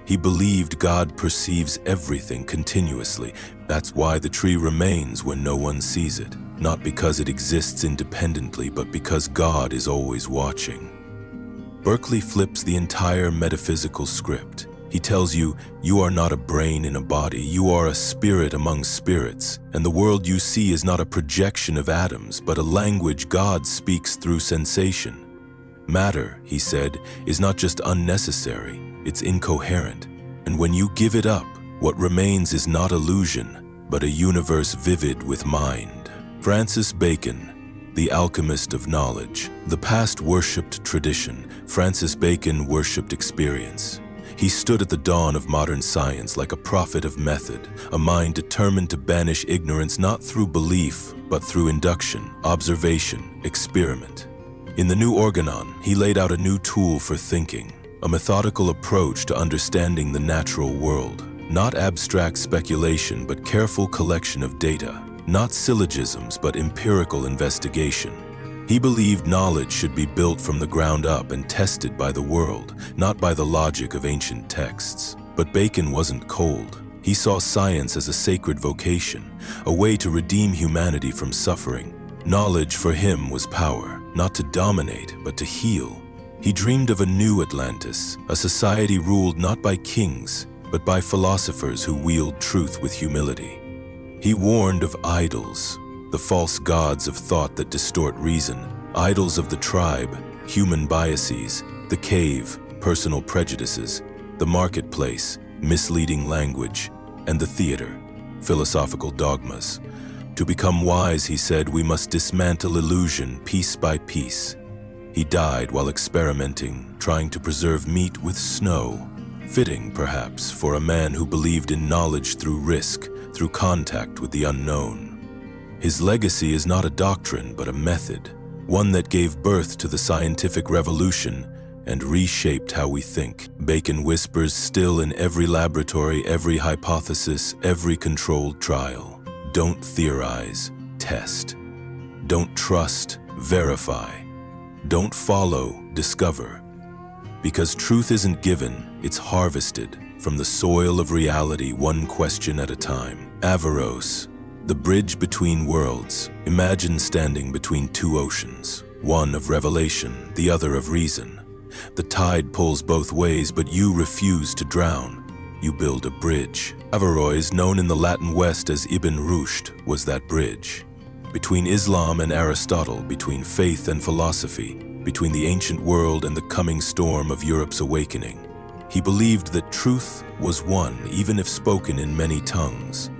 [SPEAKER 1] He believed God perceives everything continuously. That's why the tree remains when no one sees it, not because it exists independently, but because God is always watching. Berkeley flips the entire metaphysical script. He tells you, you are not a brain in a body, you are a spirit among spirits, and the world you see is not a projection of atoms, but a language God speaks through sensation. Matter, he said, is not just unnecessary, it's incoherent. And when you give it up, what remains is not illusion, but a universe vivid with mind. Francis Bacon, the alchemist of knowledge. The past worshipped tradition. Francis Bacon worshipped experience. He stood at the dawn of modern science like a prophet of method, a mind determined to banish ignorance not through belief, but through induction, observation, experiment. In the New Organon, he laid out a new tool for thinking, a methodical approach to understanding the natural world. Not abstract speculation, but careful collection of data. Not syllogisms, but empirical investigation. He believed knowledge should be built from the ground up and tested by the world, not by the logic of ancient texts. But Bacon wasn't cold. He saw science as a sacred vocation, a way to redeem humanity from suffering. Knowledge for him was power, not to dominate, but to heal. He dreamed of a new Atlantis, a society ruled not by kings, but by philosophers who wield truth with humility. He warned of idols, the false gods of thought that distort reason, idols of the tribe, human biases, the cave, personal prejudices, the marketplace, misleading language, and the theater, philosophical dogmas. To become wise, he said, we must dismantle illusion piece by piece. He died while experimenting, trying to preserve meat with snow. Fitting, perhaps, for a man who believed in knowledge through risk, through contact with the unknown. His legacy is not a doctrine, but a method, one that gave birth to the scientific revolution and reshaped how we think. Bacon whispers still in every laboratory, every hypothesis, every controlled trial. Don't theorize, test. Don't trust, verify. Don't follow, discover. Because truth isn't given, it's harvested from the soil of reality, one question at a time. Averroes, the bridge between worlds. Imagine standing between two oceans, one of revelation, the other of reason. The tide pulls both ways, but you refuse to drown. You build a bridge. Averroes, known in the Latin West as Ibn Rushd, was that bridge. Between Islam and Aristotle, between faith and philosophy, between the ancient world and the coming storm of Europe's awakening. He believed that truth was one, even if spoken in many tongues.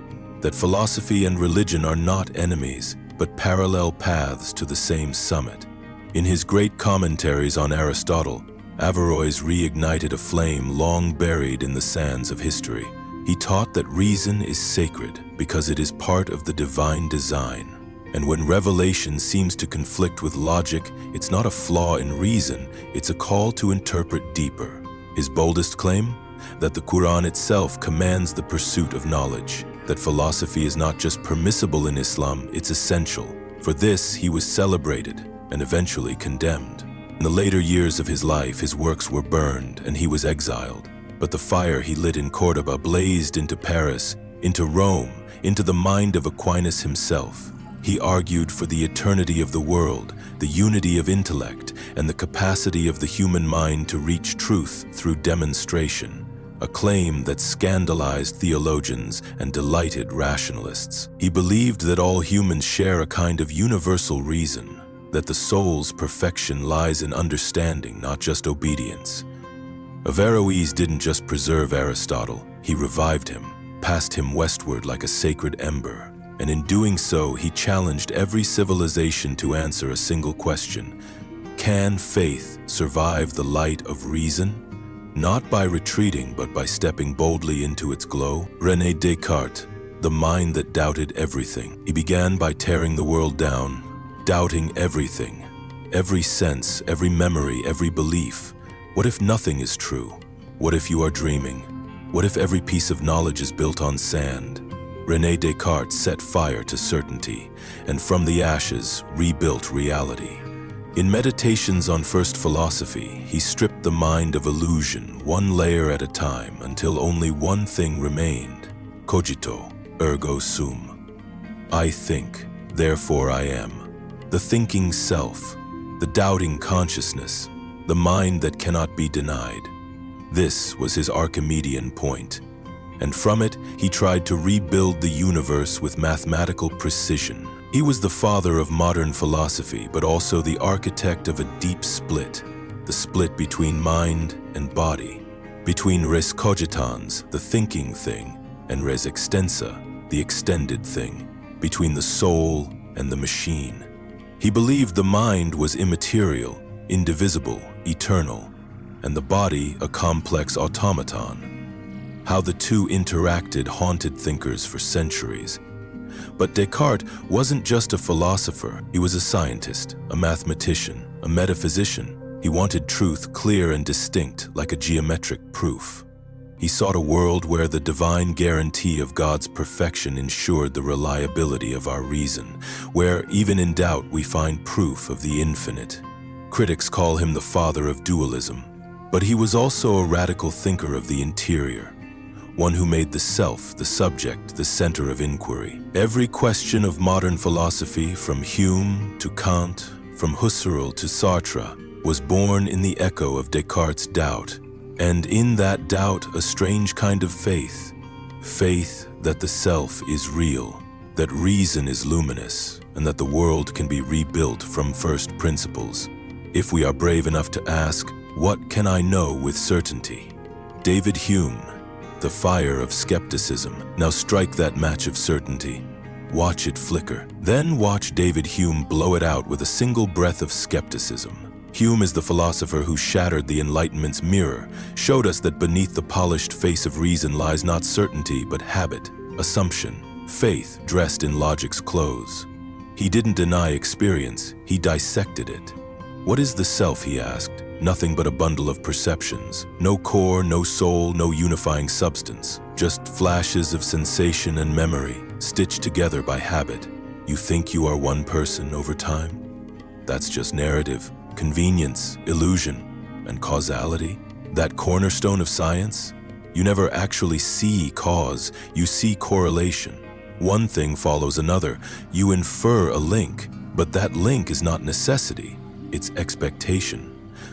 [SPEAKER 1] That philosophy and religion are not enemies, but parallel paths to the same summit. In his great commentaries on Aristotle, Averroes reignited a flame long buried in the sands of history. He taught that reason is sacred because it is part of the divine design. And when revelation seems to conflict with logic, it's not a flaw in reason, it's a call to interpret deeper. His boldest claim? That the Quran itself commands the pursuit of knowledge. That philosophy is not just permissible in Islam, it's essential. For this, he was celebrated and eventually condemned. In the later years of his life, his works were burned and he was exiled. But the fire he lit in Cordoba blazed into Paris, into Rome, into the mind of Aquinas himself. He argued for the eternity of the world, the unity of intellect, and the capacity of the human mind to reach truth through demonstration, a claim that scandalized theologians and delighted rationalists. He believed that all humans share a kind of universal reason, that the soul's perfection lies in understanding, not just obedience. Averroes didn't just preserve Aristotle, he revived him, passed him westward like a sacred ember. And in doing so, he challenged every civilization to answer a single question. Can faith survive the light of reason? Not by retreating, but by stepping boldly into its glow. René Descartes, the mind that doubted everything. He began by tearing the world down, doubting everything. Every sense, every memory, every belief. What if nothing is true? What if you are dreaming? What if every piece of knowledge is built on sand? René Descartes set fire to certainty, and from the ashes rebuilt reality. In Meditations on First Philosophy, he stripped the mind of illusion, one layer at a time, until only one thing remained. Cogito, ergo sum. I think, therefore I am. The thinking self, the doubting consciousness, the mind that cannot be denied. This was his Archimedean point. And from it, he tried to rebuild the universe with mathematical precision. He was the father of modern philosophy, but also the architect of a deep split, the split between mind and body, between res cogitans, the thinking thing, and res extensa, the extended thing, between the soul and the machine. He believed the mind was immaterial, indivisible, eternal, and the body a complex automaton. How the two interacted haunted thinkers for centuries. But Descartes wasn't just a philosopher, he was a scientist, a mathematician, a metaphysician. He wanted truth clear and distinct, like a geometric proof. He sought a world where the divine guarantee of God's perfection ensured the reliability of our reason, where, even in doubt, we find proof of the infinite. Critics call him the father of dualism, but he was also a radical thinker of the interior. One who made the self, the subject, the center of inquiry. Every question of modern philosophy, from Hume to Kant, from Husserl to Sartre, was born in the echo of Descartes' doubt. And in that doubt, a strange kind of faith. Faith that the self is real, that reason is luminous, and that the world can be rebuilt from first principles. If we are brave enough to ask, what can I know with certainty? David Hume, the fire of skepticism. Now strike that match of certainty. Watch it flicker. Then watch David Hume blow it out with a single breath of skepticism. Hume is the philosopher who shattered the Enlightenment's mirror, showed us that beneath the polished face of reason lies not certainty but habit, assumption, faith dressed in logic's clothes. He didn't deny experience, he dissected it. What is the self, he asked? Nothing but a bundle of perceptions. No core, no soul, no unifying substance. Just flashes of sensation and memory, stitched together by habit. You think you are one person over time? That's just narrative, convenience, illusion, and causality. That cornerstone of science? You never actually see cause, you see correlation. One thing follows another. You infer a link, but that link is not necessity, it's expectation.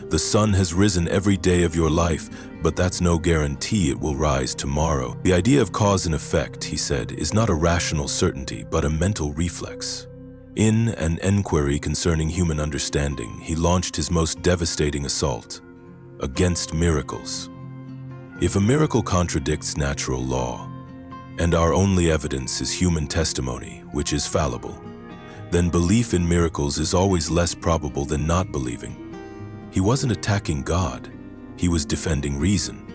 [SPEAKER 1] The sun has risen every day of your life, but that's no guarantee it will rise tomorrow. The idea of cause and effect, he said, is not a rational certainty, but a mental reflex. In an enquiry concerning human understanding, he launched his most devastating assault against miracles. If a miracle contradicts natural law, and our only evidence is human testimony, which is fallible, then belief in miracles is always less probable than not believing. He wasn't attacking God, he was defending reason.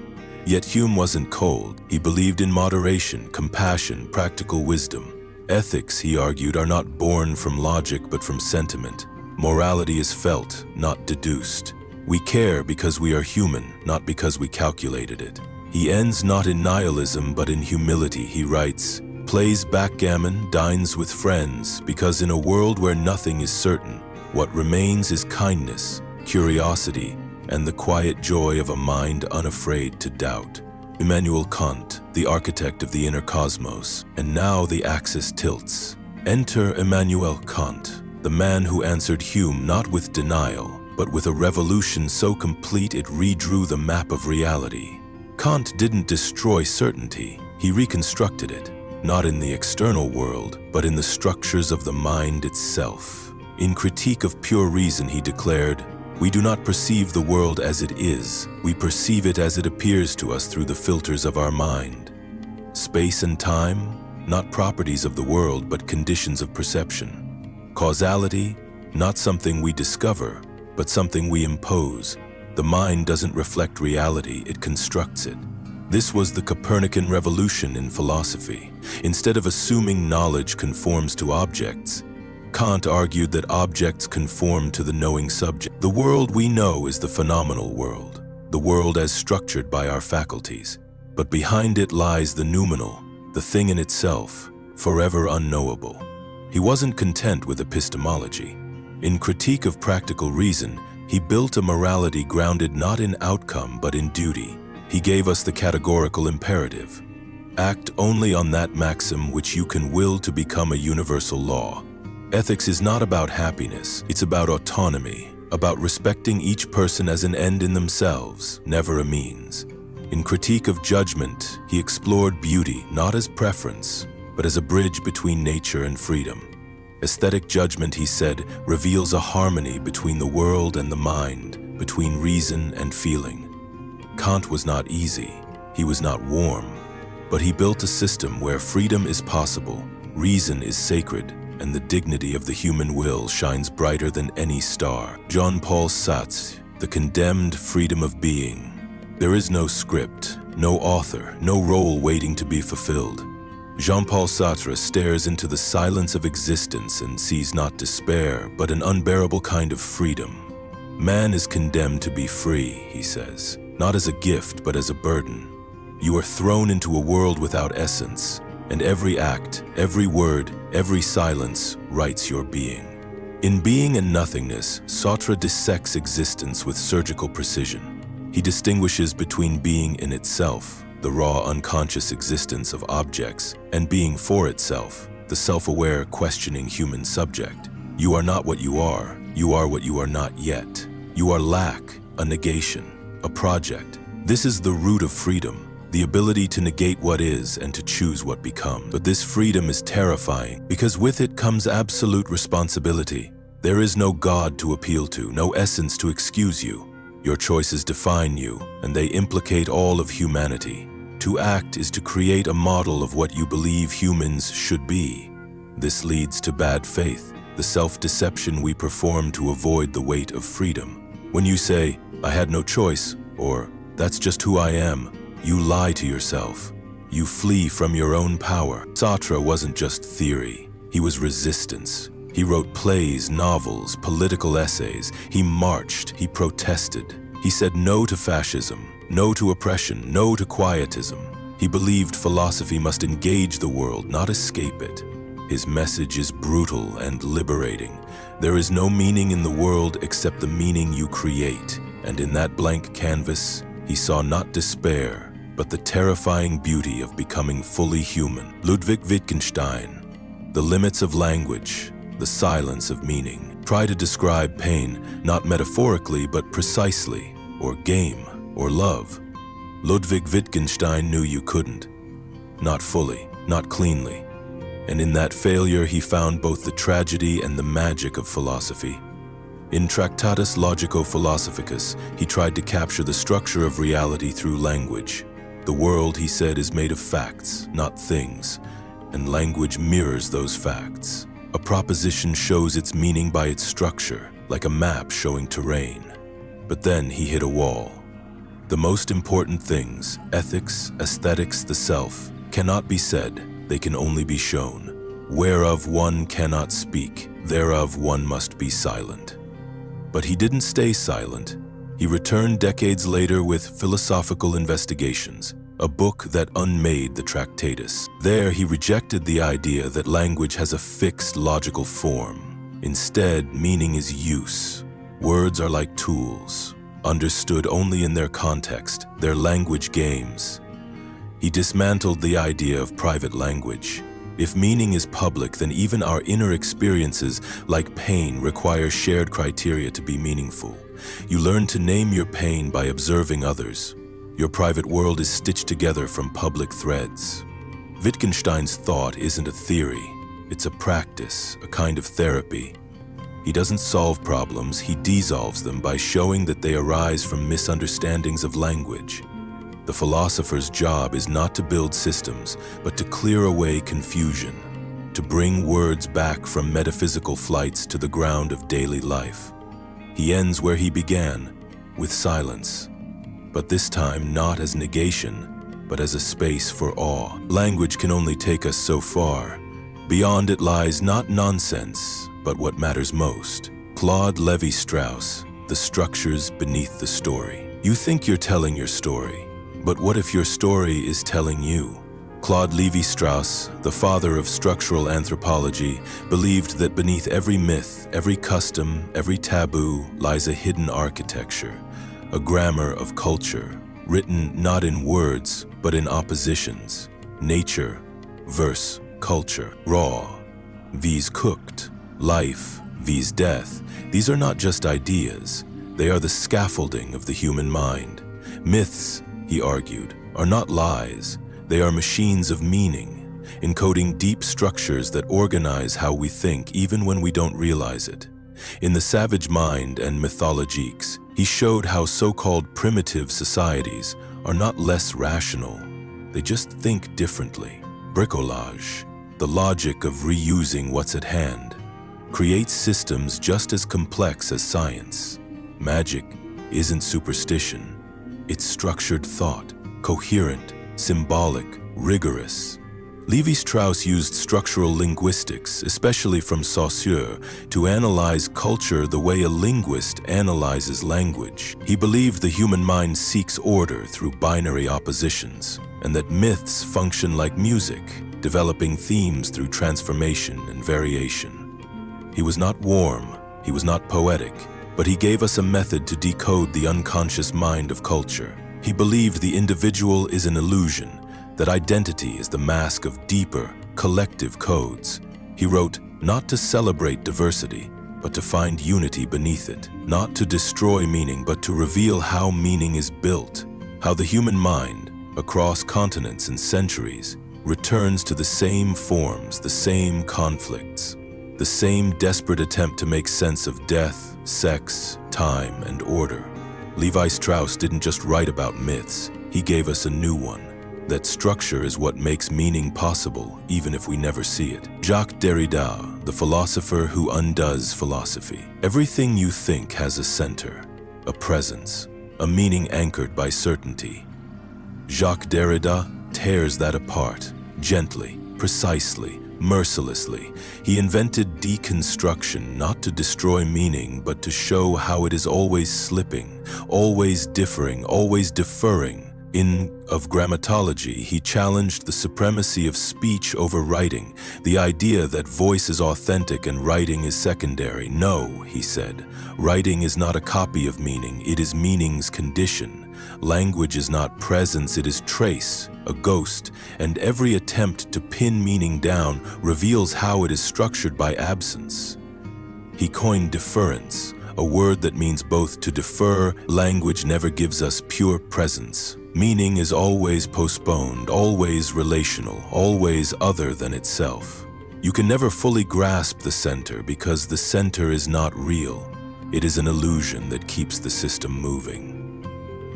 [SPEAKER 1] Yet Hume wasn't cold. He believed in moderation, compassion, practical wisdom. Ethics, he argued, are not born from logic but from sentiment. Morality is felt, not deduced. We care because we are human, not because we calculated it. He ends not in nihilism but in humility. He writes, plays backgammon, dines with friends, because in a world where nothing is certain, what remains is kindness, curiosity, and the quiet joy of a mind unafraid to doubt. Immanuel Kant, the architect of the inner cosmos, and now the axis tilts. Enter Immanuel Kant, the man who answered Hume not with denial, but with a revolution so complete it redrew the map of reality. Kant didn't destroy certainty, he reconstructed it, not in the external world, but in the structures of the mind itself. In Critique of Pure Reason, he declared, we do not perceive the world as it is, we perceive it as it appears to us through the filters of our mind. Space and time, not properties of the world, but conditions of perception. Causality, not something we discover, but something we impose. The mind doesn't reflect reality, it constructs it. This was the Copernican revolution in philosophy. Instead of assuming knowledge conforms to objects, Kant argued that objects conform to the knowing subject. The world we know is the phenomenal world, the world as structured by our faculties. But behind it lies the noumenal, the thing in itself, forever unknowable. He wasn't content with epistemology. In Critique of Practical Reason, he built a morality grounded not in outcome but in duty. He gave us the categorical imperative. Act only on that maxim which you can will to become a universal law. Ethics is not about happiness, it's about autonomy, about respecting each person as an end in themselves, never a means. In Critique of Judgment, he explored beauty not as preference, but as a bridge between nature and freedom. Aesthetic judgment, he said, reveals a harmony between the world and the mind, between reason and feeling. Kant was not easy, he was not warm, but he built a system where freedom is possible, reason is sacred, and the dignity of the human will shines brighter than any star. Jean-Paul Sartre, The Condemned Freedom of Being. There is no script, no author, no role waiting to be fulfilled. Jean-Paul Sartre stares into the silence of existence and sees not despair, but an unbearable kind of freedom. Man is condemned to be free, he says, not as a gift, but as a burden. You are thrown into a world without essence, and every act, every word, every silence writes your being. In Being and Nothingness, Sartre dissects existence with surgical precision. He distinguishes between being in itself, the raw unconscious existence of objects, and being for itself, the self-aware questioning human subject. You are not what you are what you are not yet. You are lack, a negation, a project. This is the root of freedom. The ability to negate what is and to choose what becomes. But this freedom is terrifying because with it comes absolute responsibility. There is no God to appeal to, no essence to excuse you. Your choices define you, and they implicate all of humanity. To act is to create a model of what you believe humans should be. This leads to bad faith, the self-deception we perform to avoid the weight of freedom. When you say, "I had no choice," or "That's just who I am," you lie to yourself. You flee from your own power. Sartre wasn't just theory. He was resistance. He wrote plays, novels, political essays. He marched, he protested. He said no to fascism, no to oppression, no to quietism. He believed philosophy must engage the world, not escape it. His message is brutal and liberating. There is no meaning in the world except the meaning you create. And in that blank canvas, he saw not despair, but the terrifying beauty of becoming fully human. Ludwig Wittgenstein, The Limits of Language, the Silence of Meaning. Try to describe pain, not metaphorically, but precisely, or game, or love. Ludwig Wittgenstein knew you couldn't. Not fully, not cleanly. And in that failure, he found both the tragedy and the magic of philosophy. In Tractatus Logico-Philosophicus, he tried to capture the structure of reality through language. The world, he said, is made of facts, not things, and language mirrors those facts. A proposition shows its meaning by its structure, like a map showing terrain. But then he hit a wall. The most important things, ethics, aesthetics, the self, cannot be said, they can only be shown. Whereof one cannot speak, thereof one must be silent. But he didn't stay silent. He returned decades later with Philosophical Investigations, a book that unmade the Tractatus. There he rejected the idea that language has a fixed logical form. Instead, meaning is use. Words are like tools, understood only in their context, their language games. He dismantled the idea of private language. If meaning is public, then even our inner experiences, like pain, require shared criteria to be meaningful. You learn to name your pain by observing others. Your private world is stitched together from public threads. Wittgenstein's thought isn't a theory. It's a practice, a kind of therapy. He doesn't solve problems, he dissolves them by showing that they arise from misunderstandings of language. The philosopher's job is not to build systems, but to clear away confusion, to bring words back from metaphysical flights to the ground of daily life. He ends where he began, with silence, but this time not as negation, but as a space for awe. Language can only take us so far. Beyond it lies not nonsense, but what matters most. Claude Lévi-Strauss, The Structures Beneath the Story. You think you're telling your story, but what if your story is telling you? Claude Lévi-Strauss, the father of structural anthropology, believed that beneath every myth, every custom, every taboo lies a hidden architecture, a grammar of culture, written not in words, but in oppositions. Nature, verse, culture, raw, vis cooked, life, vis death. These are not just ideas, they are the scaffolding of the human mind. Myths, he argued, are not lies, they are machines of meaning, encoding deep structures that organize how we think even when we don't realize it. In The Savage Mind and Mythologiques, he showed how so-called primitive societies are not less rational, they just think differently. Bricolage, the logic of reusing what's at hand, creates systems just as complex as science. Magic isn't superstition. It's structured thought, coherent, symbolic, rigorous. Lévi-Strauss used structural linguistics, especially from Saussure, to analyze culture the way a linguist analyzes language. He believed the human mind seeks order through binary oppositions, and that myths function like music, developing themes through transformation and variation. He was not warm, he was not poetic, but he gave us a method to decode the unconscious mind of culture. He believed the individual is an illusion, that identity is the mask of deeper, collective codes. He wrote, not to celebrate diversity, but to find unity beneath it, not to destroy meaning, but to reveal how meaning is built, how the human mind, across continents and centuries, returns to the same forms, the same conflicts, the same desperate attempt to make sense of death, sex, time, and order. Lévi-Strauss didn't just write about myths, he gave us a new one. that structure is what makes meaning possible, even if we never see it. Jacques Derrida, the philosopher who undoes philosophy. Everything you think has a center, a presence, a meaning anchored by certainty. Jacques Derrida tears that apart, gently, precisely, mercilessly. He invented deconstruction not to destroy meaning, but to show how it is always slipping, always differing, always deferring. Of Grammatology, he challenged the supremacy of speech over writing, the idea that voice is authentic and writing is secondary. No, he said, writing is not a copy of meaning, it is meaning's condition. Language is not presence, it is trace, a ghost, and every attempt to pin meaning down reveals how it is structured by absence. He coined deference, a word that means both to defer. Language never gives us pure presence. Meaning is always postponed, always relational, always other than itself. You can never fully grasp the center because the center is not real. It is an illusion that keeps the system moving.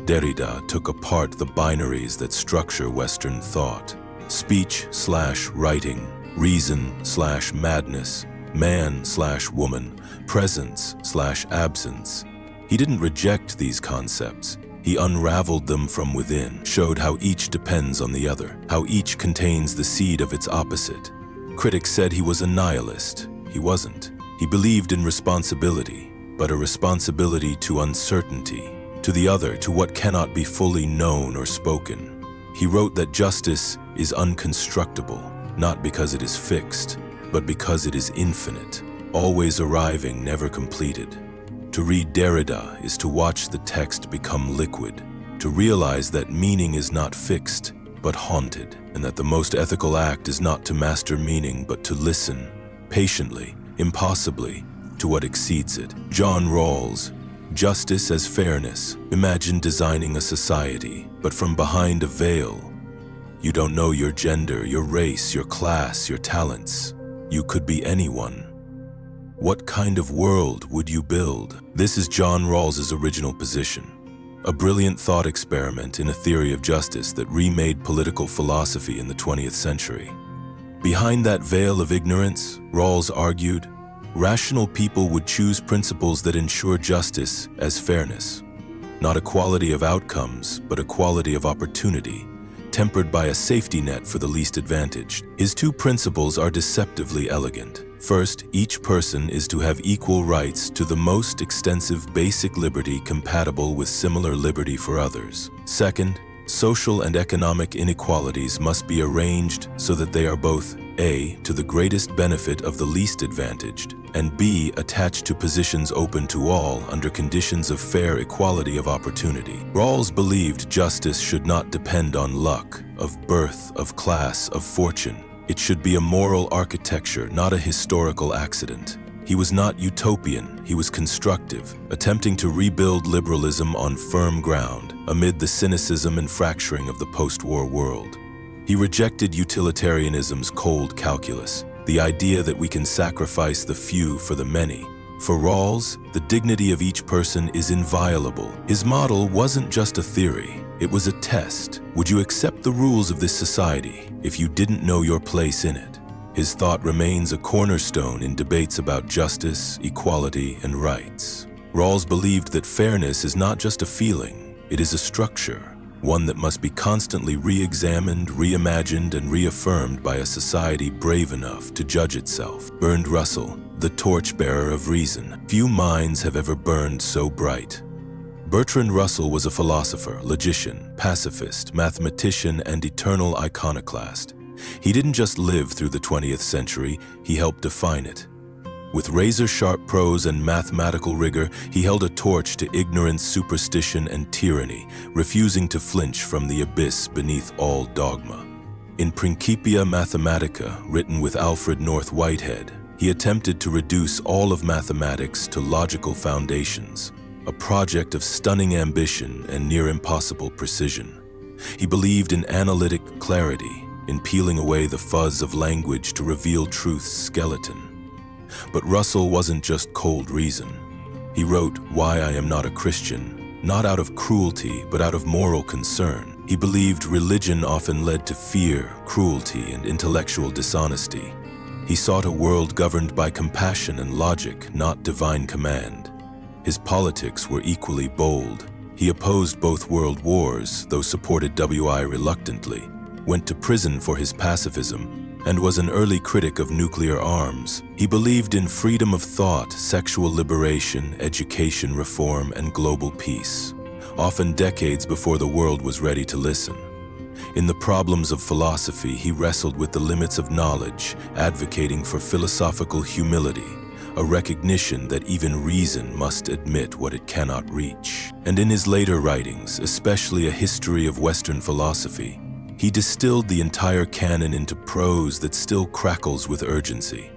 [SPEAKER 1] Derrida took apart the binaries that structure Western thought. Speech/writing, reason/madness, man/woman, presence/absence. He didn't reject these concepts. He unraveled them from within, showed how each depends on the other, how each contains the seed of its opposite. Critics said he was a nihilist. He wasn't. He believed in responsibility, but a responsibility to uncertainty, to the other, to what cannot be fully known or spoken. He wrote that justice is unconstructible, not because it is fixed, but because it is infinite, always arriving, never completed. To read Derrida is to watch the text become liquid, to realize that meaning is not fixed, but haunted, and that the most ethical act is not to master meaning, but to listen, patiently, impossibly, to what exceeds it. John Rawls, justice as fairness. Imagine designing a society, but from behind a veil. You don't know your gender, your race, your class, your talents. You could be anyone. What kind of world would you build? This is John Rawls's original position, a brilliant thought experiment in a theory of justice that remade political philosophy in the 20th century. Behind that veil of ignorance, Rawls argued, rational people would choose principles that ensure justice as fairness, not equality of outcomes, but equality of opportunity, tempered by a safety net for the least advantaged. His two principles are deceptively elegant. First, each person is to have equal rights to the most extensive basic liberty compatible with similar liberty for others. Second, social and economic inequalities must be arranged so that they are both A, to the greatest benefit of the least advantaged, and B, attached to positions open to all under conditions of fair equality of opportunity. Rawls believed justice should not depend on luck, of birth, of class, of fortune. It should be a moral architecture, not a historical accident. He was not utopian, he was constructive, attempting to rebuild liberalism on firm ground amid the cynicism and fracturing of the post-war world. He rejected utilitarianism's cold calculus, the idea that we can sacrifice the few for the many. For Rawls, the dignity of each person is inviolable. His model wasn't just a theory, it was a test. Would you accept the rules of this society if you didn't know your place in it? His thought remains a cornerstone in debates about justice, equality, and rights. Rawls believed that fairness is not just a feeling, it is a structure, one that must be constantly re-examined, reimagined, and reaffirmed by a society brave enough to judge itself. Bertrand Russell, the torchbearer of reason. Few minds have ever burned so bright. Bertrand Russell was a philosopher, logician, pacifist, mathematician, and eternal iconoclast. He didn't just live through the 20th century, he helped define it. With razor-sharp prose and mathematical rigor, he held a torch to ignorance, superstition, and tyranny, refusing to flinch from the abyss beneath all dogma. In Principia Mathematica, written with Alfred North Whitehead, he attempted to reduce all of mathematics to logical foundations, a project of stunning ambition and near-impossible precision. He believed in analytic clarity, in peeling away the fuzz of language to reveal truth's skeleton. But Russell wasn't just cold reason. He wrote Why I Am Not a Christian, not out of cruelty, but out of moral concern. He believed religion often led to fear, cruelty, and intellectual dishonesty. He sought a world governed by compassion and logic, not divine command. His politics were equally bold. He opposed both world wars, though supported WI reluctantly, went to prison for his pacifism, and was an early critic of nuclear arms. He believed in freedom of thought, sexual liberation, education reform, and global peace, often decades before the world was ready to listen. In The Problems of Philosophy, he wrestled with the limits of knowledge, advocating for philosophical humility, a recognition that even reason must admit what it cannot reach. And in his later writings, especially A History of Western Philosophy, he distilled the entire canon into prose that still crackles with urgency.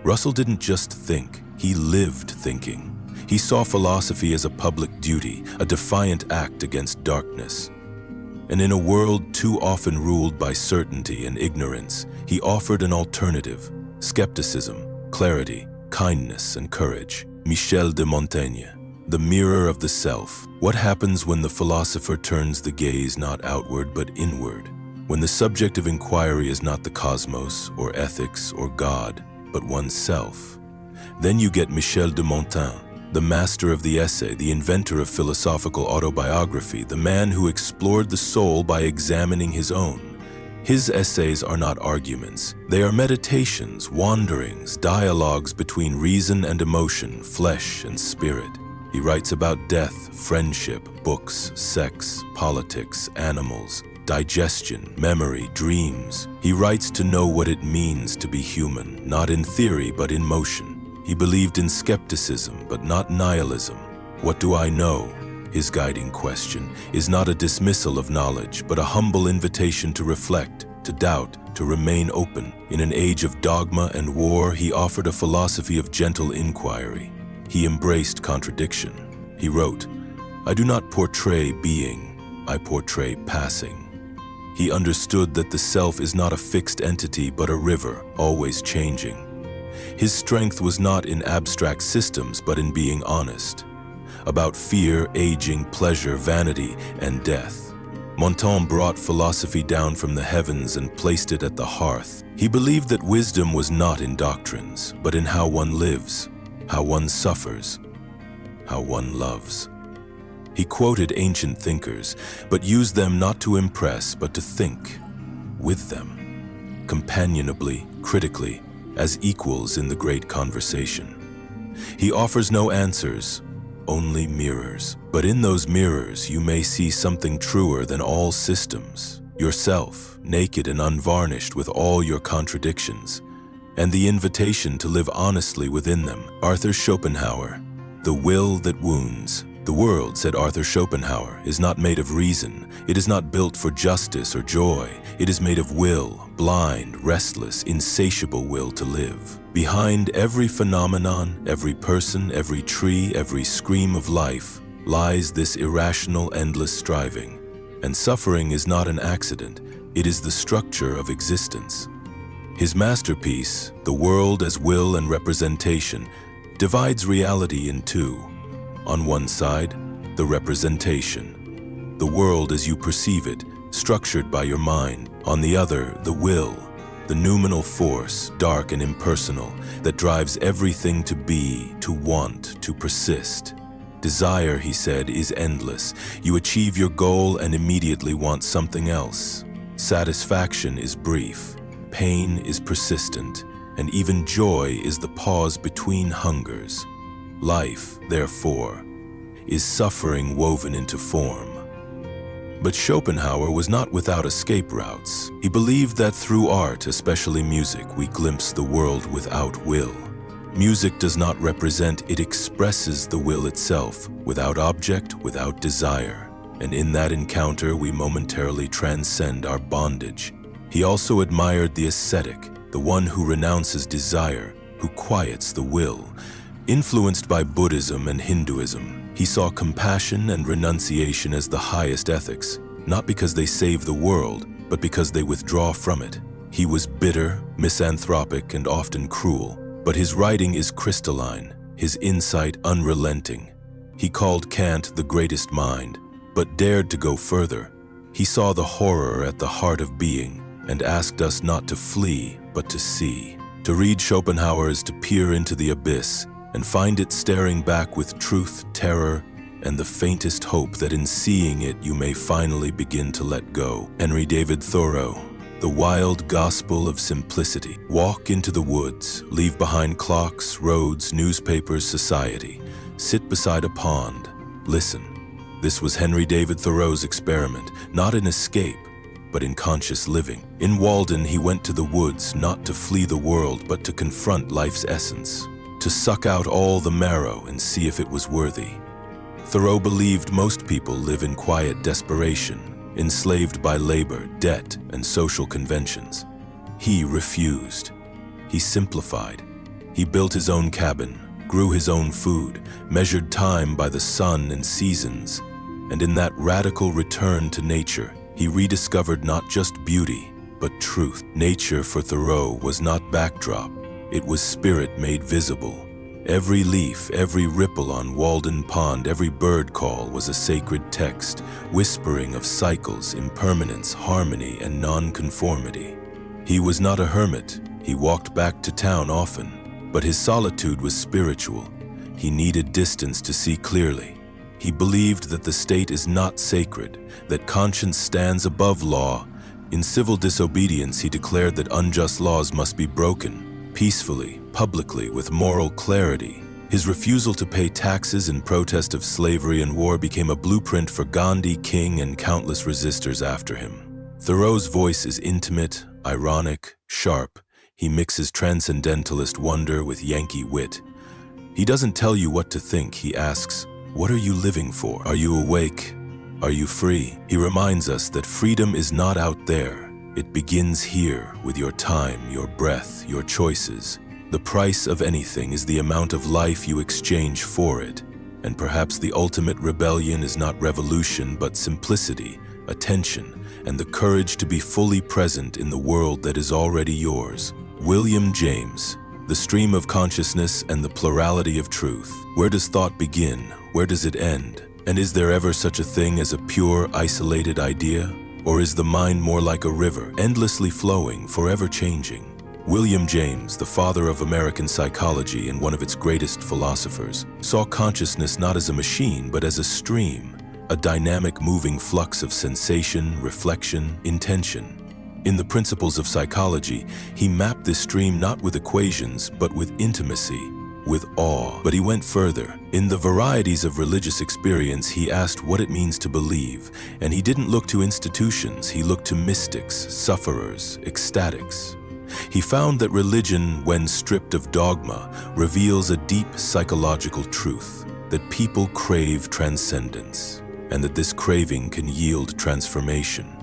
[SPEAKER 1] Russell didn't just think, he lived thinking. He saw philosophy as a public duty, a defiant act against darkness. And in a world too often ruled by certainty and ignorance, he offered an alternative: skepticism, clarity, kindness, and courage. Michel de Montaigne, The Mirror of the Self. What happens when the philosopher turns the gaze not outward but inward? When the subject of inquiry is not the cosmos, or ethics, or God, but oneself? Then you get Michel de Montaigne, the master of the essay, the inventor of philosophical autobiography, the man who explored the soul by examining his own. His essays are not arguments. They are meditations, wanderings, dialogues between reason and emotion, flesh and spirit. He writes about death, friendship, books, sex, politics, animals, digestion, memory, dreams. He writes to know what it means to be human, not in theory but in motion. He believed in skepticism but not nihilism. What do I know? His guiding question is not a dismissal of knowledge, but a humble invitation to reflect, to doubt, to remain open. In an age of dogma and war, he offered a philosophy of gentle inquiry. He embraced contradiction. He wrote, "I do not portray being, I portray passing." He understood that the self is not a fixed entity but a river, always changing. His strength was not in abstract systems but in being honest, about fear, aging, pleasure, vanity, and death. Montaigne brought philosophy down from the heavens and placed it at the hearth. He believed that wisdom was not in doctrines, but in how one lives, how one suffers, how one loves. He quoted ancient thinkers, but used them not to impress, but to think with them, companionably, critically, as equals in the great conversation. He offers no answers, only mirrors. But in those mirrors, you may see something truer than all systems, yourself, naked and unvarnished with all your contradictions, and the invitation to live honestly within them. Arthur Schopenhauer, The Will That Wounds. The world, said Arthur Schopenhauer, is not made of reason. It is not built for justice or joy. It is made of will, blind, restless, insatiable will to live. Behind every phenomenon, every person, every tree, every scream of life, lies this irrational, endless striving. And suffering is not an accident. It is the structure of existence. His masterpiece, The World as Will and Representation, divides reality in two. On one side, the representation, the world as you perceive it, structured by your mind. On the other, the will, the noumenal force, dark and impersonal, that drives everything to be, to want, to persist. Desire, he said, is endless. You achieve your goal and immediately want something else. Satisfaction is brief, pain is persistent, and even joy is the pause between hungers. Life, therefore, is suffering woven into form. But Schopenhauer was not without escape routes. He believed that through art, especially music, we glimpse the world without will. Music does not represent, it expresses the will itself, without object, without desire. And in that encounter, we momentarily transcend our bondage. He also admired the ascetic, the one who renounces desire, who quiets the will. Influenced by Buddhism and Hinduism, he saw compassion and renunciation as the highest ethics, not because they save the world, but because they withdraw from it. He was bitter, misanthropic, and often cruel, but his writing is crystalline, his insight unrelenting. He called Kant the greatest mind, but dared to go further. He saw the horror at the heart of being and asked us not to flee, but to see. To read Schopenhauer is to peer into the abyss and find it staring back with truth, terror, and the faintest hope that in seeing it you may finally begin to let go. Henry David Thoreau, The Wild Gospel of Simplicity. Walk into the woods, leave behind clocks, roads, newspapers, society. Sit beside a pond, listen. This was Henry David Thoreau's experiment, not in escape, but in conscious living. In Walden, he went to the woods not to flee the world, but to confront life's essence, to suck out all the marrow and see if it was worthy. Thoreau believed most people live in quiet desperation, enslaved by labor, debt, and social conventions. He refused. He simplified. He built his own cabin, grew his own food, measured time by the sun and seasons, and in that radical return to nature, he rediscovered not just beauty, but truth. Nature for Thoreau was not backdrop, it was spirit made visible. Every leaf, every ripple on Walden Pond, every bird call was a sacred text, whispering of cycles, impermanence, harmony, and nonconformity. He was not a hermit. He walked back to town often, but his solitude was spiritual. He needed distance to see clearly. He believed that the state is not sacred, that conscience stands above law. In civil disobedience, he declared that unjust laws must be broken, peacefully, publicly, with moral clarity. His refusal to pay taxes in protest of slavery and war became a blueprint for Gandhi, King, and countless resistors after him. Thoreau's voice is intimate, ironic, sharp. He mixes transcendentalist wonder with Yankee wit. He doesn't tell you what to think, he asks, what are you living for? Are you awake? Are you free? He reminds us that freedom is not out there. It begins here with your time, your breath, your choices. The price of anything is the amount of life you exchange for it. And perhaps the ultimate rebellion is not revolution, but simplicity, attention, and the courage to be fully present in the world that is already yours. William James, The Stream of Consciousness and the Plurality of Truth. Where does thought begin? Where does it end? And is there ever such a thing as a pure, isolated idea? Or is the mind more like a river, endlessly flowing, forever changing? William James, the father of American psychology and one of its greatest philosophers, saw consciousness not as a machine, but as a stream, a dynamic moving flux of sensation, reflection, intention. In the Principles of Psychology, he mapped this stream not with equations, but with intimacy, with awe. But he went further. In the varieties of religious experience, he asked what it means to believe, and he didn't look to institutions, he looked to mystics, sufferers, ecstatics. He found that religion, when stripped of dogma, reveals a deep psychological truth, that people crave transcendence, and that this craving can yield transformation.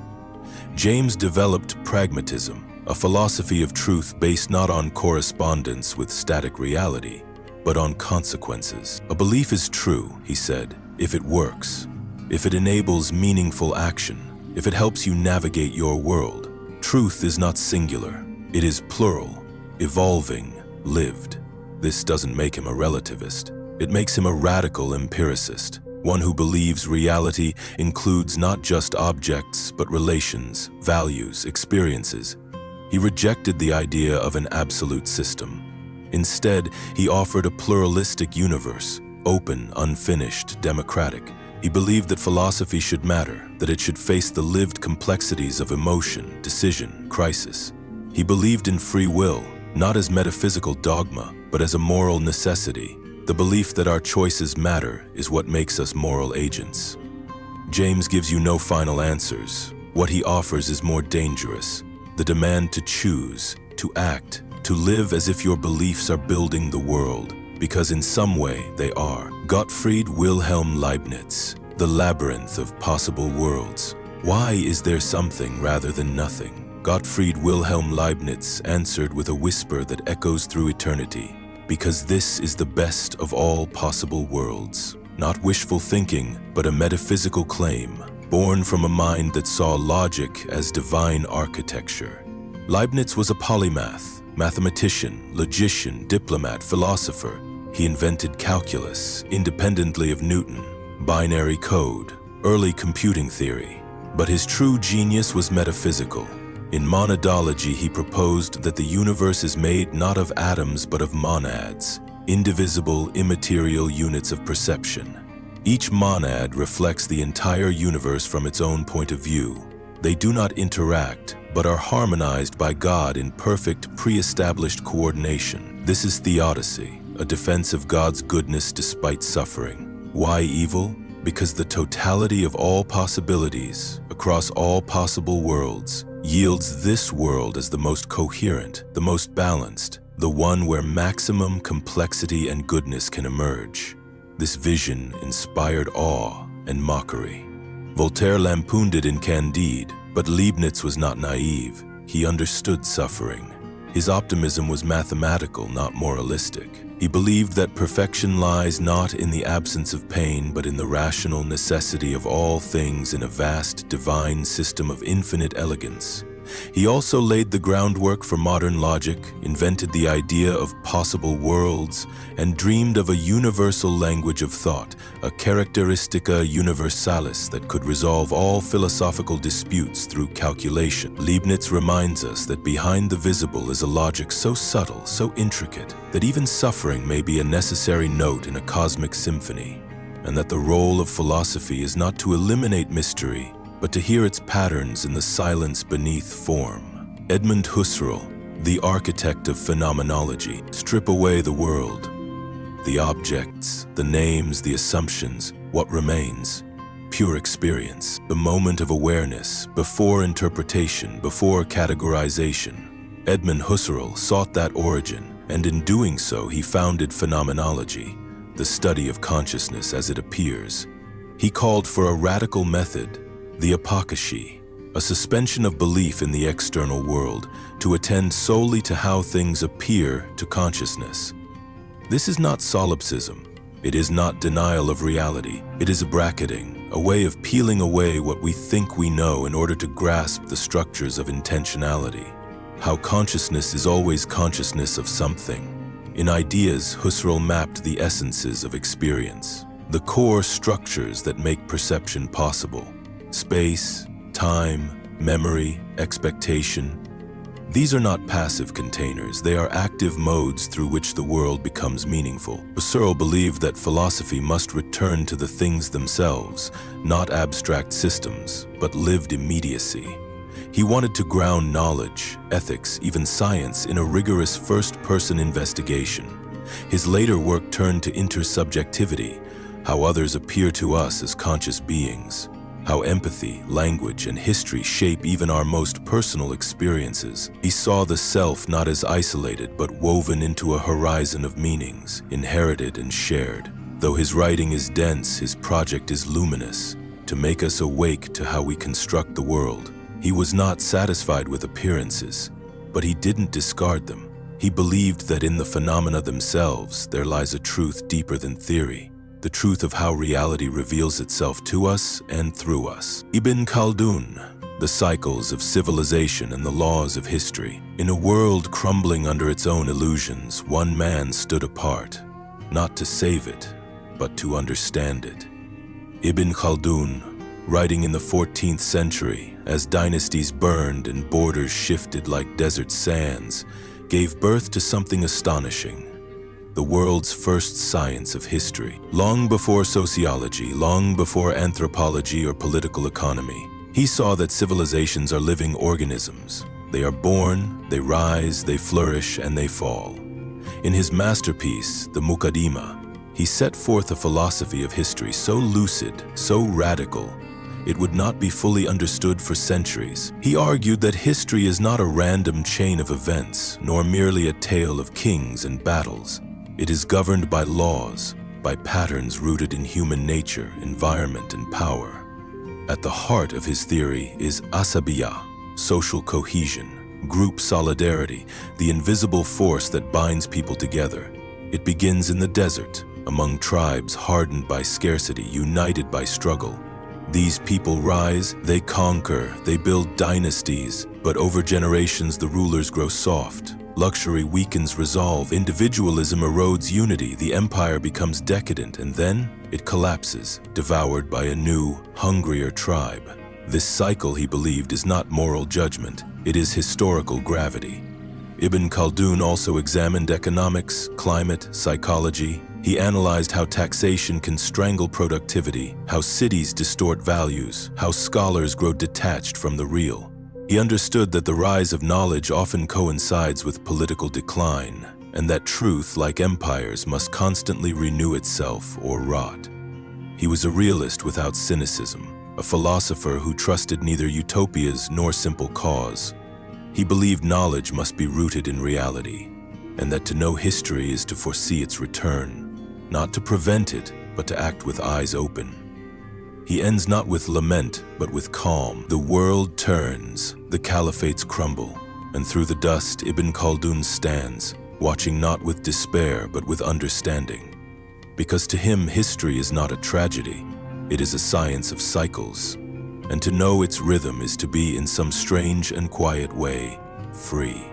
[SPEAKER 1] James developed pragmatism, a philosophy of truth based not on correspondence with static reality, but on consequences. A belief is true, he said, if it works, if it enables meaningful action, if it helps you navigate your world. Truth is not singular, it is plural, evolving, lived. This doesn't make him a relativist. It makes him a radical empiricist, one who believes reality includes not just objects, but relations, values, experiences. He rejected the idea of an absolute system. Instead, he offered a pluralistic universe, open, unfinished, democratic. He believed that philosophy should matter, that it should face the lived complexities of emotion, decision, crisis. He believed in free will, not as metaphysical dogma, but as a moral necessity. The belief that our choices matter is what makes us moral agents. James gives you no final answers. What he offers is more dangerous. The demand to choose, to act, to live as if your beliefs are building the world, because in some way they are. Gottfried Wilhelm Leibniz, The Labyrinth of Possible Worlds. Why is there something rather than nothing? Gottfried Wilhelm Leibniz answered with a whisper that echoes through eternity. Because this is the best of all possible worlds. Not wishful thinking, but a metaphysical claim, born from a mind that saw logic as divine architecture. Leibniz was a polymath, mathematician, logician, diplomat, philosopher. He invented calculus, independently of Newton, binary code, early computing theory. But his true genius was metaphysical. In monadology, he proposed that the universe is made not of atoms but of monads, indivisible, immaterial units of perception. Each monad reflects the entire universe from its own point of view. They do not interact, but are harmonized by God in perfect, pre-established coordination. This is theodicy, a defense of God's goodness despite suffering. Why evil? Because the totality of all possibilities, across all possible worlds, yields this world as the most coherent, the most balanced, the one where maximum complexity and goodness can emerge. This vision inspired awe and mockery. Voltaire lampooned it in Candide, but Leibniz was not naive. He understood suffering. His optimism was mathematical, not moralistic. He believed that perfection lies not in the absence of pain, but in the rational necessity of all things in a vast, divine system of infinite elegance. He also laid the groundwork for modern logic, invented the idea of possible worlds, and dreamed of a universal language of thought, a characteristica universalis that could resolve all philosophical disputes through calculation. Leibniz reminds us that behind the visible is a logic so subtle, so intricate, that even suffering may be a necessary note in a cosmic symphony, and that the role of philosophy is not to eliminate mystery, but to hear its patterns in the silence beneath form. Edmund Husserl, the architect of phenomenology, strip away the world, the objects, the names, the assumptions. What remains? Pure experience, the moment of awareness, before interpretation, before categorization. Edmund Husserl sought that origin, and in doing so he founded phenomenology, the study of consciousness as it appears. He called for a radical method, the apocausy, a suspension of belief in the external world to attend solely to how things appear to consciousness. This is not solipsism. It is not denial of reality. It is a bracketing, a way of peeling away what we think we know in order to grasp the structures of intentionality. How consciousness is always consciousness of something. In Ideas, Husserl mapped the essences of experience, the core structures that make perception possible. Space, time, memory, expectation. These are not passive containers, they are active modes through which the world becomes meaningful. Husserl believed that philosophy must return to the things themselves, not abstract systems, but lived immediacy. He wanted to ground knowledge, ethics, even science in a rigorous first-person investigation. His later work turned to intersubjectivity, how others appear to us as conscious beings. How empathy, language, and history shape even our most personal experiences. He saw the self not as isolated, but woven into a horizon of meanings, inherited and shared. Though his writing is dense, his project is luminous, to make us awake to how we construct the world. He was not satisfied with appearances, but he didn't discard them. He believed that in the phenomena themselves there lies a truth deeper than theory. The truth of how reality reveals itself to us and through us. Ibn Khaldun, the cycles of civilization and the laws of history. In a world crumbling under its own illusions, one man stood apart, not to save it, but to understand it. Ibn Khaldun, writing in the 14th century, as dynasties burned and borders shifted like desert sands, gave birth to something astonishing. The world's first science of history. Long before sociology, long before anthropology or political economy, he saw that civilizations are living organisms. They are born, they rise, they flourish, and they fall. In his masterpiece, the Muqaddimah, he set forth a philosophy of history so lucid, so radical, it would not be fully understood for centuries. He argued that history is not a random chain of events, nor merely a tale of kings and battles. It is governed by laws, by patterns rooted in human nature, environment, and power. At the heart of his theory is asabiyah, social cohesion, group solidarity, the invisible force that binds people together. It begins in the desert, among tribes hardened by scarcity, united by struggle. These people rise, they conquer, they build dynasties, but over generations the rulers grow soft, Luxury weakens resolve, individualism erodes unity, the empire becomes decadent, and then it collapses, devoured by a new, hungrier tribe. This cycle, he believed, is not moral judgment, it is historical gravity. Ibn Khaldun also examined economics, climate, psychology. He analyzed how taxation can strangle productivity, how cities distort values, how scholars grow detached from the real. He understood that the rise of knowledge often coincides with political decline, and that truth, like empires, must constantly renew itself or rot. He was a realist without cynicism, a philosopher who trusted neither utopias nor simple cause. He believed knowledge must be rooted in reality, and that to know history is to foresee its return, not to prevent it, but to act with eyes open. He ends not with lament, but with calm. The world turns, the caliphates crumble, and through the dust Ibn Khaldun stands, watching not with despair, but with understanding. Because to him, history is not a tragedy, it is a science of cycles. And to know its rhythm is to be, in some strange and quiet way, free.